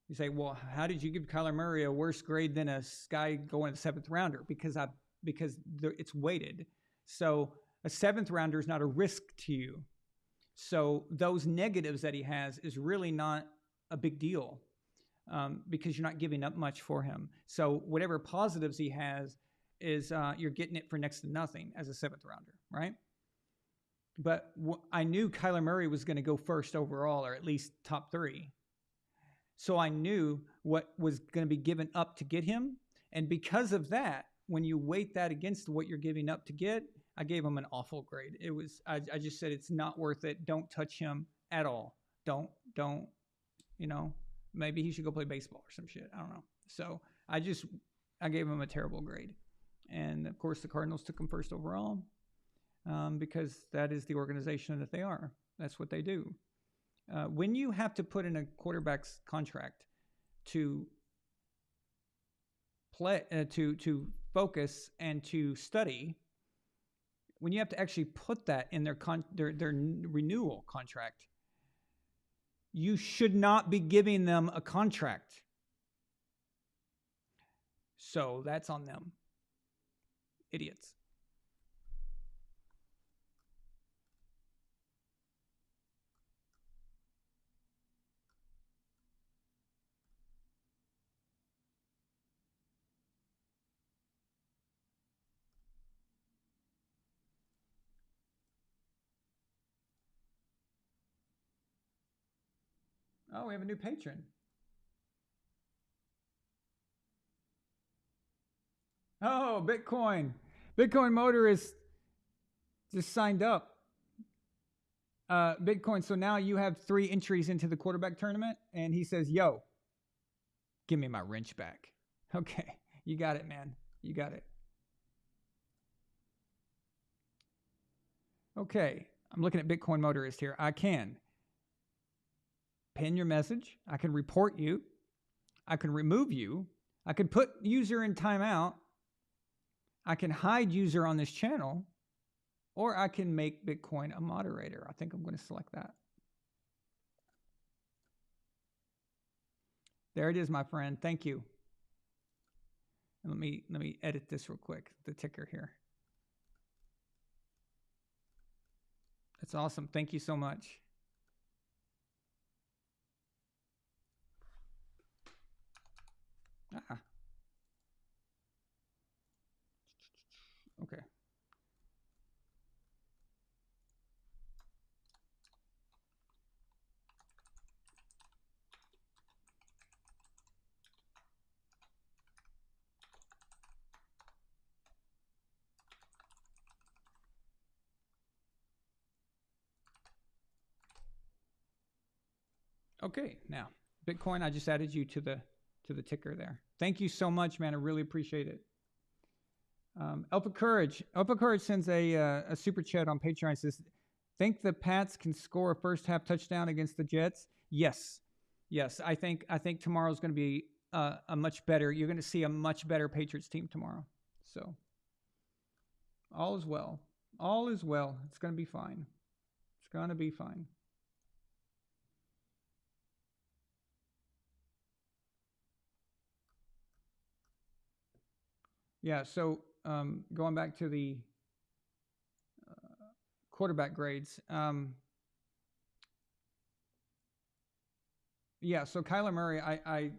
you say, well, how did you give Kyler Murray a worse grade than a guy going to 7th rounder? Because it's weighted. So a 7th rounder is not a risk to you. So those negatives that he has is really not a big deal, because you're not giving up much for him. So whatever positives he has is you're getting it for next to nothing as a 7th rounder, right? But I knew Kyler Murray was going to go first overall, or at least top 3. So I knew what was going to be given up to get him. And because of that, when you weight that against what you're giving up to get, I gave him an awful grade. It was, I just said, it's not worth it. Don't touch him at all. Don't, maybe he should go play baseball or some shit. I don't know. So I gave him a terrible grade. And of course the Cardinals took him first overall, because that is the organization that they are. That's what they do. When you have to put in a quarterback's contract to play, to focus and to study, when you have to actually put that in their renewal contract, you should not be giving them a contract. So that's on them. Idiots. Oh, we have a new patron. Oh, Bitcoin. Bitcoin Motor is just signed up. Bitcoin. So now you have 3 entries into the quarterback tournament, and he says, yo, give me my wrench back. Okay. You got it, man. You got it. Okay. I'm looking at Bitcoin Motorist here. I can pin your message. I can report you. I can remove you. I can put user in timeout. I can hide user on this channel, or I can make Bitcoin a moderator. I think I'm going to select that. There it is, my friend. Thank you. And let me edit this real quick, the ticker here. That's awesome. Thank you so much. Okay. Okay, now Bitcoin, I just added you to the ticker there. Thank you so much, man. I really appreciate it. Alpha Courage sends a super chat on Patreon. Says, think the Pats can score a first half touchdown against the Jets? Yes. I think tomorrow's going to be a much better. You're going to see a much better Patriots team tomorrow. So all is well. All is well. It's going to be fine. It's going to be fine. Yeah, so going back to the quarterback grades. Yeah, so Kyler Murray, I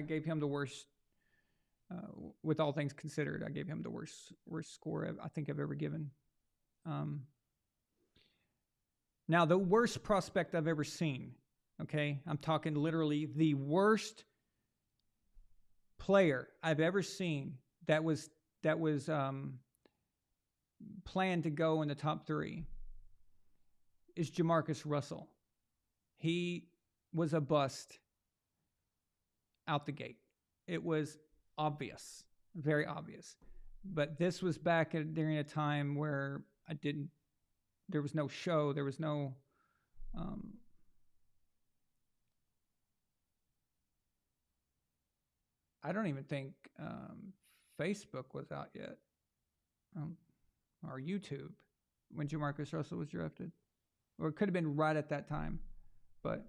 gave him the worst, with all things considered, I gave him the worst score I think I've ever given. Now, the worst prospect I've ever seen Okay, I'm talking literally the worst player I've ever seen that was planned to go in the top 3 is Jamarcus Russell. He was a bust out the gate. It was obvious, very obvious. But this was back during a time where there was no show, there was no, I don't even think Facebook was out yet, or YouTube when Jamarcus Russell was drafted. Or it could have been right at that time, but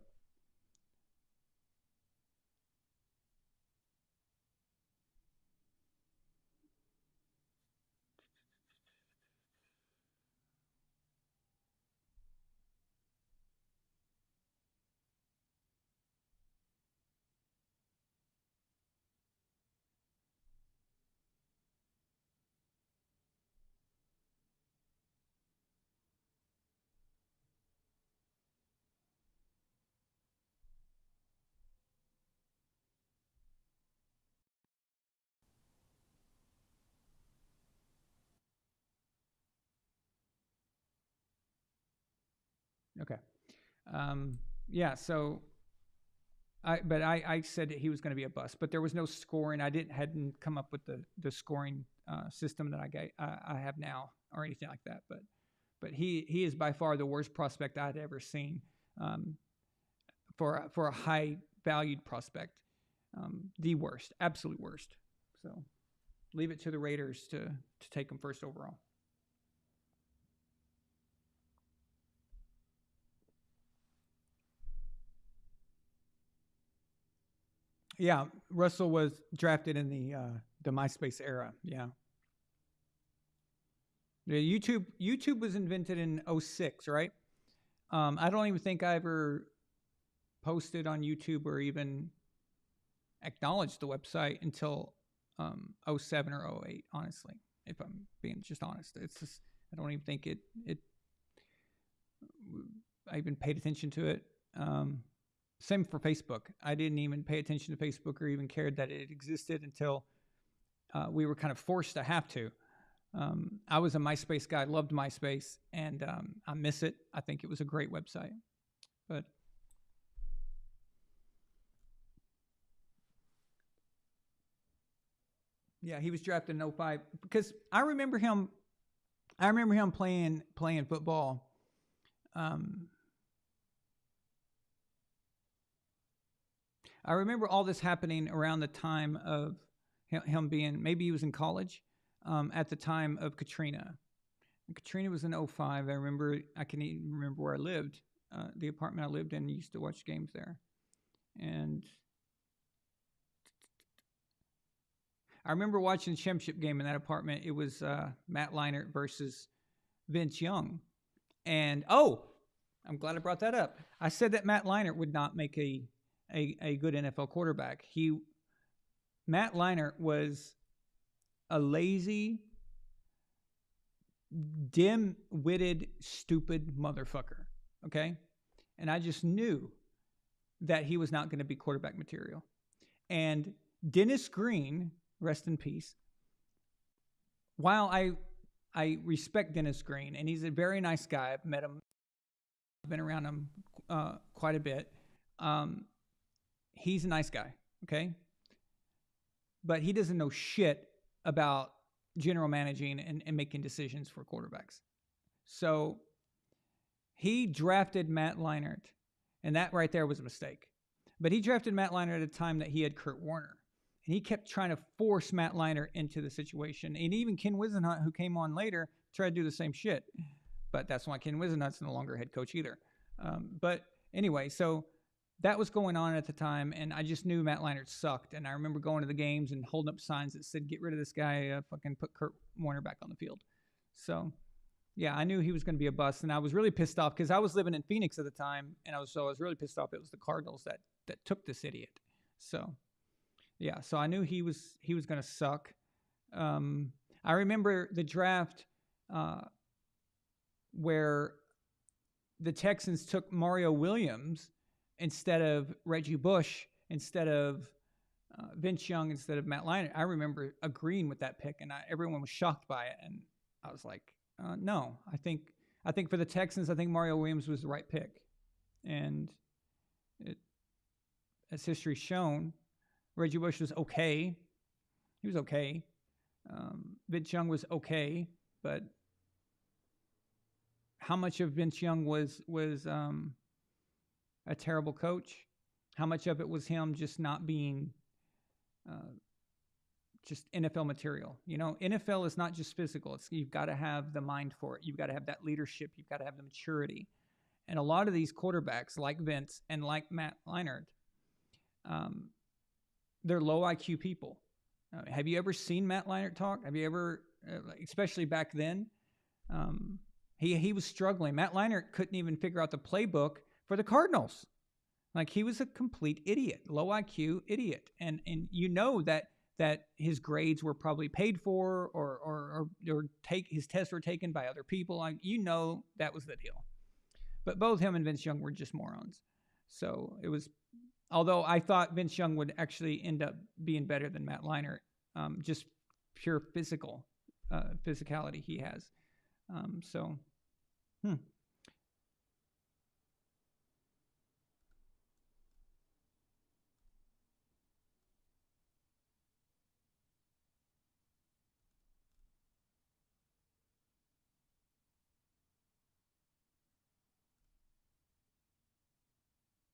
okay. Yeah, so I said that he was going to be a bust, but there was no scoring. I hadn't come up with the scoring system that I have now or anything like that. But he is by far the worst prospect I'd ever seen for a high valued prospect. The worst, absolute worst. So leave it to the Raiders to take him first overall. Yeah, Russell was drafted in the MySpace era. Yeah. The YouTube was invented in 2006, right? I don't even think I ever posted on YouTube or even acknowledged the website until 2007 or 2008, honestly, if I'm being just honest. It's just, I don't even think I even paid attention to it. Same for Facebook. I didn't even pay attention to Facebook or even cared that it existed until we were kind of forced to have to. I was a MySpace guy, loved MySpace, and I miss it. I think it was a great website. But yeah, he was drafted in 2005 because I remember him playing football. I remember all this happening around the time of him being, maybe he was in college at the time of Katrina. And Katrina was in 2005. I can even remember where I lived, the apartment I lived in, used to watch games there. And I remember watching the championship game in that apartment. It was Matt Leinart versus Vince Young. And, I'm glad I brought that up. I said that Matt Leinart would not make a good NFL quarterback. Matt Leinart was a lazy, dim-witted, stupid motherfucker, okay? And I just knew that he was not going to be quarterback material. And Dennis Green, rest in peace, while I respect Dennis Green, and he's a very nice guy. I've met him, I've been around him quite a bit. He's a nice guy, okay? But he doesn't know shit about general managing and making decisions for quarterbacks. So he drafted Matt Leinart, and that right there was a mistake. But he drafted Matt Leinart at a time that he had Kurt Warner. And he kept trying to force Matt Leinart into the situation. And even Ken Wisenhunt, who came on later, tried to do the same shit. But that's why Ken Wisenhunt's no longer head coach either. But anyway, so that was going on at the time, and I just knew Matt Leinart sucked. And I remember going to the games and holding up signs that said, "Get rid of this guy, fucking put Kurt Warner back on the field." So, yeah, I knew he was going to be a bust, and I was really pissed off because I was living in Phoenix at the time, and I was really pissed off. It was the Cardinals that took this idiot. So, yeah, so I knew he was going to suck. I remember the draft where the Texans took Mario Williams instead of Reggie Bush, instead of Vince Young, instead of Matt Leinart. I remember agreeing with that pick, and everyone was shocked by it. And I was like, no, I think for the Texans, I think Mario Williams was the right pick. And as history's shown, Reggie Bush was okay. He was okay. Vince Young was okay, but how much of Vince Young was a terrible coach? How much of it was him just not being just NFL material? You know, NFL is not just physical. You've got to have the mind for it. You've got to have that leadership. You've got to have the maturity. And a lot of these quarterbacks, like Vince and like Matt Leinart, they're low IQ people. Have you ever seen Matt Leinart talk? Have you ever, especially back then, he was struggling. Matt Leinart couldn't even figure out the playbook for the Cardinals. Like, he was a complete idiot, low IQ idiot. And you know that his grades were probably paid for or his tests were taken by other people. Like, you know, that was the deal. But both him and Vince Young were just morons. So it was, although I thought Vince Young would actually end up being better than Matt Leinart, just pure physicality he has.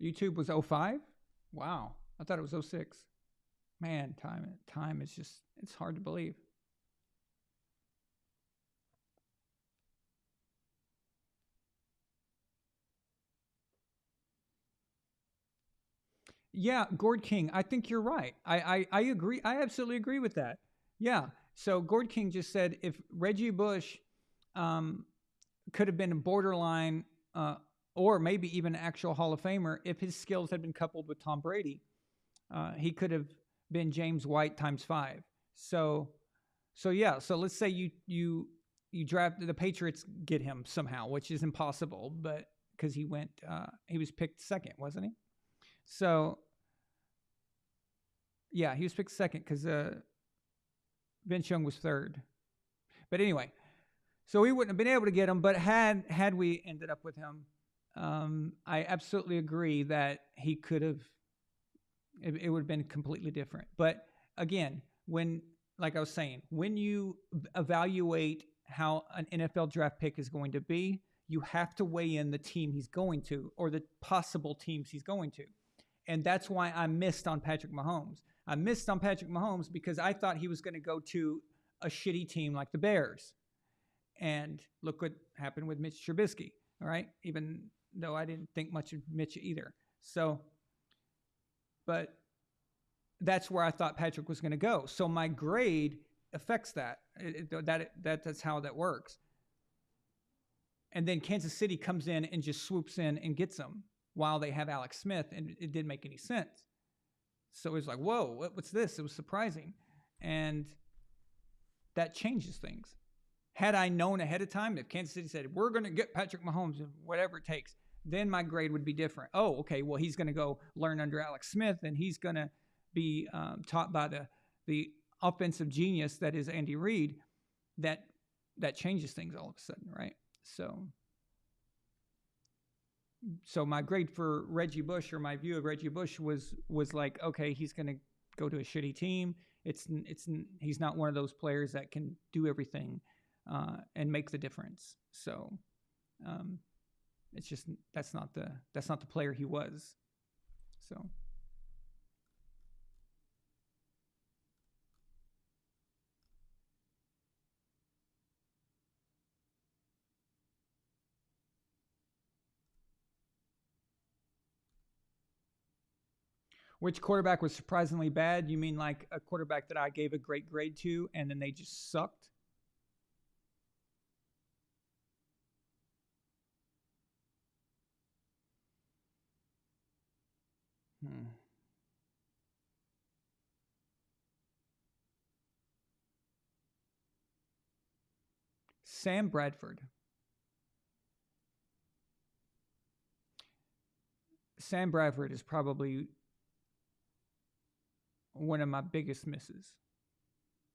YouTube was 05? Wow. I thought it was 06. Man, time is just, it's hard to believe. Yeah, Gord King, I think you're right. I agree. I absolutely agree with that. Yeah. So Gord King just said if Reggie Bush could have been a borderline or maybe even an actual Hall of Famer if his skills had been coupled with Tom Brady, he could have been James White times 5. So yeah. So let's say you draft, the Patriots get him somehow, which is impossible, but because he was picked second, wasn't he? So, yeah, he was picked second because Vince Young was third. But anyway, so we wouldn't have been able to get him. But had we ended up with him, I absolutely agree that he could have. It would have been completely different. But again, like I was saying, when you evaluate how an NFL draft pick is going to be, you have to weigh in the team he's going to or the possible teams he's going to. And that's why I missed on Patrick Mahomes. I missed on Patrick Mahomes because I thought he was going to go to a shitty team like the Bears. And look what happened with Mitch Trubisky, all right? Even though I didn't think much of Mitch either. So, but that's where I thought Patrick was going to go. So my grade affects that. That's how that works. And then Kansas City comes in and just swoops in and gets him while they have Alex Smith, and it didn't make any sense. So it was like, whoa, what's this? It was surprising. And that changes things. Had I known ahead of time, if Kansas City said, we're going to get Patrick Mahomes, whatever it takes, then my grade would be different. Oh, okay, well, he's going to go learn under Alex Smith, and he's going to be taught by the offensive genius that is Andy Reid. That changes things all of a sudden, right? So my grade for Reggie Bush, or my view of Reggie Bush, was like, okay, he's going to go to a shitty team. He's not one of those players that can do everything and make the difference. So it's just that's not the player he was. So. Which quarterback was surprisingly bad? You mean like a quarterback that I gave a great grade to and then they just sucked? Sam Bradford. Sam Bradford is probably one of my biggest misses.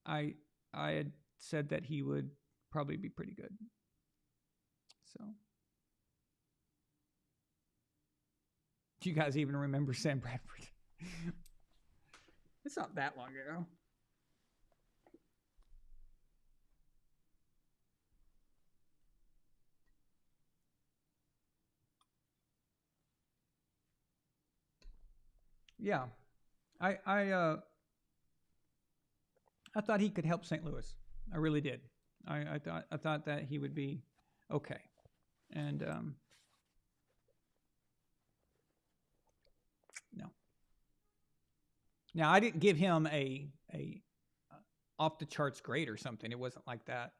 I had said that he would probably be pretty good. So, do you guys even remember Sam Bradford? It's not that long ago. Yeah, I thought he could help St. Louis. I really did. I thought that he would be okay, and no. Now I didn't give him a off the charts grade or something. It wasn't like that.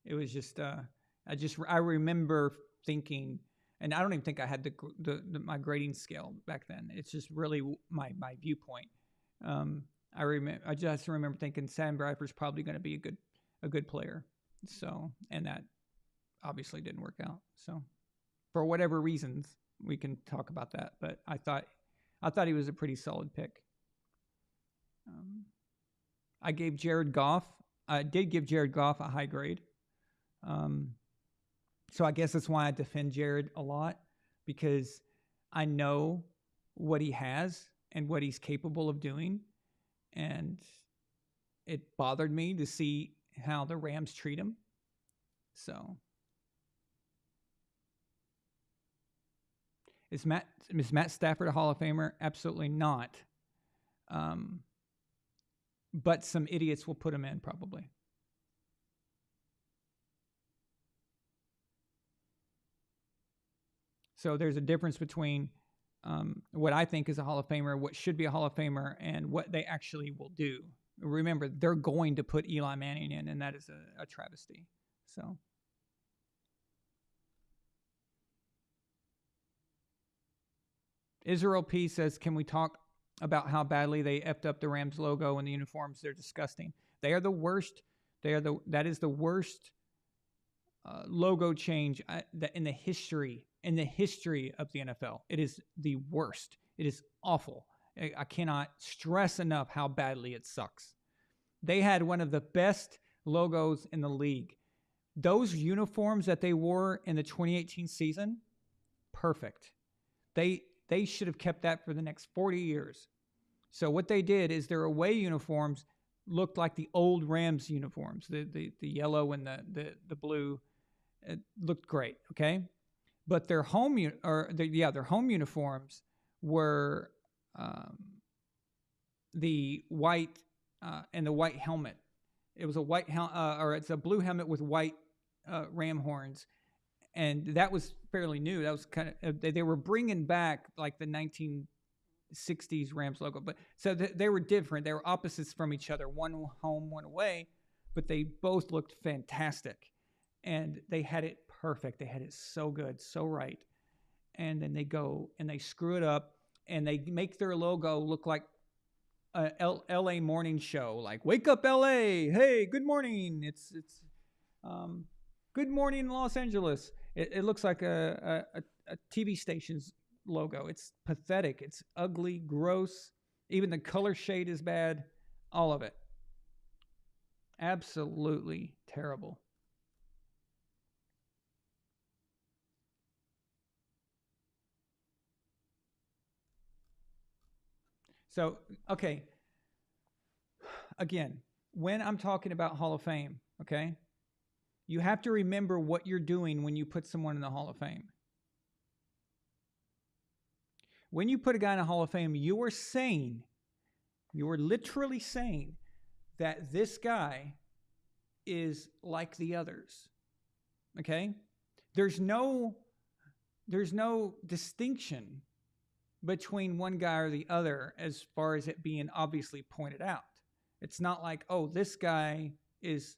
It was just I remember thinking. And I don't even think I had my grading scale back then. It's just really my viewpoint. I just remember thinking Sam Bradford's probably going to be a good player. So, and that obviously didn't work out. So, for whatever reasons, we can talk about that. But I thought he was a pretty solid pick. I gave Jared Goff. I did give Jared Goff a high grade. So I guess that's why I defend Jared a lot, because I know what he has and what he's capable of doing. And it bothered me to see how the Rams treat him. So is Matt Stafford a Hall of Famer? Absolutely not. But some idiots will put him in probably. So there's a difference between what I think is a Hall of Famer, what should be a Hall of Famer, and what they actually will do. Remember, they're going to put Eli Manning in, and that is a travesty. So Israel P says, can we talk about how badly they effed up the Rams logo and the uniforms? They're disgusting. They are the worst. That is the worst logo change in the history of the NFL. It is the worst. It is awful. I cannot stress enough how badly it sucks. They had one of the best logos in the league. Those uniforms that they wore in the 2018 season, perfect. They should have kept that for the next 40 years. So what they did is their away uniforms looked like the old Rams uniforms, the yellow and the blue. It looked great, okay? But their home uniforms were the white and the white helmet. It was a white or it's a blue helmet with white ram horns, and that was fairly new. That was kind of they were bringing back like the 1960s Rams logo, but so they were different. They were opposites from each other, one home, one away, but they both looked fantastic, and they had it perfect. They had it so good, so right. And then they go and they screw it up, and they make their logo look like a LA morning show, like "Wake up, LA! Hey, good morning!" It's "Good morning, Los Angeles." It looks like a TV station's logo. It's pathetic. It's ugly, gross. Even the color shade is bad. All of it. Absolutely terrible. So, okay, again, when I'm talking about Hall of Fame, okay, you have to remember what you're doing when you put someone in the Hall of Fame. When you put a guy in a Hall of Fame, you are literally saying that this guy is like the others, okay? There's no distinction between one guy or the other as far as it being obviously pointed out. It's not like, oh, this guy is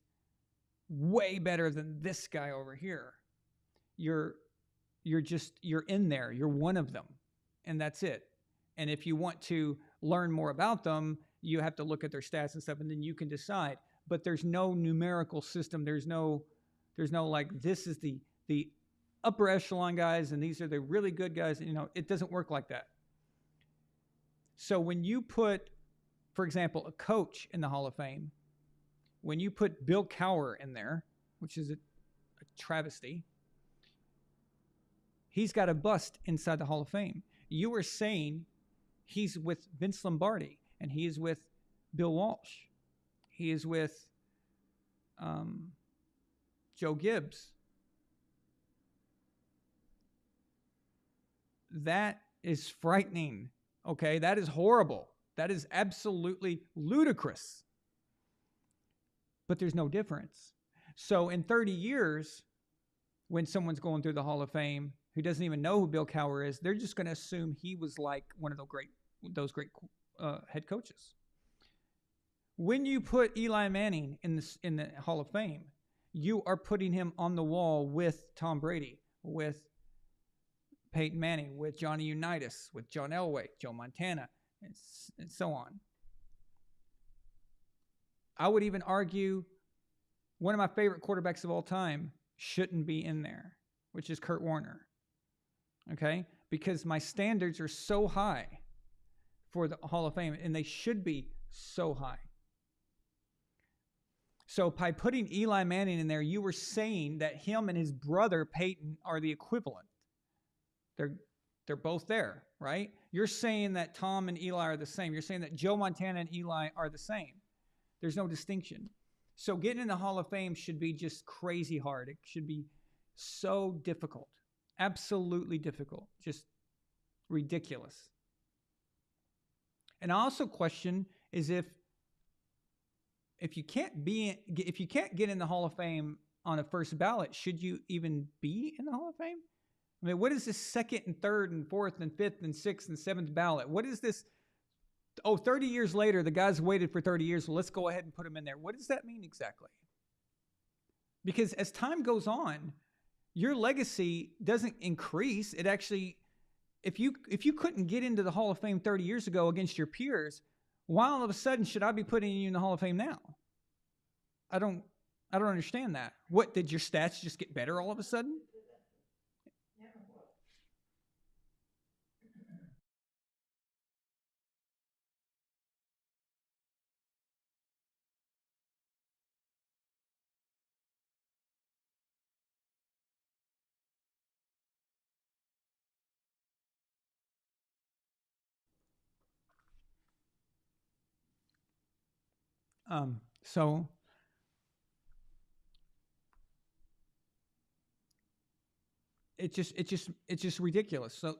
way better than this guy over here. You're in there. You're one of them, and that's it. And if you want to learn more about them, you have to look at their stats and stuff, and then you can decide. But there's no numerical system. There's no like, this is the upper echelon guys and these are the really good guys. You know, it doesn't work like that. So when you put, for example, a coach in the Hall of Fame, when you put Bill Cowher in there, which is a travesty, he's got a bust inside the Hall of Fame. You are saying he's with Vince Lombardi, and he is with Bill Walsh. He is with Joe Gibbs. That is frightening. Okay, that is horrible. That is absolutely ludicrous. But there's no difference. So in 30 years, when someone's going through the Hall of Fame who doesn't even know who Bill Cowher is, they're just going to assume he was like one of those great head coaches. When you put Eli Manning in the Hall of Fame, you are putting him on the wall with Tom Brady, with Peyton Manning, with Johnny Unitas, with John Elway, Joe Montana, and so on. I would even argue one of my favorite quarterbacks of all time shouldn't be in there, which is Kurt Warner. Okay? Because my standards are so high for the Hall of Fame, and they should be so high. So by putting Eli Manning in there, you were saying that him and his brother Peyton are the equivalent. They're both there, right? You're saying that Tom and Eli are the same. You're saying that Joe Montana and Eli are the same. There's no distinction. So getting in the Hall of Fame should be just crazy hard. It should be so difficult. Absolutely difficult. Just ridiculous. And I also question is if you can't get in the Hall of Fame on a first ballot, should you even be in the Hall of Fame? I mean, what is this second and third and fourth and fifth and sixth and seventh ballot? What is this? Oh, 30 years later, the guy's waited for 30 years, so let's go ahead and put him in there. What does that mean exactly? Because as time goes on, your legacy doesn't increase. It actually, if you couldn't get into the Hall of Fame 30 years ago against your peers, why all of a sudden should I be putting you in the Hall of Fame now? I don't understand that. What, did your stats just get better all of a sudden? So it's just ridiculous. So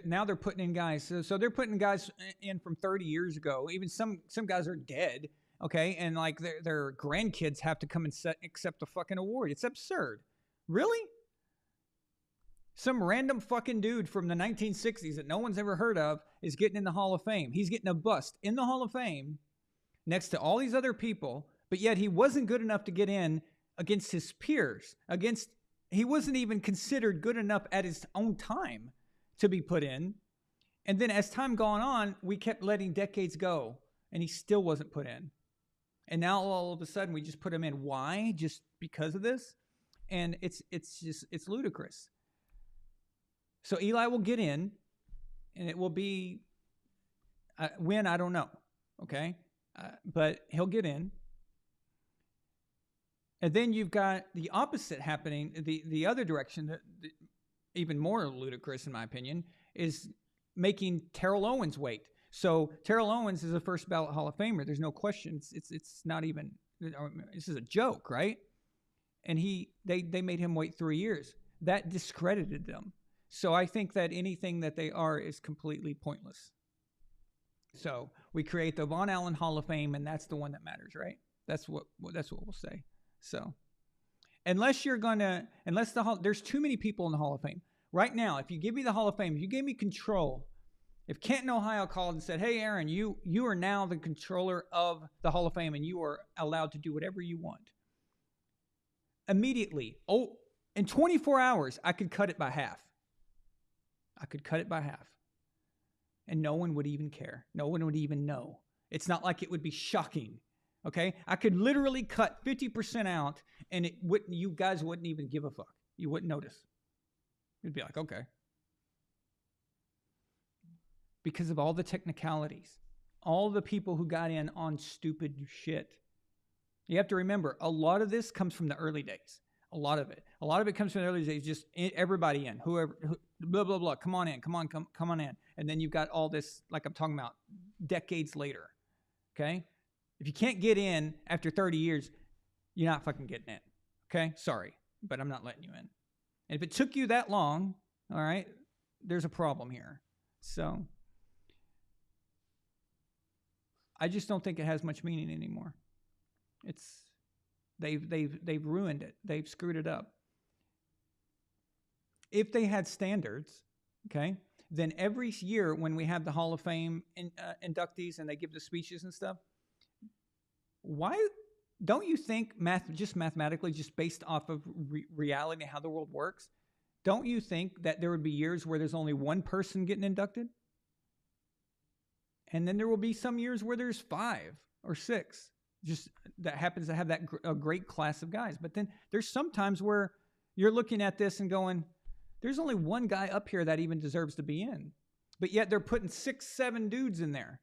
now they're putting in guys. So they're putting guys in from 30 years ago. Even some guys are dead. Okay, and like their grandkids have to come and accept a fucking award. It's absurd. Really? Some random fucking dude from the 1960s that no one's ever heard of is getting in the Hall of Fame. He's getting a bust in the Hall of Fame next to all these other people, but yet he wasn't good enough to get in against his peers. He wasn't even considered good enough at his own time to be put in. And then as time gone on, we kept letting decades go, and he still wasn't put in. And now all of a sudden we just put him in. Why? Just because of this? And it's ludicrous. So Eli will get in, and it will be when, I don't know. Okay? But he'll get in. And then you've got the opposite happening, the other direction, that even more ludicrous in my opinion, is making Terrell Owens wait. So Terrell Owens is a first ballot Hall of Famer. There's no question. It's not even, this is a joke, right? And they made him wait 3 years. That discredited them. So I think that anything that they are is completely pointless. So we create the VonAllen Hall of Fame, and that's the one that matters, right? That's what we'll say. So there's too many people in the Hall of Fame. Right now, if you give me the Hall of Fame, if you gave me control, if Canton, Ohio called and said, hey, Æron, you are now the controller of the Hall of Fame, and you are allowed to do whatever you want. Immediately, in 24 hours, I could cut it by half. And no one would even care. No one would even know. It's not like it would be shocking. Okay? I could literally cut 50% out, and you guys wouldn't even give a fuck. You wouldn't notice. You'd be like, okay. because of all the technicalities, all the people who got in on stupid shit. You have to remember, a lot of this comes from the early days. A lot of it comes from the early days. Just everybody in, blah, blah, blah. Come on in, come on in. And then you've got all this, like I'm talking about, decades later. Okay? If you can't get in after 30 years, you're not fucking getting in. Okay? Sorry, but I'm not letting you in. And if it took you that long, all right, there's a problem here. So I just don't think it has much meaning anymore. They've ruined it. They've screwed it up. If they had standards, okay, then every year when we have the Hall of Fame inductees and they give the speeches and stuff, why don't you think just mathematically, just based off of reality, how the world works, don't you think that there would be years where there's only one person getting inducted? And then there will be some years where there's 5 or 6. Just that happens to have a great class of guys. But then there's some times where you're looking at this and going, there's only one guy up here that even deserves to be in. But yet they're putting 6, 7 dudes in there.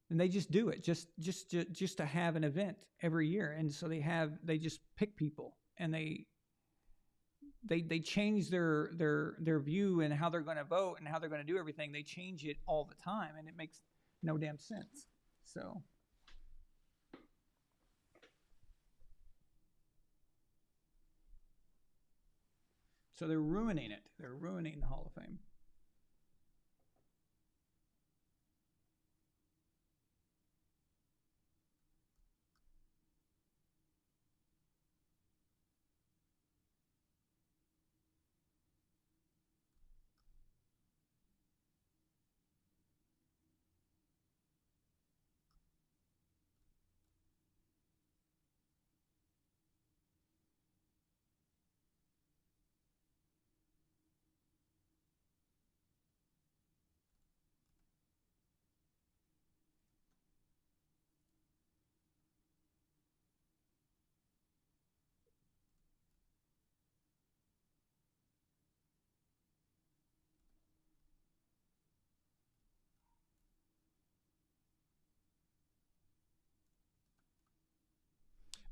And they just do it just to have an event every year. And so they just pick people, and they change their view and how they're going to vote and how they're going to do everything. They change it all the time, and it makes no damn sense. So they're ruining it. They're ruining the Hall of Fame.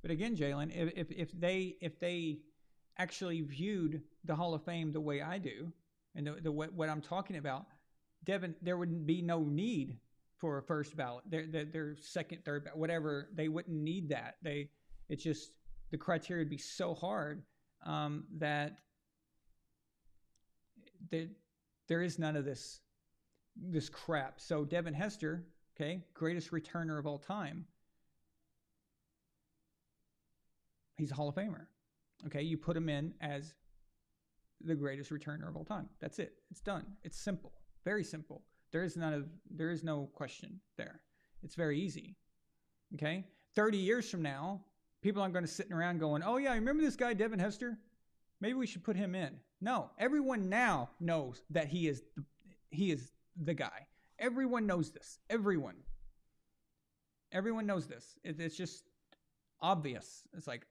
But again, Jalen, if they actually viewed the Hall of Fame the way I do, and what I'm talking about, Devin, there would be no need for a first ballot. Their second, third, whatever, they wouldn't need that. It's just the criteria would be so hard that there is none of this crap. So Devin Hester, okay, greatest returner of all time. He's a Hall of Famer. Okay, you put him in as the greatest returner of all time. That's it. It's done. It's simple. Very simple. There is no question there. It's very easy. Okay? 30 years from now, people aren't going to sit around going, "Oh yeah, remember this guy Devin Hester? Maybe we should put him in." No, everyone now knows that he is the guy. Everyone knows this. Everyone knows this. It's just obvious. It's like,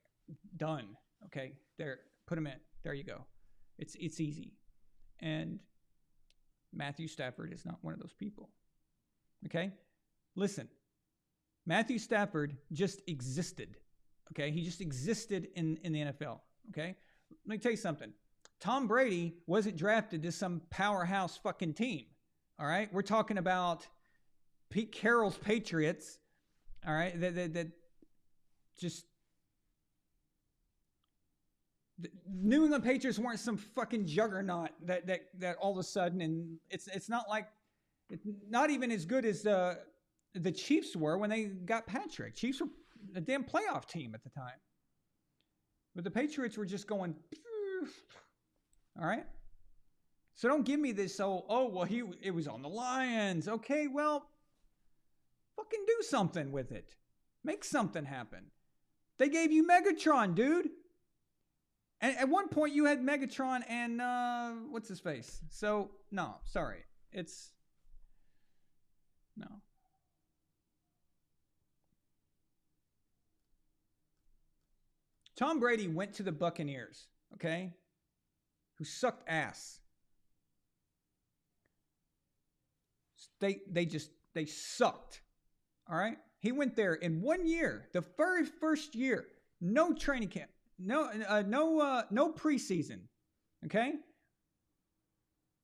done. Okay, there, put him in. There you go. It's easy. And Matthew Stafford is not one of those people. Okay? Listen. Matthew Stafford just existed. Okay? He just existed in the NFL. Okay? Let me tell you something. Tom Brady wasn't drafted to some powerhouse fucking team. All right? We're talking about Pete Carroll's Patriots. All right? That just... The New England Patriots weren't some fucking juggernaut that all of a sudden, and it's not like, not even as good as the Chiefs were when they got Patrick. Chiefs were a damn playoff team at the time, but the Patriots were just going, all right. So don't give me this. It was on the Lions. Okay, well, fucking do something with it. Make something happen. They gave you Megatron, dude. And at one point, you had Megatron and, what's his face? So, no, sorry. No. Tom Brady went to the Buccaneers, okay? Who sucked ass. they sucked. All right. He went there in 1 year, the first year, no training camp, no preseason. Okay.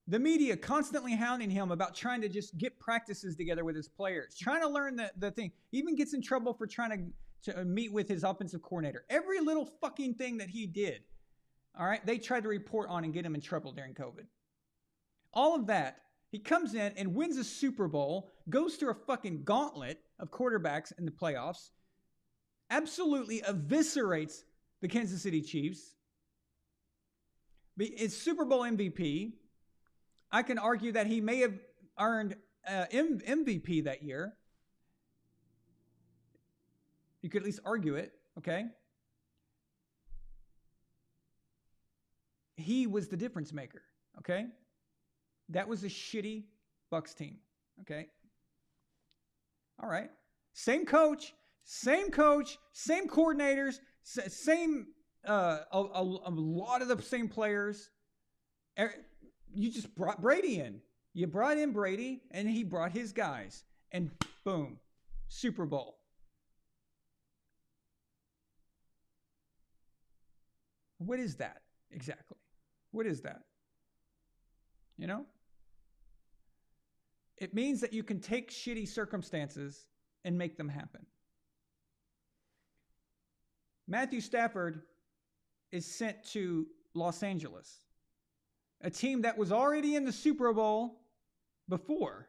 The media constantly hounding him about trying to just get practices together with his players, trying to learn the thing. He even gets in trouble for trying to meet with his offensive coordinator. Every little fucking thing that he did, all right, they tried to report on and get him in trouble during COVID. All of that, he comes in and wins a Super Bowl, goes through a fucking gauntlet of quarterbacks in the playoffs, absolutely eviscerates the Kansas City Chiefs. It's Super Bowl MVP. I can argue that he may have earned MVP that year. You could at least argue it, okay? He was the difference maker, okay? That was a shitty Bucs team, okay? All right. Same coach, same coordinators, same, a lot of the same players. You just brought Brady in. You brought in Brady, and he brought his guys. And boom, Super Bowl. What is that exactly? What is that? You know? It means that you can take shitty circumstances and make them happen. Matthew Stafford is sent to Los Angeles, a team that was already in the Super Bowl before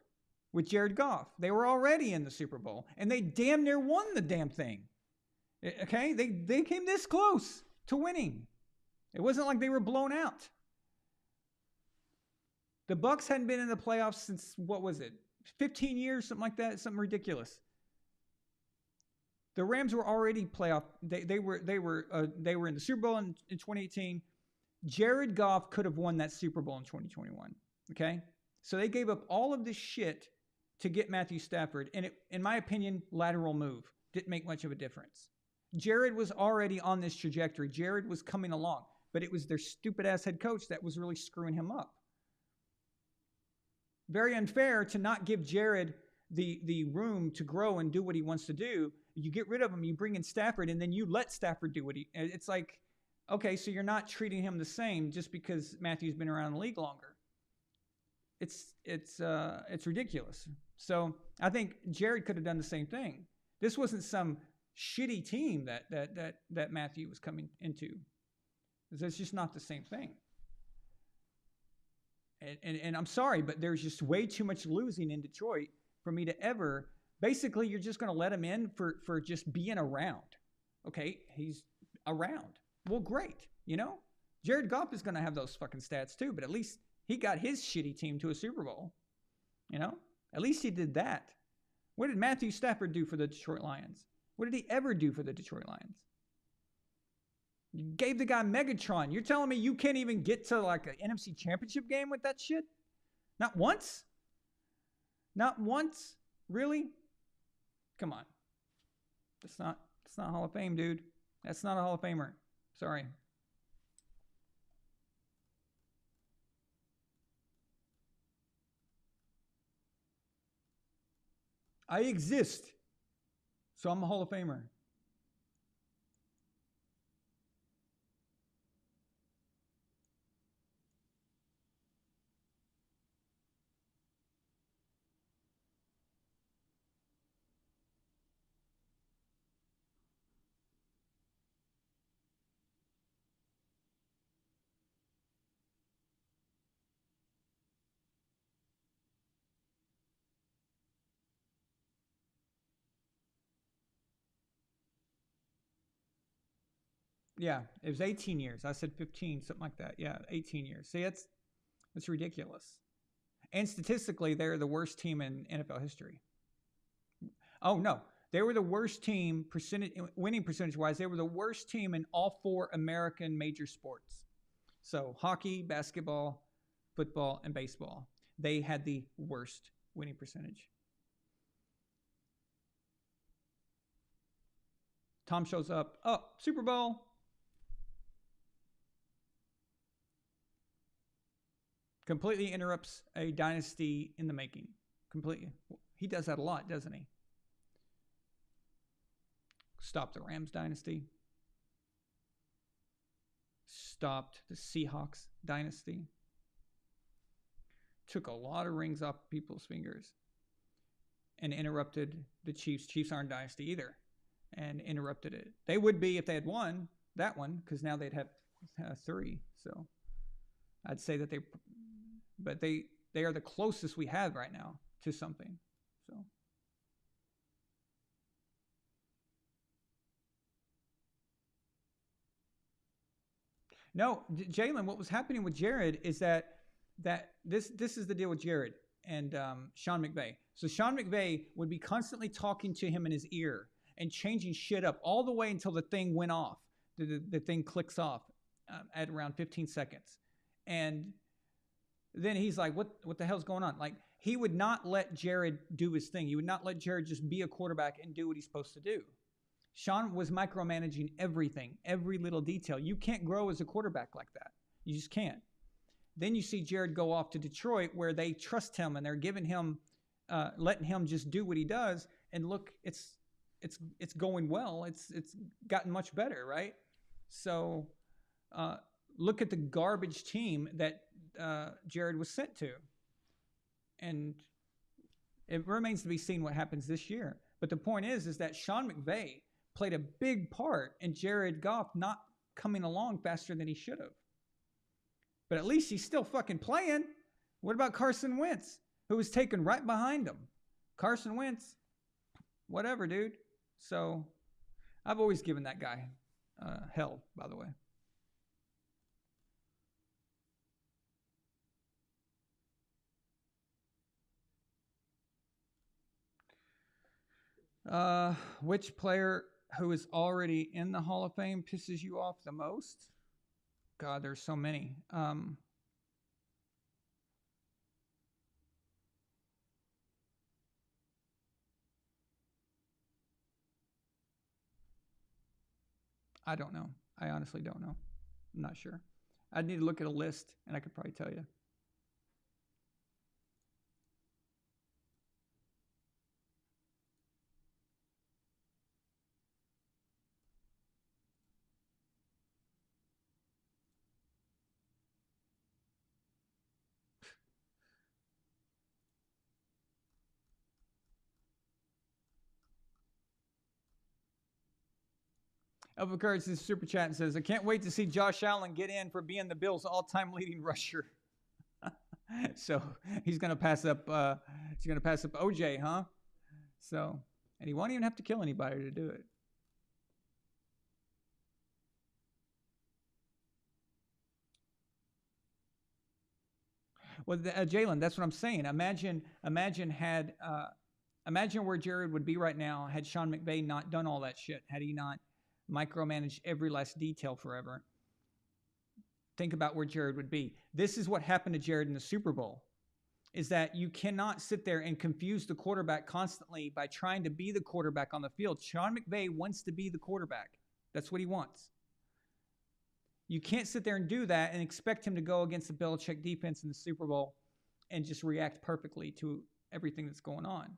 with Jared Goff. They were already in the Super Bowl, and they damn near won the damn thing. Okay? They came this close to winning. It wasn't like they were blown out. The Bucs hadn't been in the playoffs since, what was it, 15 years, something like that, something ridiculous. The Rams were already playoff. They were in the Super Bowl in 2018. Jared Goff could have won that Super Bowl in 2021. Okay, so they gave up all of this shit to get Matthew Stafford, and it, in my opinion, lateral move didn't make much of a difference. Jared was already on this trajectory. Jared was coming along, but it was their stupid ass head coach that was really screwing him up. Very unfair to not give Jared the room to grow and do what he wants to do. You get rid of him, you bring in Stafford, and then you let Stafford do what he... It's like, okay, so you're not treating him the same just because Matthew's been around the league longer. It's ridiculous. So I think Jared could have done the same thing. This wasn't some shitty team that Matthew was coming into. It's just not the same thing. And I'm sorry, but there's just way too much losing in Detroit for me to ever... Basically, you're just going to let him in for just being around. Okay, he's around. Well, great. You know, Jared Goff is going to have those fucking stats too, but at least he got his shitty team to a Super Bowl. You know, at least he did that. What did Matthew Stafford do for the Detroit Lions? What did he ever do for the Detroit Lions? You gave the guy Megatron. You're telling me you can't even get to like an NFC Championship game with that shit? Not once? Not once? Really? Come on. That's not Hall of Fame, dude. That's not a Hall of Famer. Sorry. I exist, so I'm a Hall of Famer. Yeah, it was 18 years. I said 15, something like that. Yeah, 18 years. See, that's ridiculous. And statistically, they're the worst team in NFL history. Oh, no. They were the worst team, winning percentage-wise. They were the worst team in all 4 American major sports. So hockey, basketball, football, and baseball. They had the worst winning percentage. Tom shows up. Oh, Super Bowl. Completely interrupts a dynasty in the making. completely. He does that a lot, doesn't he? Stopped the Rams dynasty. Stopped the Seahawks dynasty. Took a lot of rings off people's fingers. And interrupted the Chiefs. Chiefs aren't dynasty either. And interrupted it. They would be if they had won that one, because now they'd have 3. So I'd say that they are the closest we have right now to something. So no, Jalen, what was happening with Jared is that this is the deal with Jared and Sean McVay. So Sean McVay would be constantly talking to him in his ear and changing shit up all the way until the thing went off. The thing clicks off at around 15 seconds. And then he's like, what the hell's going on? Like, he would not let Jared do his thing. He would not let Jared just be a quarterback and do what he's supposed to do. Sean was micromanaging everything, every little detail. You can't grow as a quarterback like that. You just can't. Then you see Jared go off to Detroit where they trust him and they're giving him, letting him just do what he does. And look, it's going well. It's gotten much better, right? So look at the garbage team that Jared was sent to. And it remains to be seen what happens this year. But the point is that Sean McVay played a big part in Jared Goff not coming along faster than he should have. But at least he's still fucking playing. What about Carson Wentz, who was taken right behind him? Carson Wentz, whatever, dude. So I've always given that guy hell, by the way. Which player who is already in the Hall of Fame pisses you off the most? God, there's so many. I don't know. I honestly don't know. I'm not sure. I'd need to look at a list, and I could probably tell you. Elva Courage is super chat and says, I can't wait to see Josh Allen get in for being the Bills' all-time leading rusher. So he's gonna pass up OJ, huh? So, and he won't even have to kill anybody to do it. Well, Jalen, that's what I'm saying. Imagine where Jared would be right now had Sean McVay not done all that shit. Had he not micromanaged every last detail forever. Think about where Jared would be. This is what happened to Jared in the Super Bowl, is that you cannot sit there and confuse the quarterback constantly by trying to be the quarterback on the field. Sean McVay wants to be the quarterback. That's what he wants. You can't sit there and do that and expect him to go against the Belichick defense in the Super Bowl and just react perfectly to everything that's going on.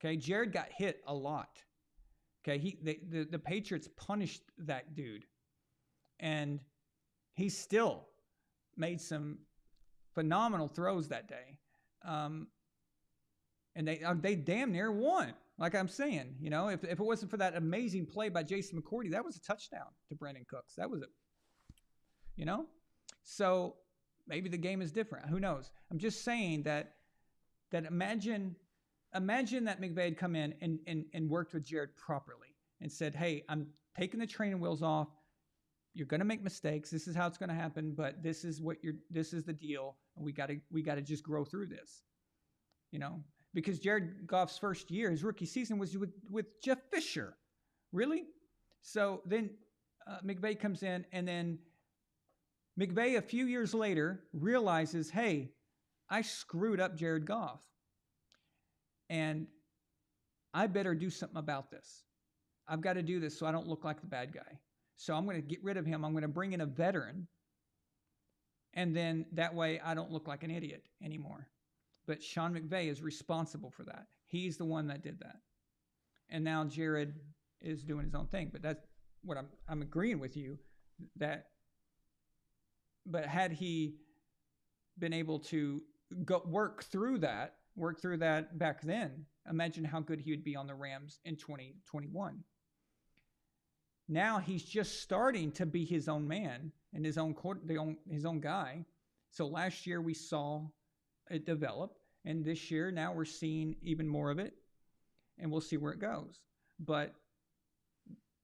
Okay, Jared got hit a lot. Okay, the Patriots punished that dude, and he still made some phenomenal throws that day, and they damn near won. Like I'm saying, you know, if it wasn't for that amazing play by Jason McCourty, that was a touchdown to Brandon Cooks. That was it. You know, so maybe the game is different. Who knows? I'm just saying that imagine that McVay had come in and worked with Jared properly and said, hey, I'm taking the training wheels off. You're going to make mistakes. This is how it's going to happen, but this is the deal. And we got to just grow through this, you know, because Jared Goff's first year, his rookie season was with Jeff Fisher. Really? So then McVay comes in, and then McVay a few years later realizes, hey, I screwed up Jared Goff. And I better do something about this. I've got to do this so I don't look like the bad guy. So I'm going to get rid of him. I'm going to bring in a veteran. And then that way I don't look like an idiot anymore. But Sean McVay is responsible for that. He's the one that did that. And now Jared is doing his own thing. But that's what I'm agreeing with you that. But had he been able to work through that back then, imagine how good he would be on the Rams in 2021. Now he's just starting to be his own man and his own guy. So last year we saw it develop, and this year now we're seeing even more of it, and we'll see where it goes. But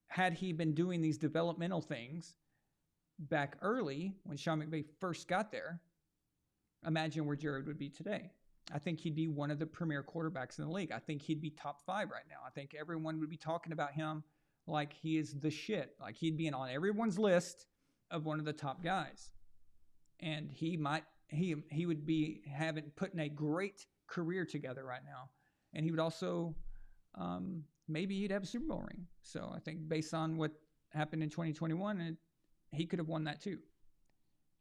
had he been doing these developmental things back early when Sean McVay first got there, imagine where Jared would be today. I think he'd be one of the premier quarterbacks in the league. I think he'd be top 5 right now. I think everyone would be talking about him like he is the shit. Like he'd be on everyone's list of one of the top guys. And he would be putting a great career together right now. And he would also, maybe he'd have a Super Bowl ring. So I think based on what happened in 2021, he could have won that too.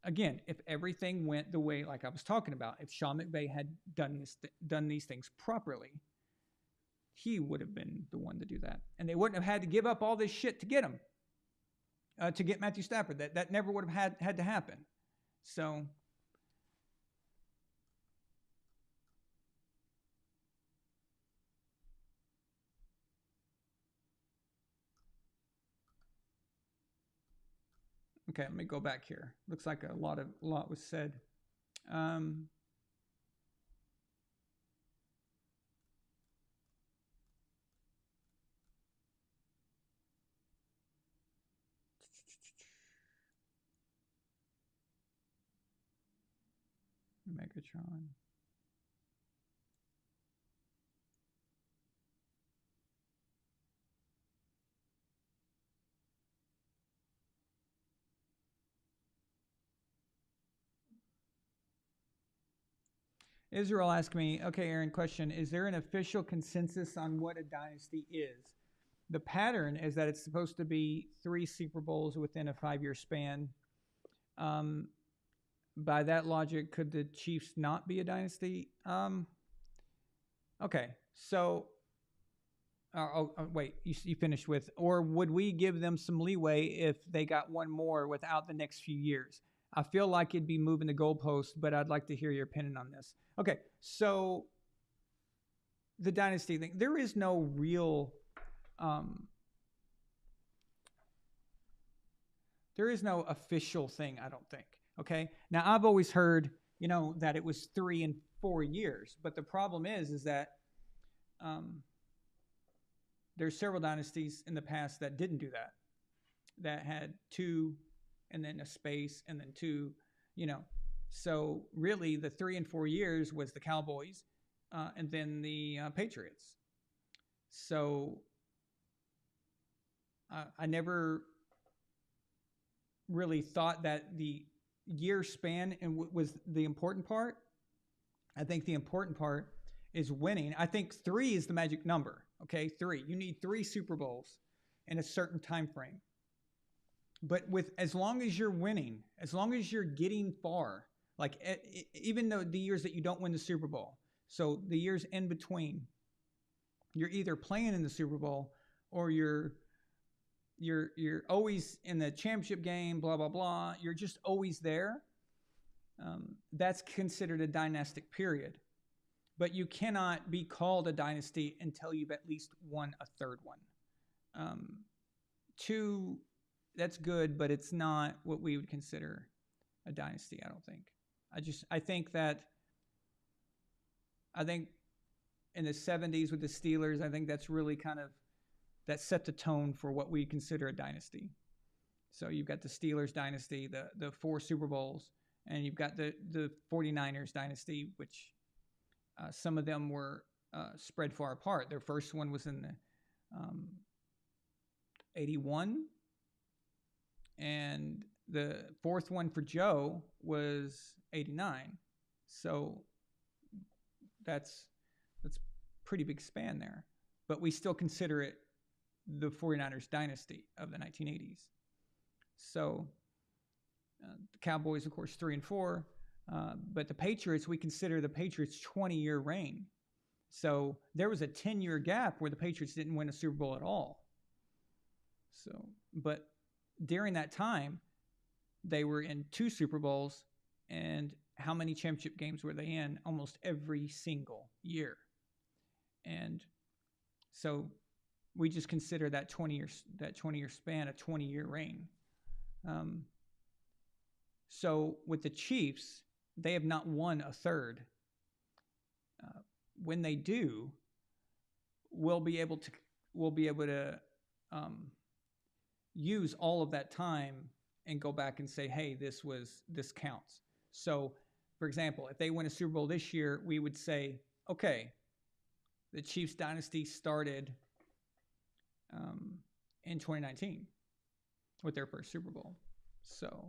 Again, if everything went the way, like I was talking about, if Sean McVay had done these things properly, he would have been the one to do that. And they wouldn't have had to give up all this shit to get him, to get Matthew Stafford. That never would have had to happen. So, okay, let me go back here. Looks like a lot was said. Megatron. Israel asked me, okay, Aaron, question, is there an official consensus on what a dynasty is? The pattern is that it's supposed to be 3 Super Bowls within a 5-year span. By that logic, could the Chiefs not be a dynasty? Okay, so, wait, you finished with, or would we give them some leeway if they got one more without the next few years? I feel like it'd be moving the goalpost, but I'd like to hear your opinion on this. Okay, so the dynasty thing, there is no real, there is no official thing, I don't think. Okay, now I've always heard, that it was 3 and 4 years, but the problem is that there's several dynasties in the past that didn't do that had 2 and then a space and then 2, So really the 3 and 4 years was the Cowboys and then the Patriots. So I never really thought that the year span was the important part. I think the important part is winning. I think 3 is the magic number. Okay, 3. You need 3 Super Bowls in a certain time frame. But as long as you're winning, as long as you're getting far, like even though the years that you don't win the Super Bowl, so the years in between, you're either playing in the Super Bowl or you're always in the championship game, blah, blah, blah. You're just always there. That's considered a dynastic period. But you cannot be called a dynasty until you've at least won a third one. 2, that's good, but it's not what we would consider a dynasty, I don't think. I think in the 70s with the Steelers, I think that's really that set the tone for what we consider a dynasty. So you've got the Steelers dynasty, the 4 Super Bowls, and you've got the 49ers dynasty, which some of them were spread far apart. Their first one was in the 81, and the 4th one for Joe was 89. So that's pretty big span there. But we still consider it the 49ers dynasty of the 1980s. So the Cowboys, of course, 3 and 4. But the Patriots, we consider the Patriots 20-year reign. So there was a 10-year gap where the Patriots didn't win a Super Bowl at all. So, but during that time, they were in 2 Super Bowls, and how many championship games were they in? Almost every single year. And so we just consider that 20-year span a 20-year reign. So with the Chiefs, they have not won a third. When they do, we'll be able to use all of that time and go back and say, hey, this counts. So, for example, if they win a Super Bowl this year, we would say, okay, the Chiefs dynasty started in 2019 with their first Super Bowl. So,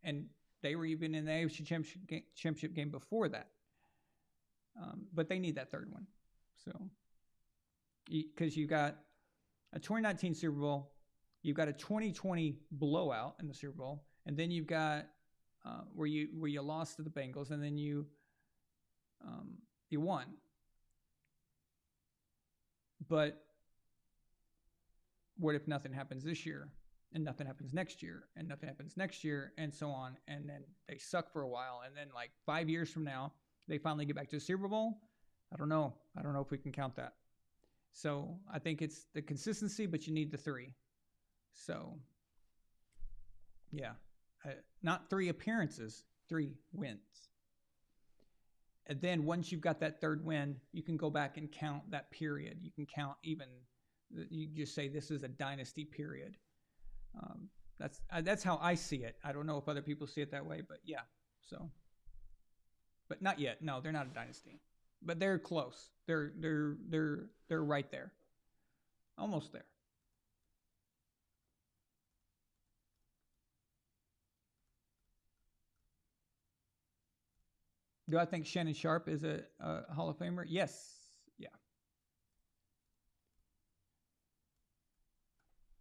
and they were even in the AFC championship game before that. But they need that third one. So, because you got a 2019 Super Bowl, you've got a 2020 blowout in the Super Bowl, and then you've got where you lost to the Bengals, and then you won. But what if nothing happens this year, and nothing happens next year, and nothing happens next year, and so on, and then they suck for a while, and then like 5 years from now, they finally get back to the Super Bowl? I don't know if we can count that. So I think it's the consistency, but you need the 3. So, yeah, not 3 appearances, 3 wins. And then once you've got that third win, you can go back and count that period. You can count you just say this is a dynasty period. That's how I see it. I don't know if other people see it that way, but yeah. So, but not yet. No, they're not a dynasty, but they're close. They're right there, almost there. Do I think Shannon Sharp is a Hall of Famer? Yes. Yeah.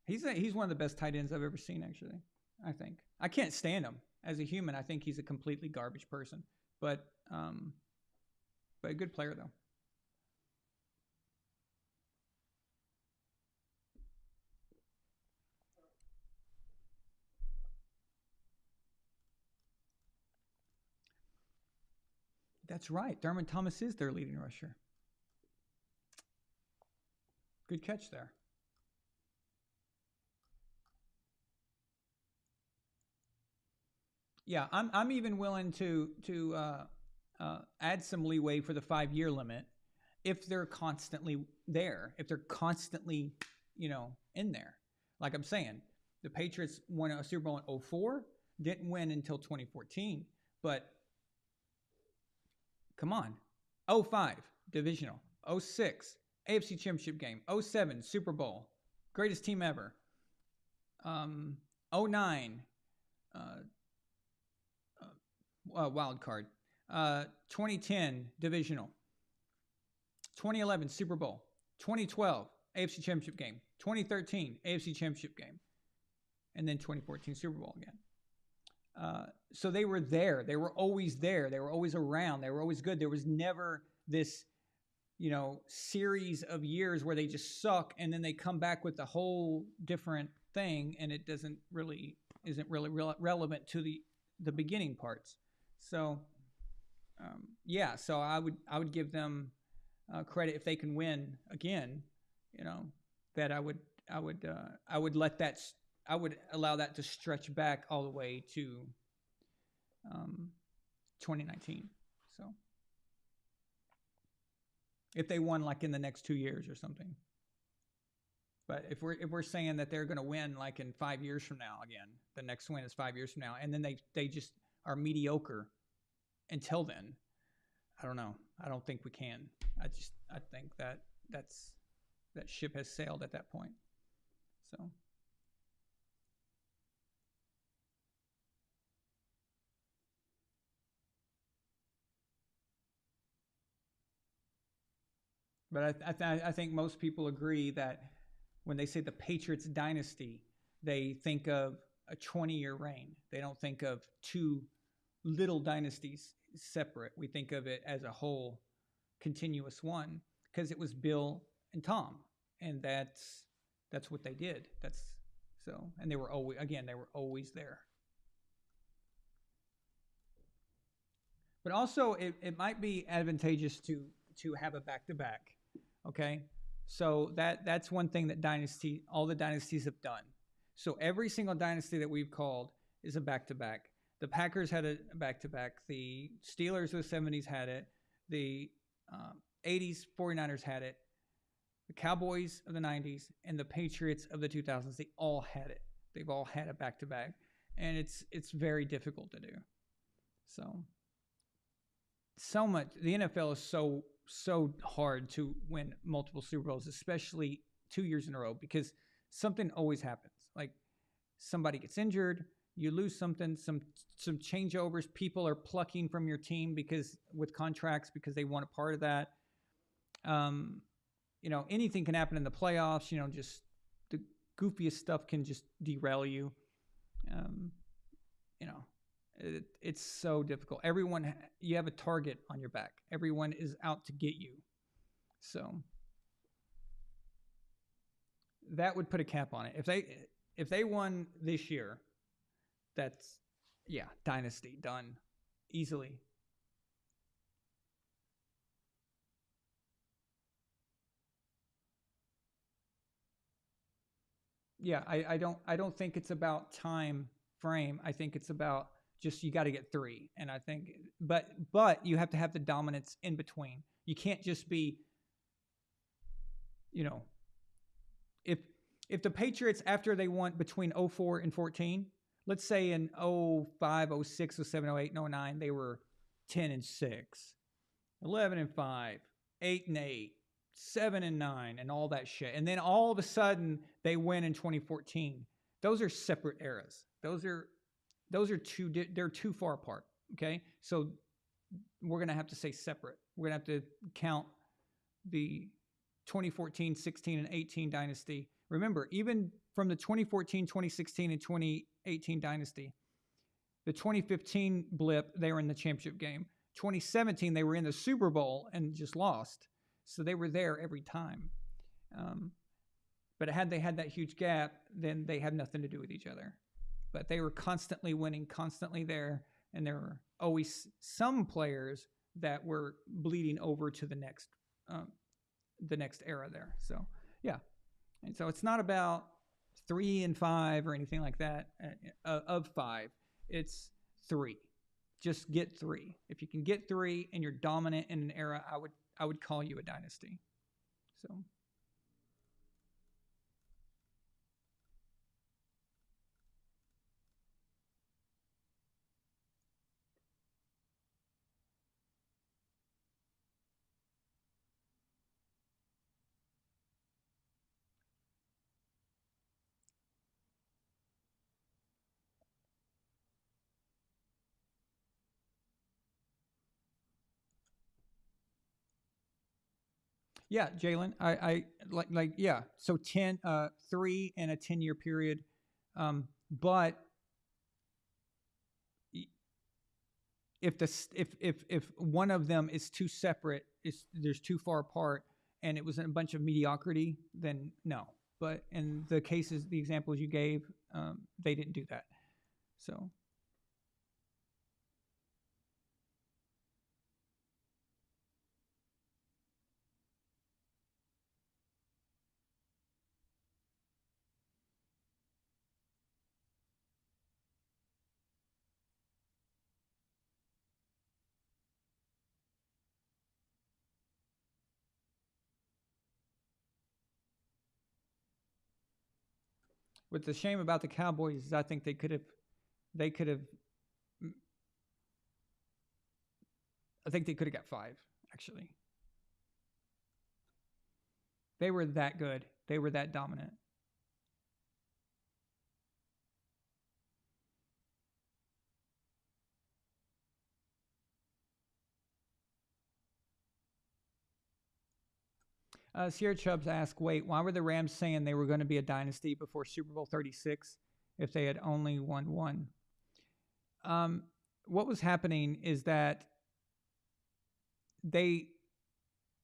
He's one of the best tight ends I've ever seen, actually. I think. I can't stand him as a human. I think he's a completely garbage person, but a good player though. That's right. Thurman Thomas is their leading rusher. Good catch there. Yeah, I'm even willing to add some leeway for the 5-year limit if they're constantly there, if they're constantly, in there. Like I'm saying, the Patriots won a Super Bowl in 2004, didn't win until 2014, but come on. 2005, divisional. 2006, AFC Championship game. 2007, Super Bowl. Greatest team ever. 2009, wild card. 2010, divisional. 2011, Super Bowl. 2012, AFC Championship game. 2013, AFC Championship game. And then 2014, Super Bowl again. So they were there. They were always there. They were always around. They were always good. There was never this, series of years where they just suck and then they come back with a whole different thing, and it isn't really relevant to the beginning parts. So, yeah. So I would give them credit if they can win again. That I would allow that to stretch back all the way to 2019. So if they won like in the next 2 years or something. But if we're saying that they're going to win like in 5 years from now again, the next win is 5 years from now, and then they just are mediocre until then, I don't know. I don't think we can. I think that ship has sailed at that point. So. But I think most people agree that when they say the Patriots dynasty, they think of a 20-year reign. They don't think of 2 little dynasties separate. We think of it as a whole continuous one because it was Bill and Tom, and that's what they did. And they were always there. But also, it might be advantageous to have a back-to-back, okay? So that's one thing that all the dynasties have done. So every single dynasty that we've called is a back-to-back. The Packers had a back-to-back. The Steelers of the 70s had it. The 80s 49ers had it. The Cowboys of the 90s and the Patriots of the 2000s, they all had it. They've all had a back-to-back. And it's very difficult to do. So much. The NFL is so hard to win multiple Super Bowls, especially 2 years in a row, because something always happens. Like somebody gets injured, you lose something, some changeovers. People are plucking from your team with contracts because they want a part of that. Anything can happen in the playoffs. Just the goofiest stuff can just derail you. It's so difficult. You have a target on your back. Everyone is out to get you. So that would put a cap on it. If they won this year, that's dynasty done easily. Yeah, I don't think it's about time frame. I think it's about just you got to get 3, and I think, but you have to have the dominance in between. You can't just be, if the Patriots after they won between 04 and 14, let's say in 05, 06, 07, 08, and 09, they were 10-6, 11-5, 8-8, 7-9, and all that shit, and then all of a sudden they win in 2014. Those are separate eras. Those are they're too far apart. Okay, so we're gonna have to say separate. We're gonna have to count the 2014, 16, and 18 dynasty. Remember, even from the 2014, 2016, and 2018 dynasty, the 2015 blip, they were in the championship game. 2017, they were in the Super Bowl and just lost. So they were there every time. But had they had that huge gap, then they had nothing to do with each other. But they were constantly winning, constantly there, and there were always some players that were bleeding over to the next era there. So yeah, and so it's not about 3 and 5 or anything like that. Of 5, it's 3. Just get 3. If you can get 3 and you're dominant in an era, I would call you a dynasty. So. Yeah, Jalen, I like yeah. So 3 in a 10-year period, but if one of them is too separate, there's too far apart, and it was a bunch of mediocrity, then no. But in the examples you gave, they didn't do that. So. What's the shame about the Cowboys is I think they could have, I think they could have got 5, actually. They were that good. They were that dominant. Sierra Chubbs asked, wait, why were the Rams saying they were going to be a dynasty before Super Bowl 36 if they had only won 1? What was happening is that they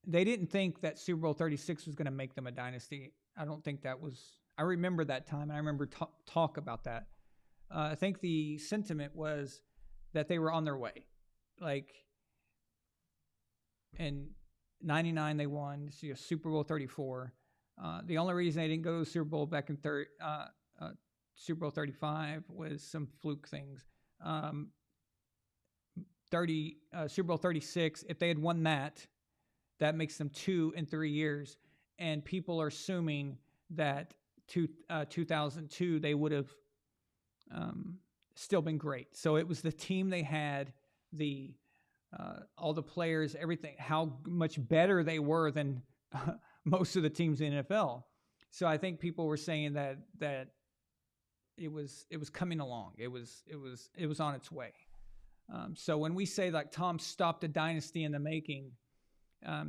didn't think that Super Bowl 36 was going to make them a dynasty. I don't think that was. I remember that time, and I remember talk about that. I think the sentiment was that they were on their way. Like in '99, they won Super Bowl 34. The only reason they didn't go to the Super Bowl back in Super Bowl 35 was some fluke things. Super Bowl 36, if they had won that makes them 2 in 3 years. And people are assuming that 2002, they would have still been great. So it was the team they had, all the players, everything, how much better they were than most of the teams in the NFL. So I think people were saying that it was coming along. It was on its way. So when we say like Tom stopped a dynasty in the making,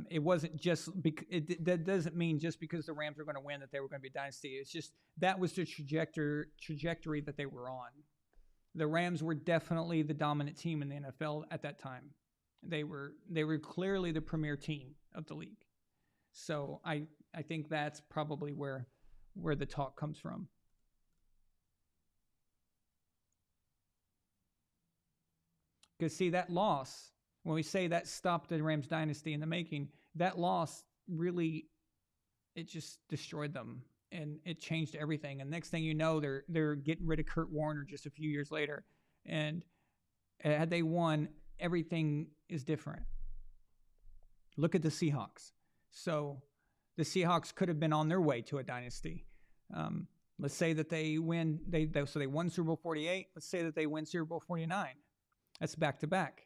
it wasn't just that doesn't mean just because the Rams were going to win that they were going to be a dynasty. It's just that was the trajectory that they were on. The Rams were definitely the dominant team in the NFL at that time. They were clearly the premier team of the league. So I think that's probably where the talk comes from. Because see, that loss, when we say that stopped the Rams dynasty in the making, that loss really, it just destroyed them and it changed everything. And next thing you know, they're getting rid of Kurt Warner just a few years later. And had they won, everything is different. Look at the Seahawks. So the Seahawks could have been on their way to a dynasty. Let's say that they win. So they won Super Bowl 48. Let's say that they win Super Bowl 49. That's back to back.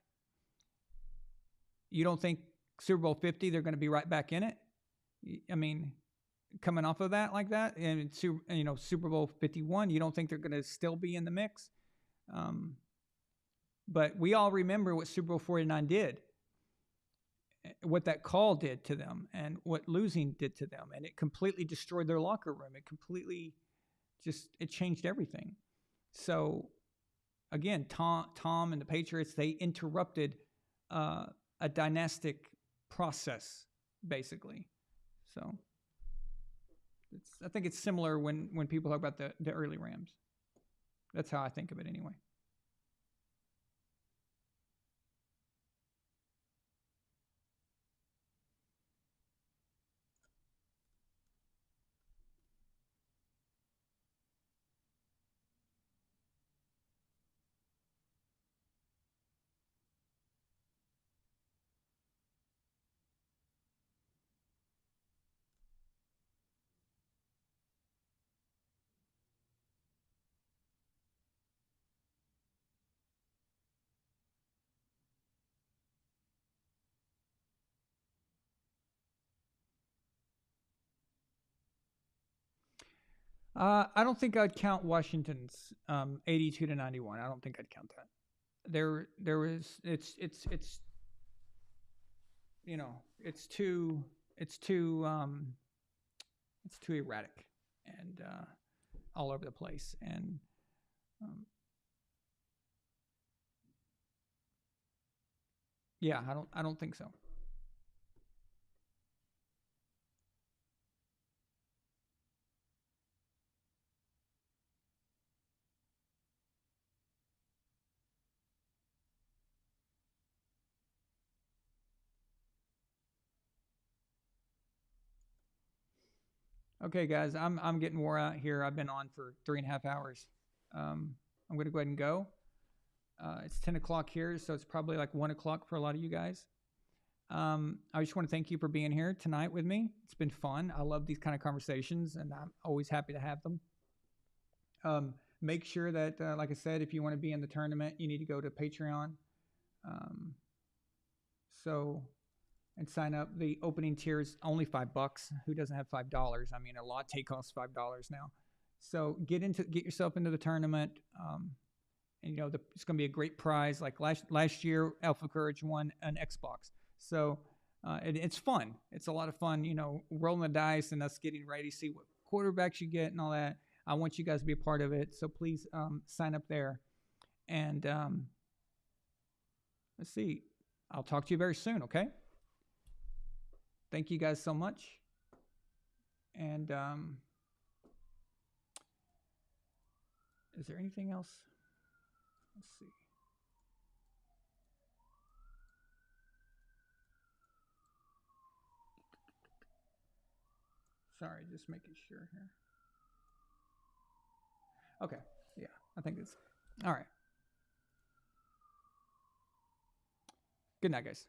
You don't think Super Bowl 50 they're going to be right back in it? I mean, coming off of that like that, and Super Bowl 51, you don't think they're going to still be in the mix? But we all remember what Super Bowl 49 did, what that call did to them, and what losing did to them, and it completely destroyed their locker room. It completely it changed everything. So again, Tom and the Patriots, they interrupted a dynastic process, basically. So I think it's similar when people talk about the early Rams. That's how I think of it anyway. I don't think I'd count Washington's 82-91. I don't think I'd count that. There is it's too erratic and all over the place, and yeah, I don't think so. Okay, guys, I'm getting wore out here. I've been on for 3.5 hours. I'm going to go ahead and go. It's 10 o'clock here, so it's probably like 1 o'clock for a lot of you guys. I just want to thank you for being here tonight with me. It's been fun. I love these kind of conversations, and I'm always happy to have them. Make sure that, like I said, if you want to be in the tournament, you need to go to Patreon. And sign up. The opening tier is only $5. Who doesn't have $5? I mean, a latte costs $5 now. So get yourself into the tournament. And it's going to be a great prize. Like last year, Alpha Courage won an Xbox. So it's fun. It's a lot of fun. Rolling the dice and us getting ready to see what quarterbacks you get and all that. I want you guys to be a part of it. So please sign up there. And let's see. I'll talk to you very soon. Okay. thank you guys so much. And is there anything else? Let's see. Sorry, just making sure here. Okay, yeah, I think it's all right. Good night, guys.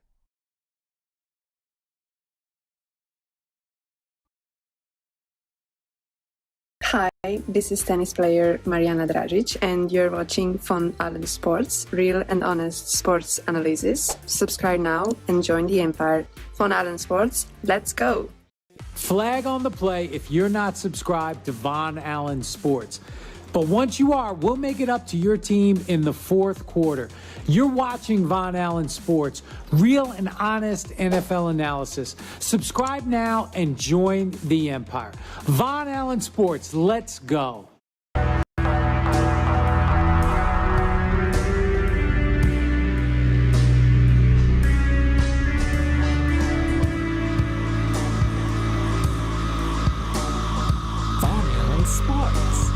Hi, this is tennis player Mariana Dragic, and you're watching VonAllen Sports, real and honest sports analysis. Subscribe now and join the empire. VonAllen Sports, let's go! Flag on the play if you're not subscribed to VonAllen Sports. But once you are, we'll make it up to your team in the fourth quarter. You're watching VonAllen Sports, real and honest NFL analysis. Subscribe now and join the empire. VonAllen Sports, let's go. VonAllen Sports.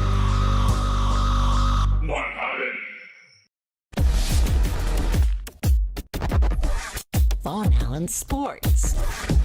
VonAllen Sports.